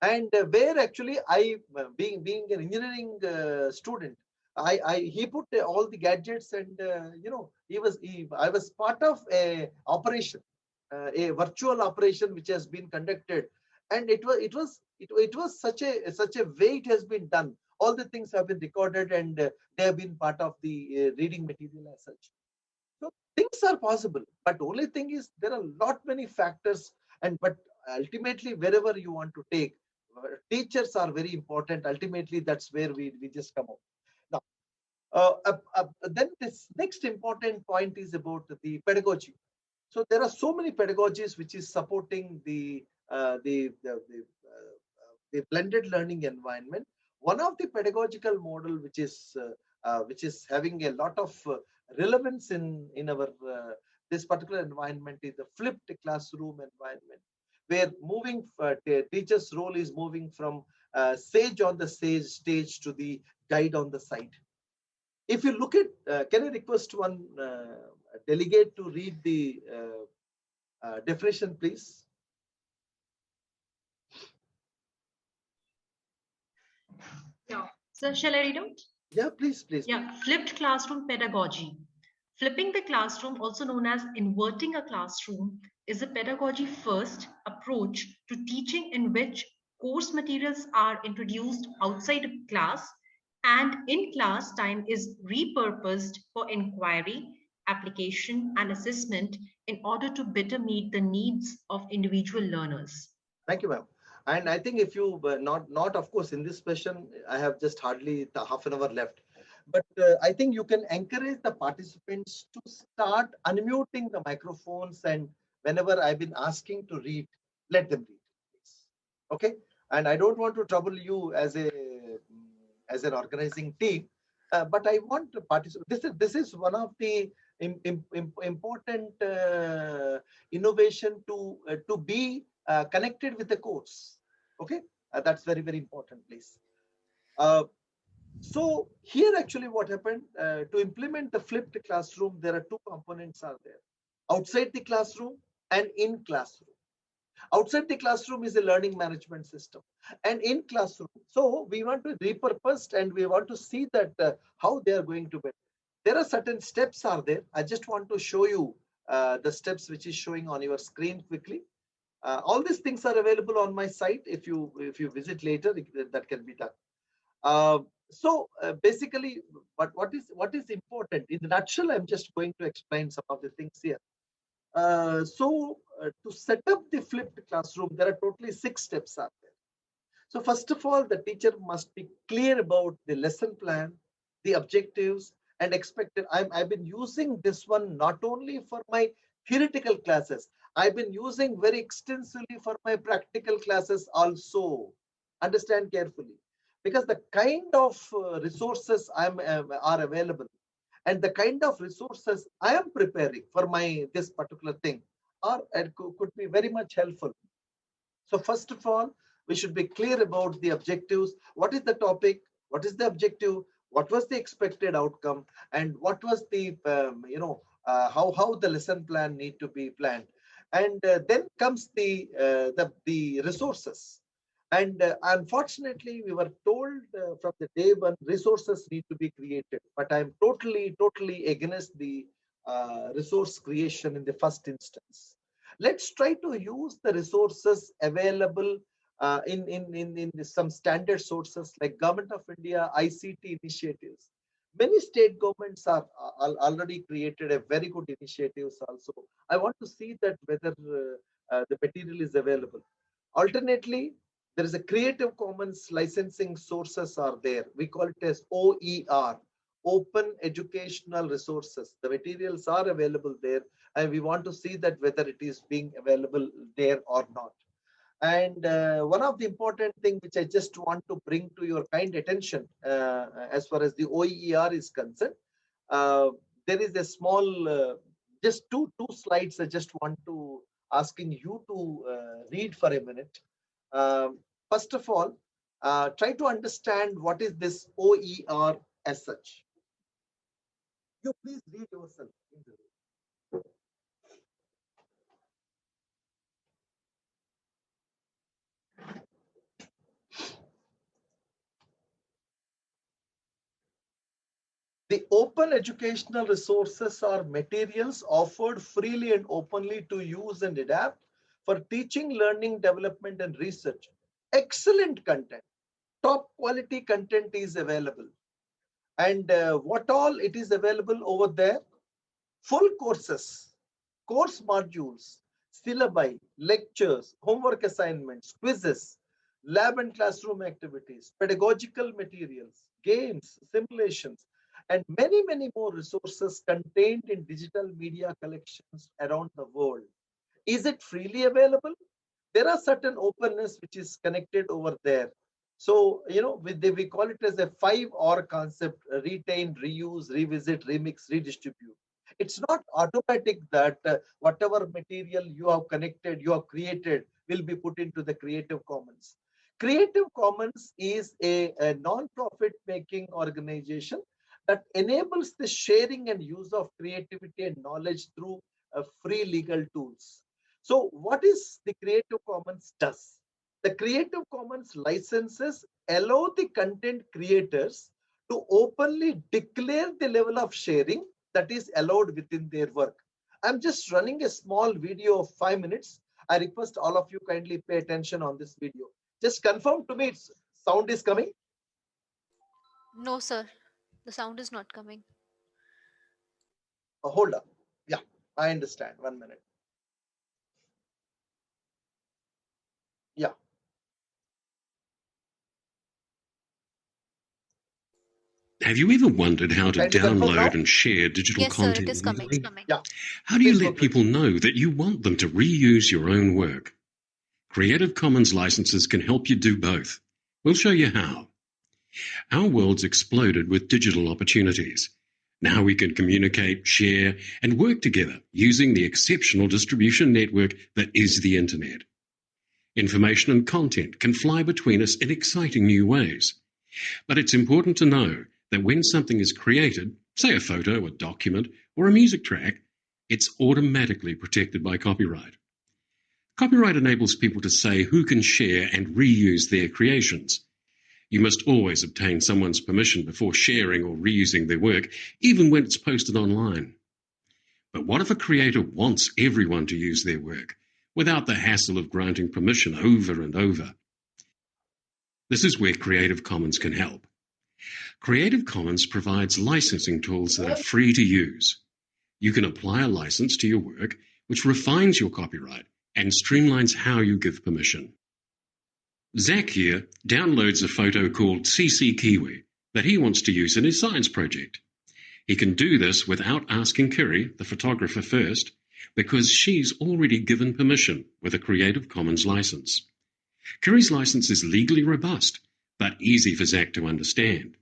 and where actually I, being an engineering student, he put all the gadgets, and I was part of a virtual operation which has been conducted, and it was such a way it has been done. All the things have been recorded, and they have been part of the reading material as such. So things are possible, but only thing is there are lot many factors, but ultimately wherever you want to take, teachers are very important. Ultimately, that's where we just come out. Now, then this next important point is about the pedagogy. So there are so many pedagogies which is supporting the blended learning environment. One of the pedagogical model which is having a lot of relevance in our this particular environment is the flipped classroom environment, where moving teacher's role is moving from sage on the stage to the guide on the side. If you look at, can I request one delegate to read the definition, please? Yeah. So shall I read out? Yeah, please. Yeah, flipped classroom pedagogy. Flipping the classroom, also known as inverting a classroom, is a pedagogy first approach to teaching in which course materials are introduced outside of class and in class time is repurposed for inquiry, application, and assessment in order to better meet the needs of individual learners. Thank you, ma'am. And I think if you not of course in this session, I have just hardly half an hour left, but I think you can encourage the participants to start unmuting the microphones, and whenever I've been asking to read, let them read, please. Okay. And I don't want to trouble you as an organizing team, but I want to participate. This is one of the important innovation to be connected with the course. Okay, that's very, very important, please. So here actually what happened, to implement the flipped classroom, there are two components are there: outside the classroom and in classroom. Outside the classroom is a learning management system, and in classroom, so we want to repurpose and we want to see that how they are going to be. There are certain steps are there. I just want to show you the steps which is showing on your screen quickly. All these things are available on my site. If you visit later, that can be done. Basically, what is important in the nutshell, I'm just going to explain some of the things here. To set up the flipped classroom, there are totally 6 steps are there. So first of all, the teacher must be clear about the lesson plan, the objectives, and expected. I've been using this one not only for my theoretical classes, I've been using very extensively for my practical classes also. Understand carefully, because the kind of resources are available, and the kind of resources I am preparing for my this particular thing could be very much helpful. So first of all, we should be clear about the objectives. What is the topic? What is the objective? What was the expected outcome? And what was the how the lesson plan need to be planned? And then comes the resources. And unfortunately, we were told from the day one, resources need to be created. But I'm totally against the resource creation in the first instance. Let's try to use the resources available in some standard sources like Government of India, ICT initiatives. Many state governments are already created a very good initiatives also. I want to see that whether the material is available. Alternately, there is a Creative Commons licensing sources are there. We call it as OER, Open Educational Resources. The materials are available there, and we want to see that whether it is being available there or not. And one of the important thing which I just want to bring to your kind attention as far as the OER is concerned, there is a small, just two slides I just want to asking you to read for a minute. First of all, try to understand what is this OER as such. You please read yourself. The open educational resources are materials offered freely and openly to use and adapt for teaching, learning, development, and research. Excellent content. top quality content is available. And what all it is available over there? Full courses, course modules, syllabi, lectures, homework assignments, quizzes, lab and classroom activities, pedagogical materials, games, simulations, and many, many more resources contained in digital media collections around the world. Is it freely available? There are certain openness which is connected over there. So, we call it as a 5R concept: retain, reuse, revisit, remix, redistribute. It's not automatic that whatever material you have connected, you have created, will be put into the Creative Commons. Creative Commons is a non-profit making organization that enables the sharing and use of creativity and knowledge through free legal tools. So what is the Creative Commons does? The Creative Commons licenses allow the content creators to openly declare the level of sharing that is allowed within their work. I'm just running a small video of 5 minutes. I request all of you kindly pay attention on this video. Just confirm to me its sound is coming. No, sir. The sound is not coming. Hold up. Yeah, I understand. 1 minute. Yeah. Have you ever wondered how to Kindly confirm now? download and share digital Yes, sir, it content is coming. easily? Yeah. How do you Please go let through it. people know that you want them to reuse your own work? Creative Commons licenses can help you do both. We'll show you how. Our world's exploded with digital opportunities. Now we can communicate, share, and work together using the exceptional distribution network that is the Internet. Information and content can fly between us in exciting new ways. But it's important to know that when something is created, say a photo, a document, or a music track, it's automatically protected by copyright. Copyright enables people to say who can share and reuse their creations. You must always obtain someone's permission before sharing or reusing their work, even when it's posted online. But what if a creator wants everyone to use their work, without the hassle of granting permission over and over? This is where Creative Commons can help. Creative Commons provides licensing tools that are free to use. You can apply a license to your work, which refines your copyright and streamlines how you give permission. Zach here downloads a photo called CC Kiwi that he wants to use in his science project. He can do this without asking Kiri, the photographer, first, because she's already given permission with a Creative Commons license. Kiri's license is legally robust, but easy for Zach to understand.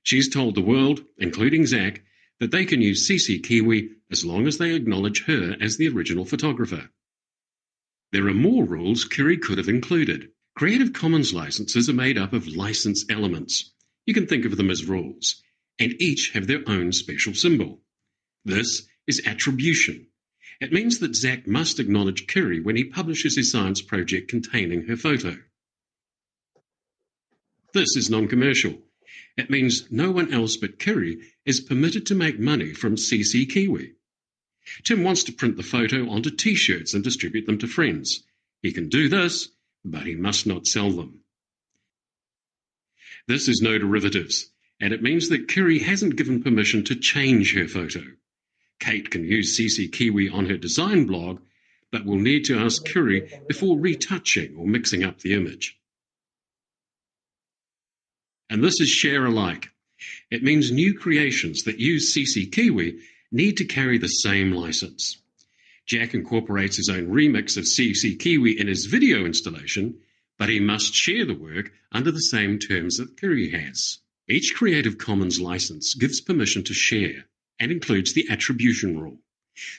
She's told the world, including Zach, that they can use CC Kiwi as long as they acknowledge her as the original photographer. There are more rules Kiri could have included. Creative Commons licenses are made up of license elements. You can think of them as rules, and each have their own special symbol. This is attribution. It means that Zach must acknowledge Kiri when he publishes his science project containing her photo. This is non-commercial. It means no one else but Kiri is permitted to make money from CC Kiwi. Tim wants to print the photo onto T-shirts and distribute them to friends. He can do this, but he must not sell them. This is no derivatives, and it means that Kiri hasn't given permission to change her photo. Kate can use CC Kiwi on her design blog, but will need to ask Kiri before retouching or mixing up the image. And this is share alike. It means new creations that use CC Kiwi need to carry the same license. Jack incorporates his own remix of CC Kiwi in his video installation, but he must share the work under the same terms that Kiri has. Each Creative Commons license gives permission to share and includes the attribution rule.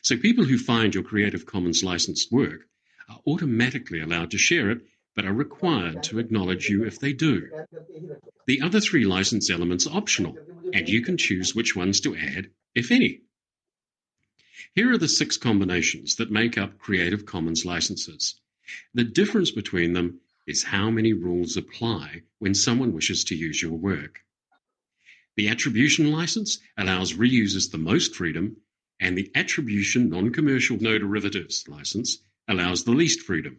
So people who find your Creative Commons licensed work are automatically allowed to share it, but are required to acknowledge you if they do. The other three license elements are optional, and you can choose which ones to add, if any. Here are the 6 combinations that make up Creative Commons licenses. The difference between them is how many rules apply when someone wishes to use your work. The attribution license allows reusers the most freedom, and the attribution non-commercial no derivatives license allows the least freedom.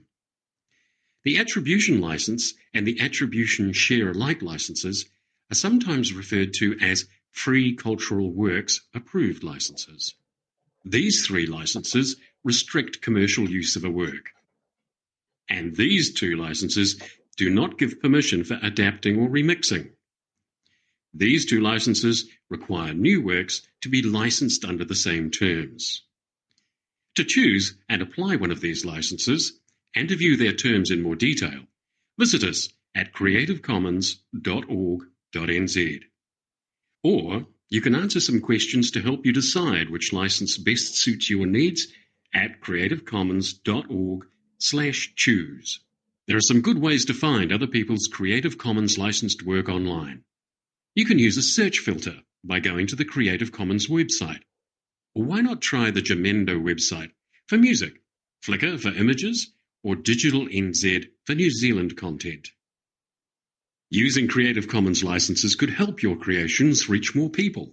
The attribution license and the attribution share alike licenses are sometimes referred to as free cultural works approved licenses. These three licenses restrict commercial use of a work. And these two licenses do not give permission for adapting or remixing. These two licenses require new works to be licensed under the same terms. To choose and apply one of these licenses, and to view their terms in more detail, visit us at creativecommons.org.nz. Or you can answer some questions to help you decide which license best suits your needs at creativecommons.org/choose. There are some good ways to find other people's Creative Commons licensed work online. You can use a search filter by going to the Creative Commons website. Or why not try the Jamendo website for music, Flickr for images, or Digital NZ for New Zealand content. Using Creative Commons licenses could help your creations reach more people.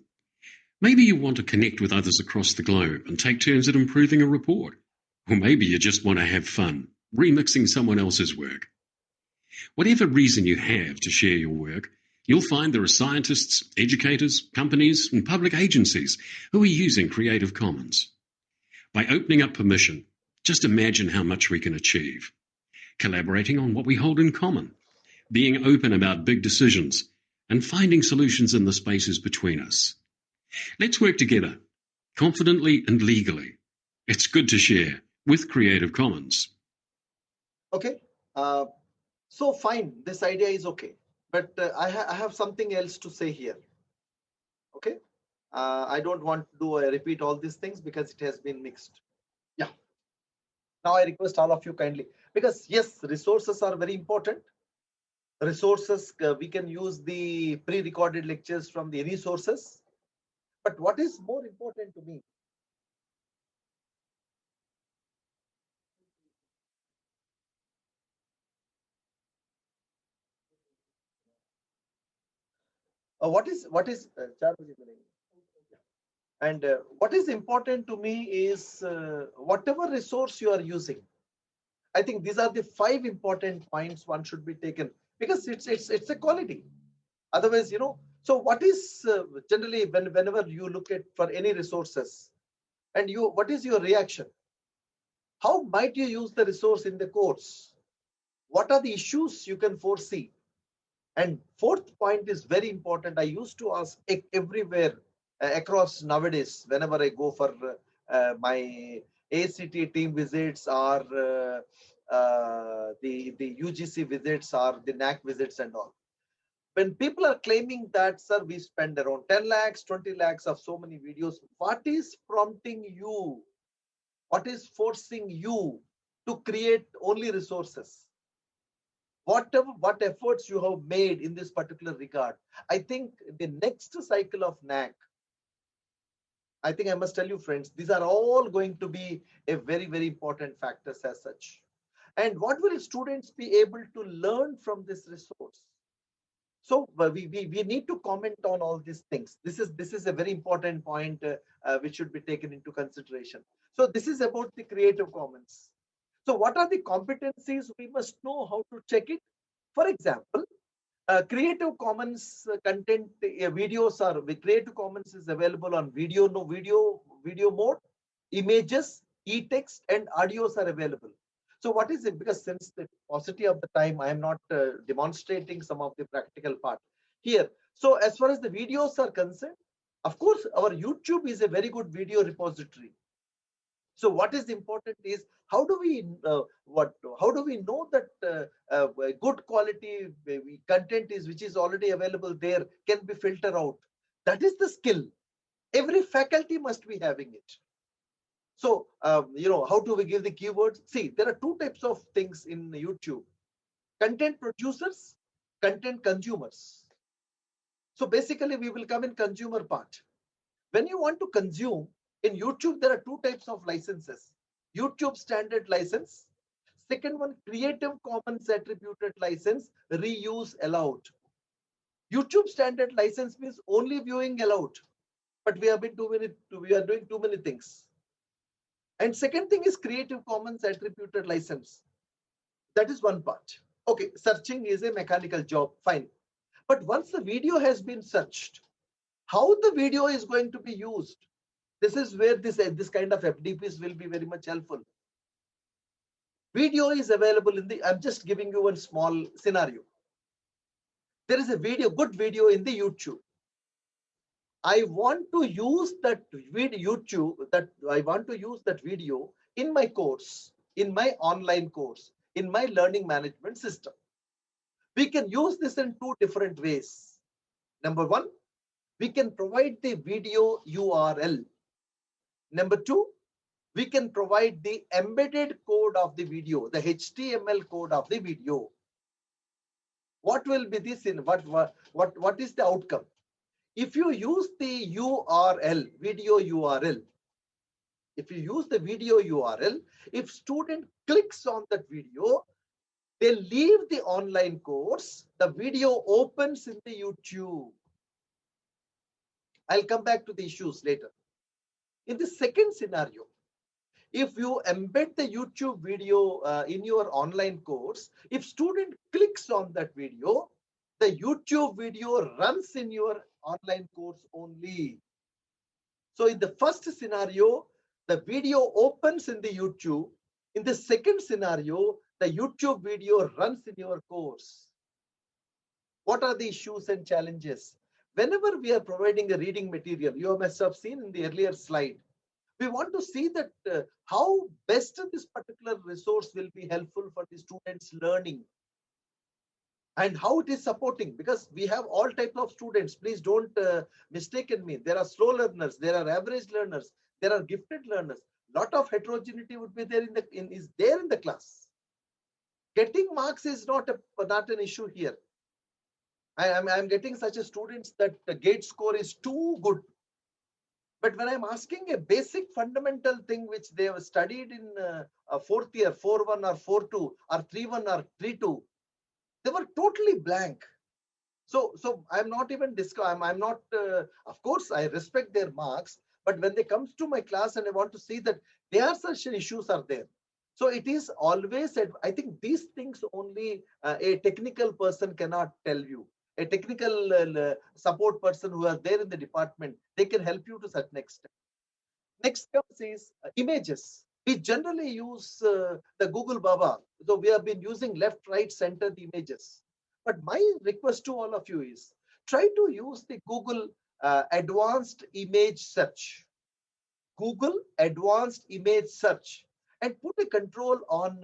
Maybe you want to connect with others across the globe and take turns at improving a report. Or maybe you just want to have fun, remixing someone else's work. Whatever reason you have to share your work, you'll find there are scientists, educators, companies, and public agencies who are using Creative Commons. By opening up permission, just imagine how much we can achieve. Collaborating on what we hold in common, being open about big decisions, and finding solutions in the spaces between us. Let's work together, confidently and legally. It's good to share with Creative Commons. Okay, so fine, this idea is okay, but I have something else to say here. Okay, I don't want to repeat all these things because it has been mixed. Yeah. Now I request all of you kindly, because yes, resources are very important. Resources, we can use the pre-recorded lectures from the any sources. But what is more important to me? What is and what is important to me is whatever resource you are using. I think these are the 5 important points one should be taken, because it's a quality. Otherwise, you know. So what is generally whenever you look at for any resources, and what is your reaction? How might you use the resource in the course? What are the issues you can foresee? And 4th point is very important. I used to ask everywhere across nowadays, whenever I go for my AICTE team visits, or the UGC visits, or the NAC visits and all. When people are claiming that, sir, we spend around 10 lakhs, 20 lakhs of so many videos, what is prompting you? What is forcing you to create only resources? What efforts you have made in this particular regard? I think the next cycle of NAC, I think I must tell you, friends, these are all going to be a very, very important factors as such. And what will students be able to learn from this resource? So we need to comment on all these things. This is a very important point which should be taken into consideration. So this is about the Creative Commons. So what are the competencies? We must know how to check it. For example, Creative Commons content videos are Creative Commons is available on video mode, images, e-text, and audios are available. So what is it? Because since the paucity of the time, I am not demonstrating some of the practical part here. So as far as the videos are concerned, of course, our YouTube is a very good video repository. So what is important is how do we know that good quality content is which is already available there can be filtered out. That is the skill. Every faculty must be having it. So how do we give the keywords? See, there are 2 types of things in YouTube: content producers, content consumers. So basically, we will come in consumer part. When you want to consume in YouTube, there are 2 types of licenses: YouTube standard license. Second one, Creative Commons attributed license, reuse allowed. YouTube standard license means only viewing allowed, but we are doing too many things. And second thing is Creative Commons attributed license. That is one part. Okay, searching is a mechanical job, fine. But once the video has been searched, how the video is going to be used? This is where this kind of FDPs will be very much helpful. Video is available in the, I'm just giving you one small scenario. There is a video, good video in the YouTube. I want to use that video, I want to use that video in my course, in my online course, in my learning management system. We can use this in two different ways. Number one, we can provide the video URL. Number two, we can provide the embedded code of the video, the HTML code of the video. What will be this in what is the outcome? If you use the URL, video URL, if you use the video URL, if student clicks on that video, they leave the online course, the video opens in the YouTube. I'll come back to the issues later. In the second scenario, if you embed the YouTube video in your online course, if student clicks on that video, the YouTube video runs in your online course only. So in the first scenario, the video opens in the YouTube. In the second scenario, the YouTube video runs in your course. What are the issues and challenges? Whenever we are providing a reading material, you must have seen in the earlier slide, we want to see that how best this particular resource will be helpful for the students' learning and how it is supporting, because we have all types of students. Please don't mistaken me. There are slow learners, there are average learners, there are gifted learners. Lot of heterogeneity would be there in the class. Getting marks is not an issue here. I'm getting such a students that the gate score is too good. But when I'm asking a basic fundamental thing which they have studied in fourth year, 4-1 or 4-2 or 3-1 or 3-2, they were totally blank. So I'm not even I'm not, of course, I respect their marks, but when they comes to my class and I want to see that there are such issues are there. So it is always, I think these things only a technical person cannot tell you. A technical support person who are there in the department, they can help you to such next step. Next comes is images. We generally use the Google Baba. So we have been using left, right, center the images. But my request to all of you is try to use the Google advanced image search. Google advanced image search and put a control on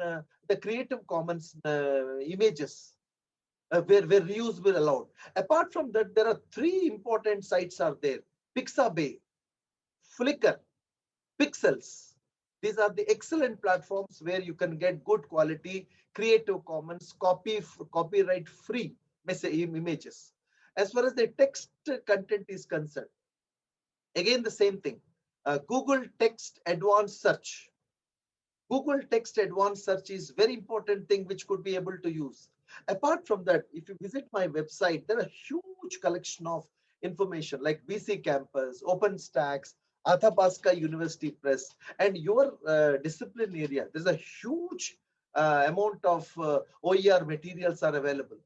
the Creative Commons images. Where reuse will allowed. Apart from that, there are three important sites are there: Pixabay, Flickr, Pixels. These are the excellent platforms where you can get good quality Creative Commons copyright free images. As far as the text content is concerned, again the same thing. Google Text Advanced Search. Google Text Advanced Search is very important thing which could be able to use. Apart from that, if you visit my website, there are a huge collection of information like BC Campus, OpenStax, Athabasca University Press, and your discipline area. There's a huge amount of OER materials are available.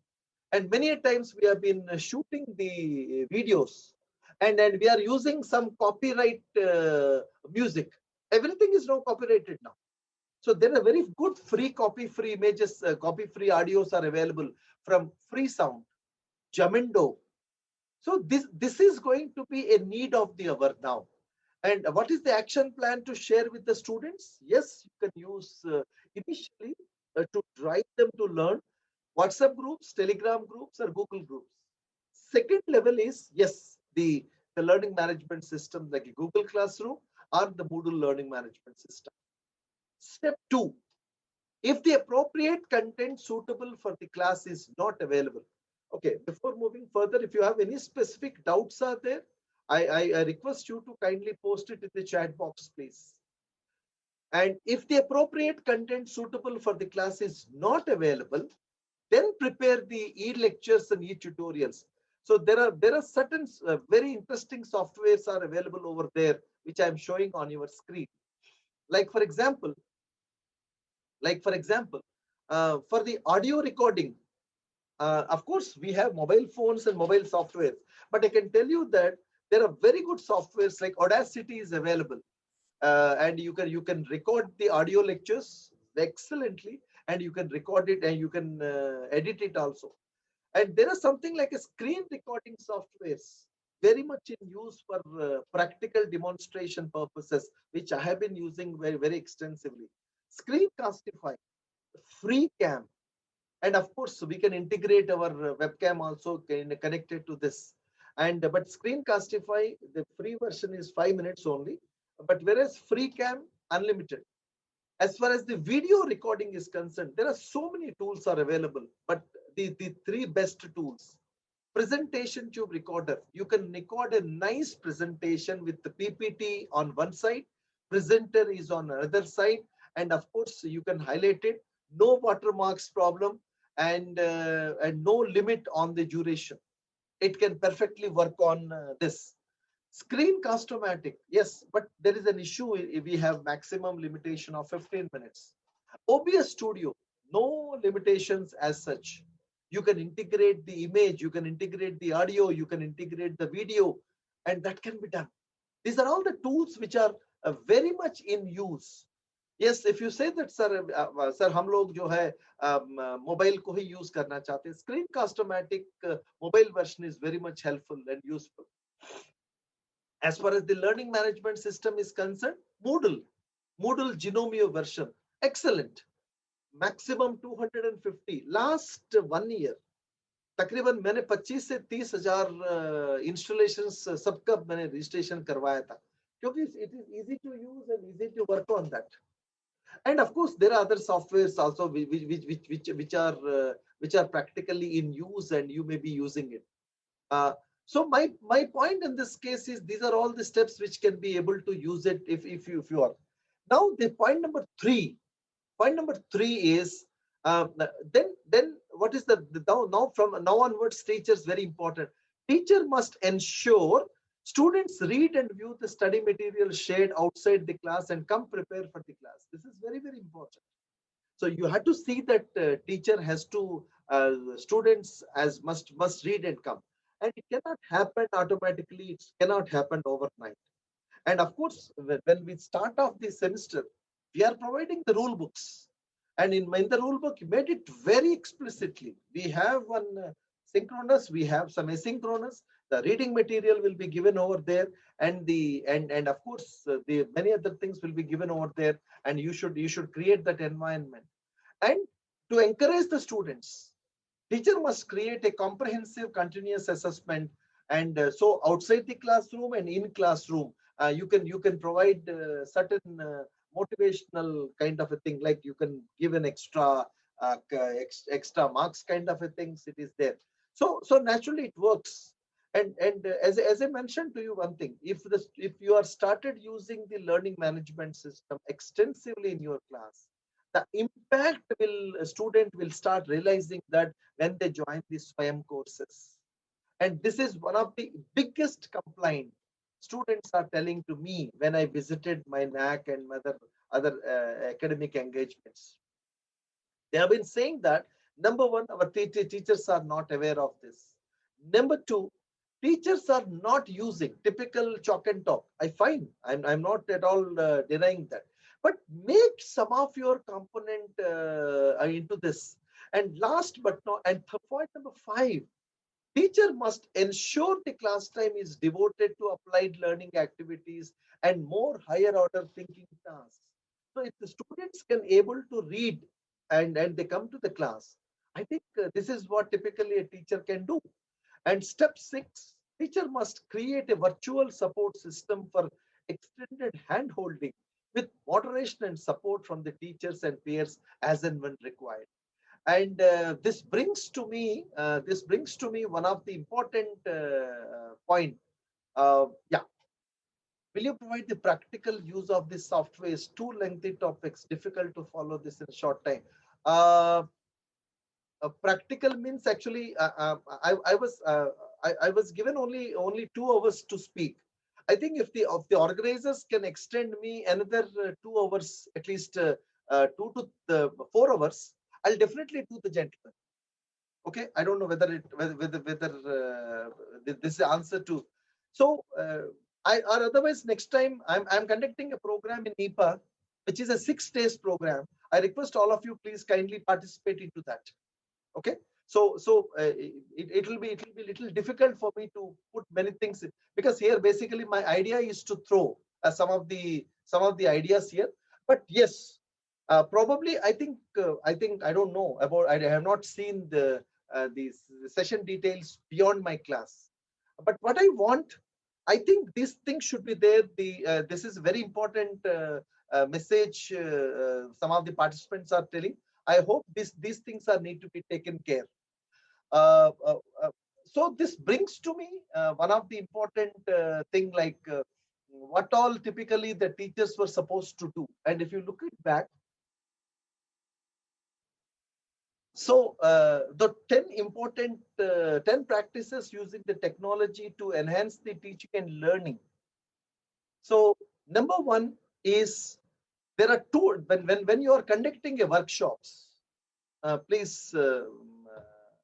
And many times we have been shooting the videos and we are using some copyright music. Everything is now copyrighted now. So there are very good free free images, free audios are available from Free Sound, Jamendo. So this is going to be a need of the hour now. And what is the action plan to share with the students? Yes, you can use initially to drive them to learn WhatsApp groups, Telegram groups, or Google groups. Second level is, yes, the learning management system like a Google Classroom or the Moodle learning management system. Step 2, if the appropriate content suitable for the class is not available. Okay, before moving further, if you have any specific doubts are there, I request you to kindly post it in the chat box, please. And if the appropriate content suitable for the class is not available, then prepare the e-lectures and e-tutorials. So there are certain very interesting softwares are available over there, which I'm showing on your screen. Like for example, For the audio recording, of course, we have mobile phones and mobile software, but I can tell you that there are very good softwares like Audacity is available, and you can record the audio lectures excellently, and you can record it and you can edit it also. And there is something like a screen recording softwares very much in use for practical demonstration purposes, which I have been using very extensively. Screencastify, free cam, and of course we can integrate our webcam also connected to this. And but Screencastify, the free version is 5 minutes only, but whereas free cam unlimited. As far as the video recording is concerned, there are so many tools are available, but the three best tools: presentation tube recorder. You can record a nice presentation with the PPT on one side, presenter is on another side, and of course you can highlight it. No watermarks problem, and no limit on the duration. It can perfectly work on this. Screencast-O-Matic, yes, but there is an issue. We have maximum limitation of 15 minutes. OBS Studio, no limitations as such. You can integrate the image, you can integrate the audio, you can integrate the video, and that can be done. These are all the tools which are very much in use. Yes, if you say that, sir, हम लोग जो है mobile को ही use करना चाहते हैं, Screencast-O-Matic mobile version is very much helpful and useful. As far as the learning management system is concerned, Moodle Genomio version, excellent. Maximum 250. Last 1 year, तकरीबन मैंने 25 से 30,000 installations सबका मैंने registration करवाया था, क्योंकि it is easy to use and easy to work on that. And of course, there are other softwares also which are practically in use, and you may be using it. So my point in this case is these are all the steps which can be able to use it if you are. Now the point number three is then what is the now from now onwards, teachers very important. Teacher must ensure students read and view the study material shared outside the class and come prepared for the class. This is very important. So you have to see that teacher has to students as must read and come. And it cannot happen automatically. It cannot happen overnight. And of course, when we start off the semester, we are providing the rule books. And in the rule book, you made it very explicitly. We have one synchronous, we have some asynchronous. The reading material will be given over there, and of course the many other things will be given over there. And you should create that environment. And to encourage the students, teacher must create a comprehensive continuous assessment, and so outside the classroom and in classroom, you can provide certain motivational kind of a thing, like you can give an extra marks kind of a things. It is there. So naturally it works. And as I mentioned to you one thing, if you are started using the learning management system extensively in your class, the impact student will start realizing that when they join the SWAYAM courses. And this is one of the biggest complaint students are telling to me when I visited my NAC and other academic engagements. They have been saying that, number one, our teachers are not aware of this. Number two, teachers are not using typical chalk and talk. I find I'm not at all denying that. But make some of your component into this. And last but not, and point number 5, teacher must ensure the class time is devoted to applied learning activities and more higher order thinking tasks. So if the students can able to read and they come to the class, I think this is what typically a teacher can do. And step 6, teacher must create a virtual support system for extended hand-holding with moderation and support from the teachers and peers as and when required. And this brings to me one of the important point. Yeah, will you provide the practical use of this software? Is too lengthy topics, difficult to follow this in a short time. Practical means actually I was given only 2 hours to speak. I think if the organizers can extend me another 2 hours, at least 2 to 4 hours, I'll definitely do the gentleman. Okay, I don't know whether this is the answer to. So or otherwise next time I'm conducting a program in NEPA, which is a 6 days program. I request all of you please kindly participate into that. Okay, so it will be a little difficult for me to put many things in, because here basically my idea is to throw some of the ideas here. But yes, probably I think I don't know about, I have not seen these session details beyond my class. But what I want, I think these things should be there. This is very important message some of the participants are telling. I hope these things are need to be taken care. Uh, uh, uh, so this brings to me one of the important thing, like what all typically the teachers were supposed to do. And if you look it back, so the 10 practices using the technology to enhance the teaching and learning. So number one is, there are two, when you are conducting a workshops, please,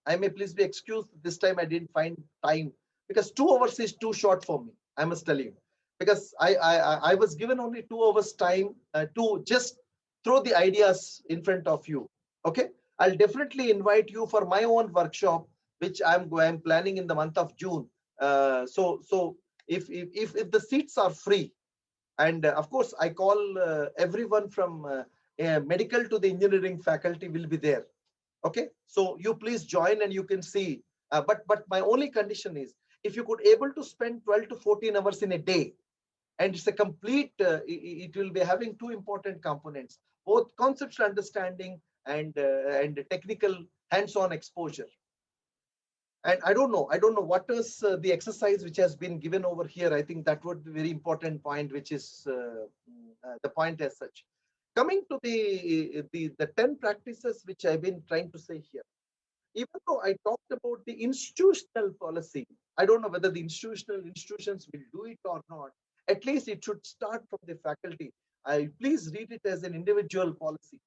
I may please be excused. This time I didn't find time, because 2 hours is too short for me, I must tell you, because I was given only 2 hours time to just throw the ideas in front of you. Okay, I'll definitely invite you for my own workshop, which I'm planning in the month of June. So if the seats are free, and of course I call everyone from medical to the engineering faculty will be there. Okay, so you please join and you can see. But my only condition is, if you could able to spend 12 to 14 hours in a day, and it's a complete, it will be having two important components, both conceptual understanding and technical hands-on exposure. And I don't know what is the exercise which has been given over here. I think that would be very important point, which is the point as such. Coming to the 10 practices which I've been trying to say here. Even though I talked about the institutional policy, I don't know whether the institutions will do it or not. At least it should start from the faculty. I please read it as an individual policy.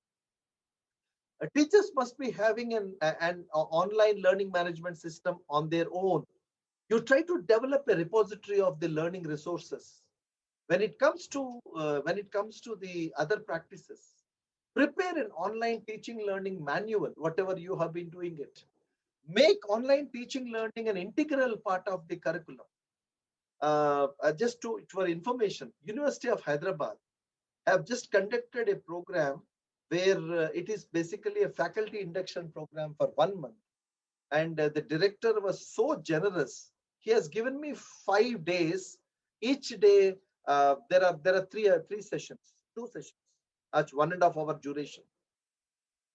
Teachers must be having an online learning management system on their own. You try to develop a repository of the learning resources. When it comes to the other practices, prepare an online teaching learning manual, whatever you have been doing it. Make online teaching learning an integral part of the curriculum. Just for information, University of Hyderabad have just conducted a program where it is basically a faculty induction program for 1 month. And the director was so generous. He has given me 5 days. Each day, there are three sessions, 2 sessions, 1.5 hour duration.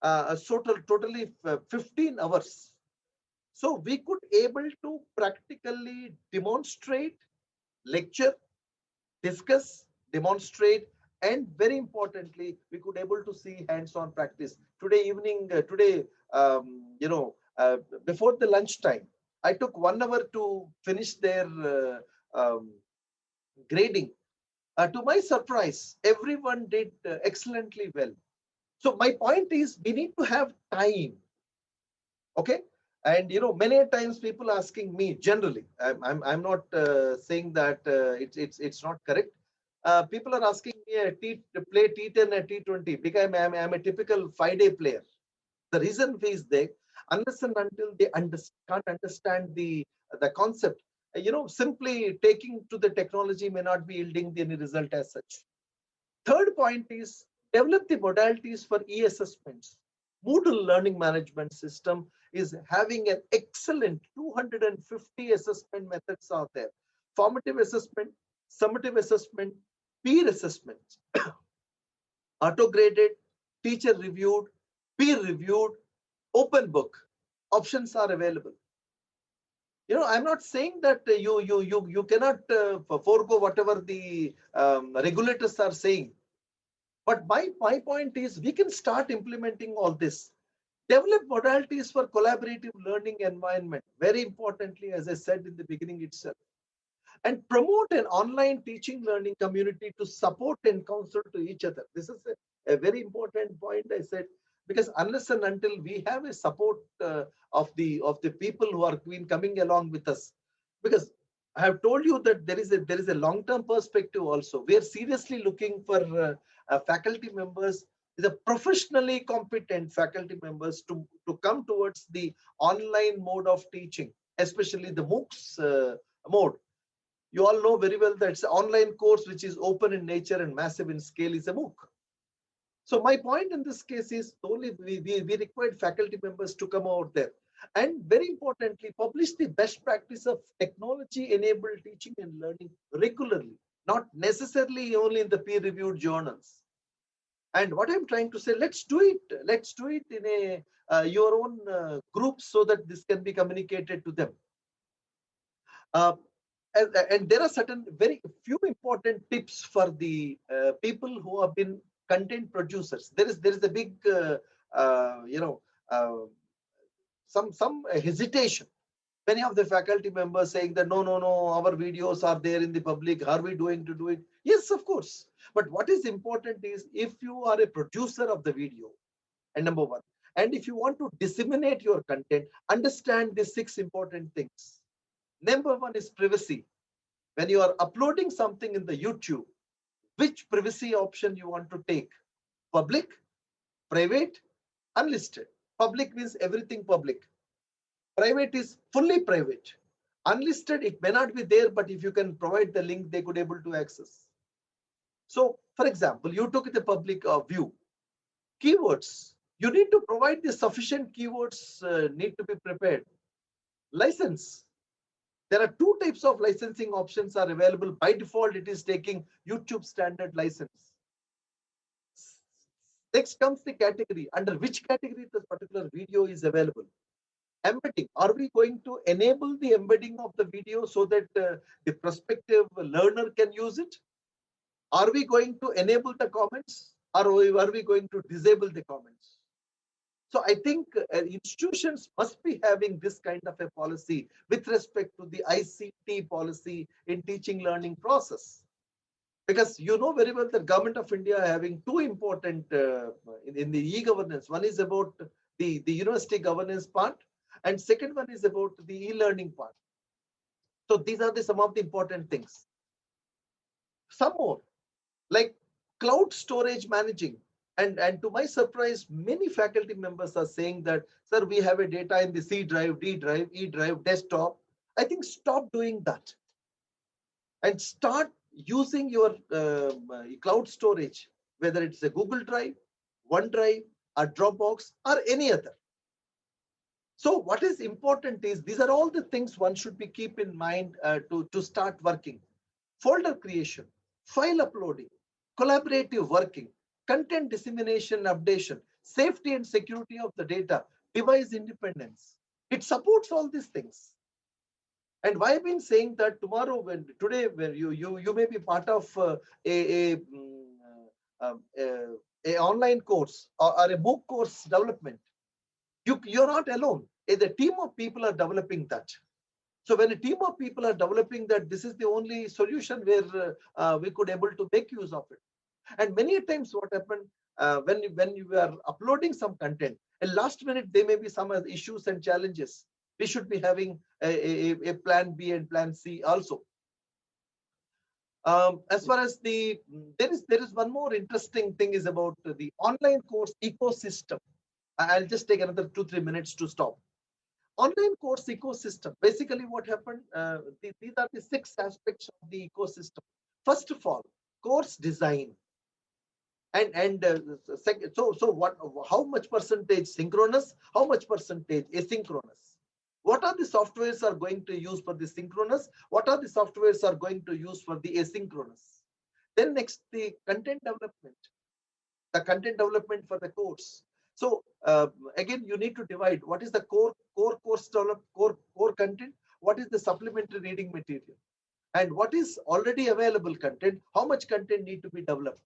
Totally 15 hours. So we could able to practically demonstrate, lecture, discuss, demonstrate, and very importantly, we could able to see hands-on practice. Today evening, before the lunchtime, I took 1 hour to finish their grading. To my surprise, everyone did excellently well. So my point is, we need to have time. Okay, and many times people asking me, generally, I'm not saying that it's not correct. People are asking me to play T10 and T20 because I'm a typical 5-day player. The reason is they, unless and until they can't understand the concept, simply taking to the technology may not be yielding any result as such. Third point is, develop the modalities for e-assessments. Moodle learning management system is having an excellent 250 assessment methods out there. Formative assessment, summative assessment, peer assessment, auto-graded, teacher reviewed, peer reviewed, open book. Options are available. I'm not saying that you cannot forego whatever the regulators are saying. But my point is, we can start implementing all this. Develop modalities for collaborative learning environment. Very importantly, as I said in the beginning itself. And promote an online teaching learning community to support and counsel to each other. This is a very important point I said. because unless and until we have a support of the people who are coming along with us, because I have told you that there is a long-term perspective also. We are seriously looking for faculty members, the professionally competent faculty members to come towards the online mode of teaching, especially the MOOCs mode. You all know very well that it's an online course which is open in nature and massive in scale is a MOOC. So my point in this case is only we required faculty members to come out there and very importantly publish the best practice of technology enabled teaching and learning regularly, not necessarily only in the peer reviewed journals. And what I'm trying to say, let's do it in a your own group so that this can be communicated to them. And there are certain very few important tips for the people who have been content producers. There is a big some hesitation. Many of the faculty members saying that no, our videos are there in the public. Are we doing to do it? Yes, of course. But what is important is if you are a producer of the video, and number one, and if you want to disseminate your content, understand these 6 important things. Number one is privacy. When you are uploading something in the YouTube, which privacy option you want to take? Public, private, unlisted. Public means everything public. Private is fully private. Unlisted, it may not be there, but if you can provide the link, they could able to access. So, for example, you took the public view. Keywords. You need to provide the sufficient keywords need to be prepared. License. There are 2 types of licensing options are available. By default, it is taking YouTube standard license. Next comes the category. Under which category this particular video is available? Embedding. Are we going to enable the embedding of the video so that the prospective learner can use it? Are we going to enable the comments? Or are we going to disable the comments? So I think institutions must be having this kind of a policy with respect to the ICT policy in teaching learning process. Because you know very well that Government of India having 2 important in the e-governance. One is about the university governance part and second one is about the e-learning part. So these are some of the important things. Some more like cloud storage managing. And to my surprise, many faculty members are saying that, sir, we have a data in the C drive, D drive, E drive, desktop. I think stop doing that and start using your cloud storage, whether it's a Google Drive, OneDrive, or Dropbox, or any other. So what is important is these are all the things one should be keep in mind to start working. Folder creation, file uploading, collaborative working, content dissemination and updation, safety and security of the data, device independence. It supports all these things. And why I've been saying that today when you may be part of a online course or a MOOC course development, you're not alone. The team of people are developing that. So when a team of people are developing that, this is the only solution where we could able to make use of it. And many times what happened when you are uploading some content, at last minute there may be some issues and challenges. We should be having a plan B and plan C also. As far as there is one more interesting thing is about the online course ecosystem. I'll just take another 2-3 minutes to stop. Online course ecosystem. Basically, what happened? These are the 6 aspects of the ecosystem. First of all, course design. And second, so what? How much percentage synchronous? How much percentage asynchronous? What are the softwares are going to use for the synchronous? What are the softwares are going to use for the asynchronous? Then next, the content development. The content development for the course. So again, you need to divide what is the core course develop core content, what is the supplementary reading material, and what is already available content, how much content need to be developed.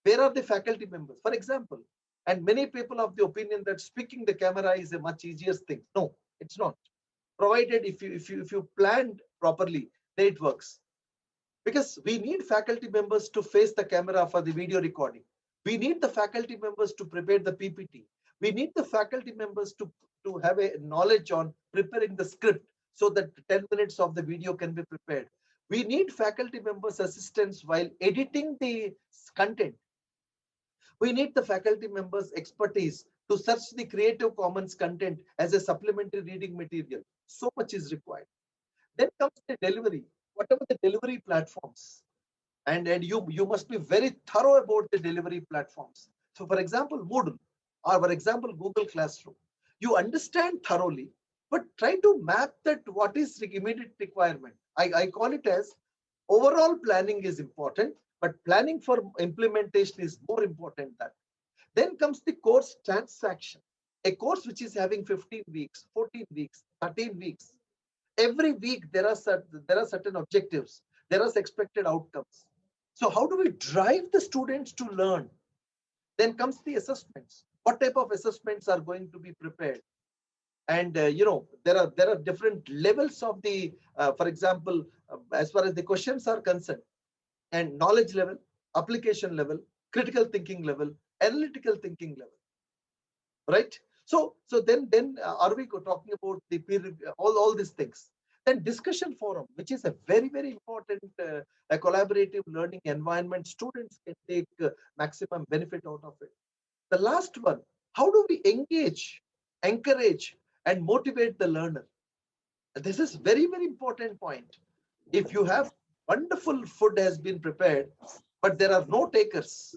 Where are the faculty members? For example, and many people of the opinion that speaking the camera is a much easier thing. No, it's not. Provided if you planned properly, then it works. Because we need faculty members to face the camera for the video recording. We need the faculty members to prepare the PPT. We need the faculty members to have a knowledge on preparing the script so that 10 minutes of the video can be prepared. We need faculty members' assistance while editing the content. We need the faculty members' expertise to search the Creative Commons content as a supplementary reading material. So much is required. Then comes the delivery, whatever the delivery platforms. And you must be very thorough about the delivery platforms. So for example, Moodle, or for example, Google Classroom. You understand thoroughly, but try to map that what is the immediate requirement. I call it as overall planning is important, but planning for implementation is more important than. Then comes the course transaction. A course which is having 15 weeks, 14 weeks, 13 weeks. Every week there are certain objectives. There are expected outcomes. So how do we drive the students to learn? Then comes the assessments. What type of assessments are going to be prepared? And there are different levels of the, for example, as far as the questions are concerned, and knowledge level, application level, critical thinking level, analytical thinking level, right? So then are we talking about the peer review, all these things? Then discussion forum, which is a very, very important a collaborative learning environment. Students can take maximum benefit out of it. The last one, how do we engage, encourage, and motivate the learner? This is very, very important point. If you have wonderful food has been prepared, but there are no takers,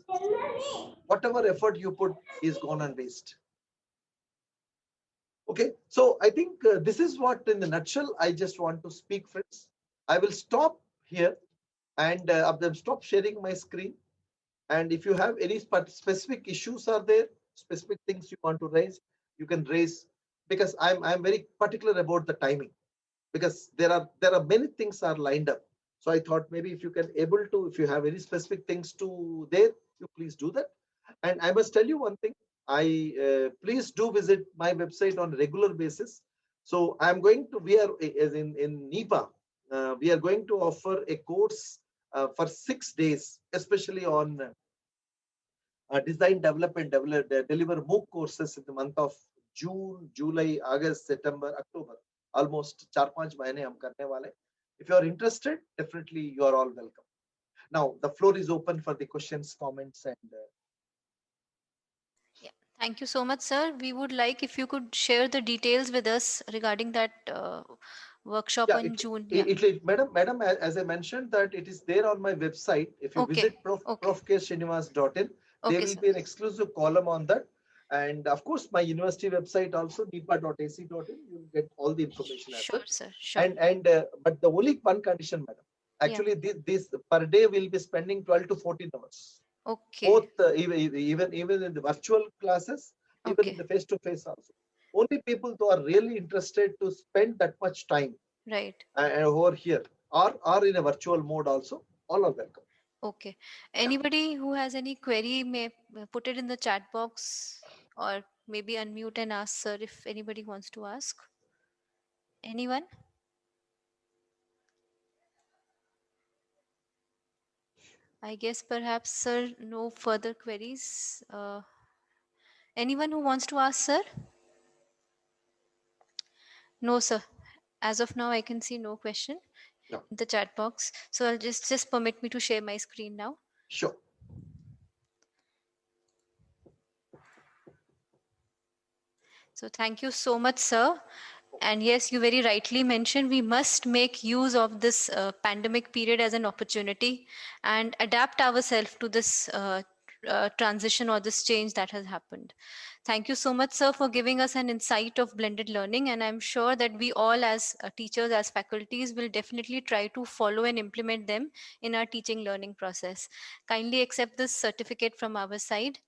whatever effort you put is gone on waste. Okay, so I think this is what in the nutshell I just want to speak, friends. I will stop here and stop sharing my screen. And if you have any specific issues are there, specific things you want to raise, you can raise, because I'm very particular about the timing, because there are many things are lined up. So I thought maybe if you can able to, if you have any specific things to there, you please do that. And I must tell you one thing, please do visit my website on a regular basis. So I'm going to, we are as in NEPA, we are going to offer a course for 6 days, especially on design, develop and deliver MOOC courses in the month of June, July, August, September, October. Almost 4-5 महीने हम करने वाले. If you are interested, definitely you are all welcome. Now the floor is open for the questions, comments, and. Yeah, thank you so much, sir. We would like if you could share the details with us regarding that workshop Yeah, in June. madam, as I mentioned that it is there on my website. If you visit Sriniwas.in, there will be an exclusive column on that. And of course, my university website also, nipa.ac.in, you'll get all the information. Sure, sir. Sure. And but the only one condition, madam, actually this per day will be spending 12 to 14 hours. Okay. Both even in the virtual classes, even in the face-to-face also. Only people who are really interested to spend that much time over here or in a virtual mode also, all are welcome. Okay. Anybody who has any query may put it in the chat box, or maybe unmute and ask, sir, if anybody wants to ask. Anyone? I guess perhaps, sir, no further queries. Anyone who wants to ask, sir? No, sir. As of now, I can see no question in the chat box. So I'll just permit me to share my screen now. Sure. So thank you so much, sir. And yes, you very rightly mentioned we must make use of this pandemic period as an opportunity and adapt ourselves to this transition or this change that has happened. Thank you so much, sir, for giving us an insight of blended learning. And I'm sure that we all as teachers, as faculties, will definitely try to follow and implement them in our teaching learning process. Kindly accept this certificate from our side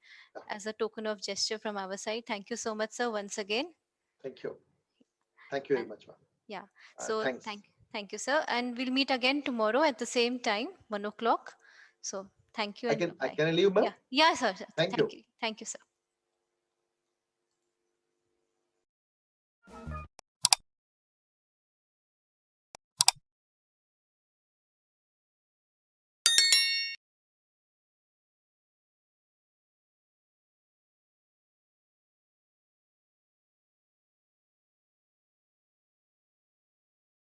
as a token of gesture from our side. Thank you so much, sir, once again. Thank you. Thank you very much, ma'am. Yeah. So thanks. Thank you, sir. And we'll meet again tomorrow at the same time, 1 o'clock. So thank you. And I can leave, ma'am? Yeah, sir. Thank you. Thank you, sir.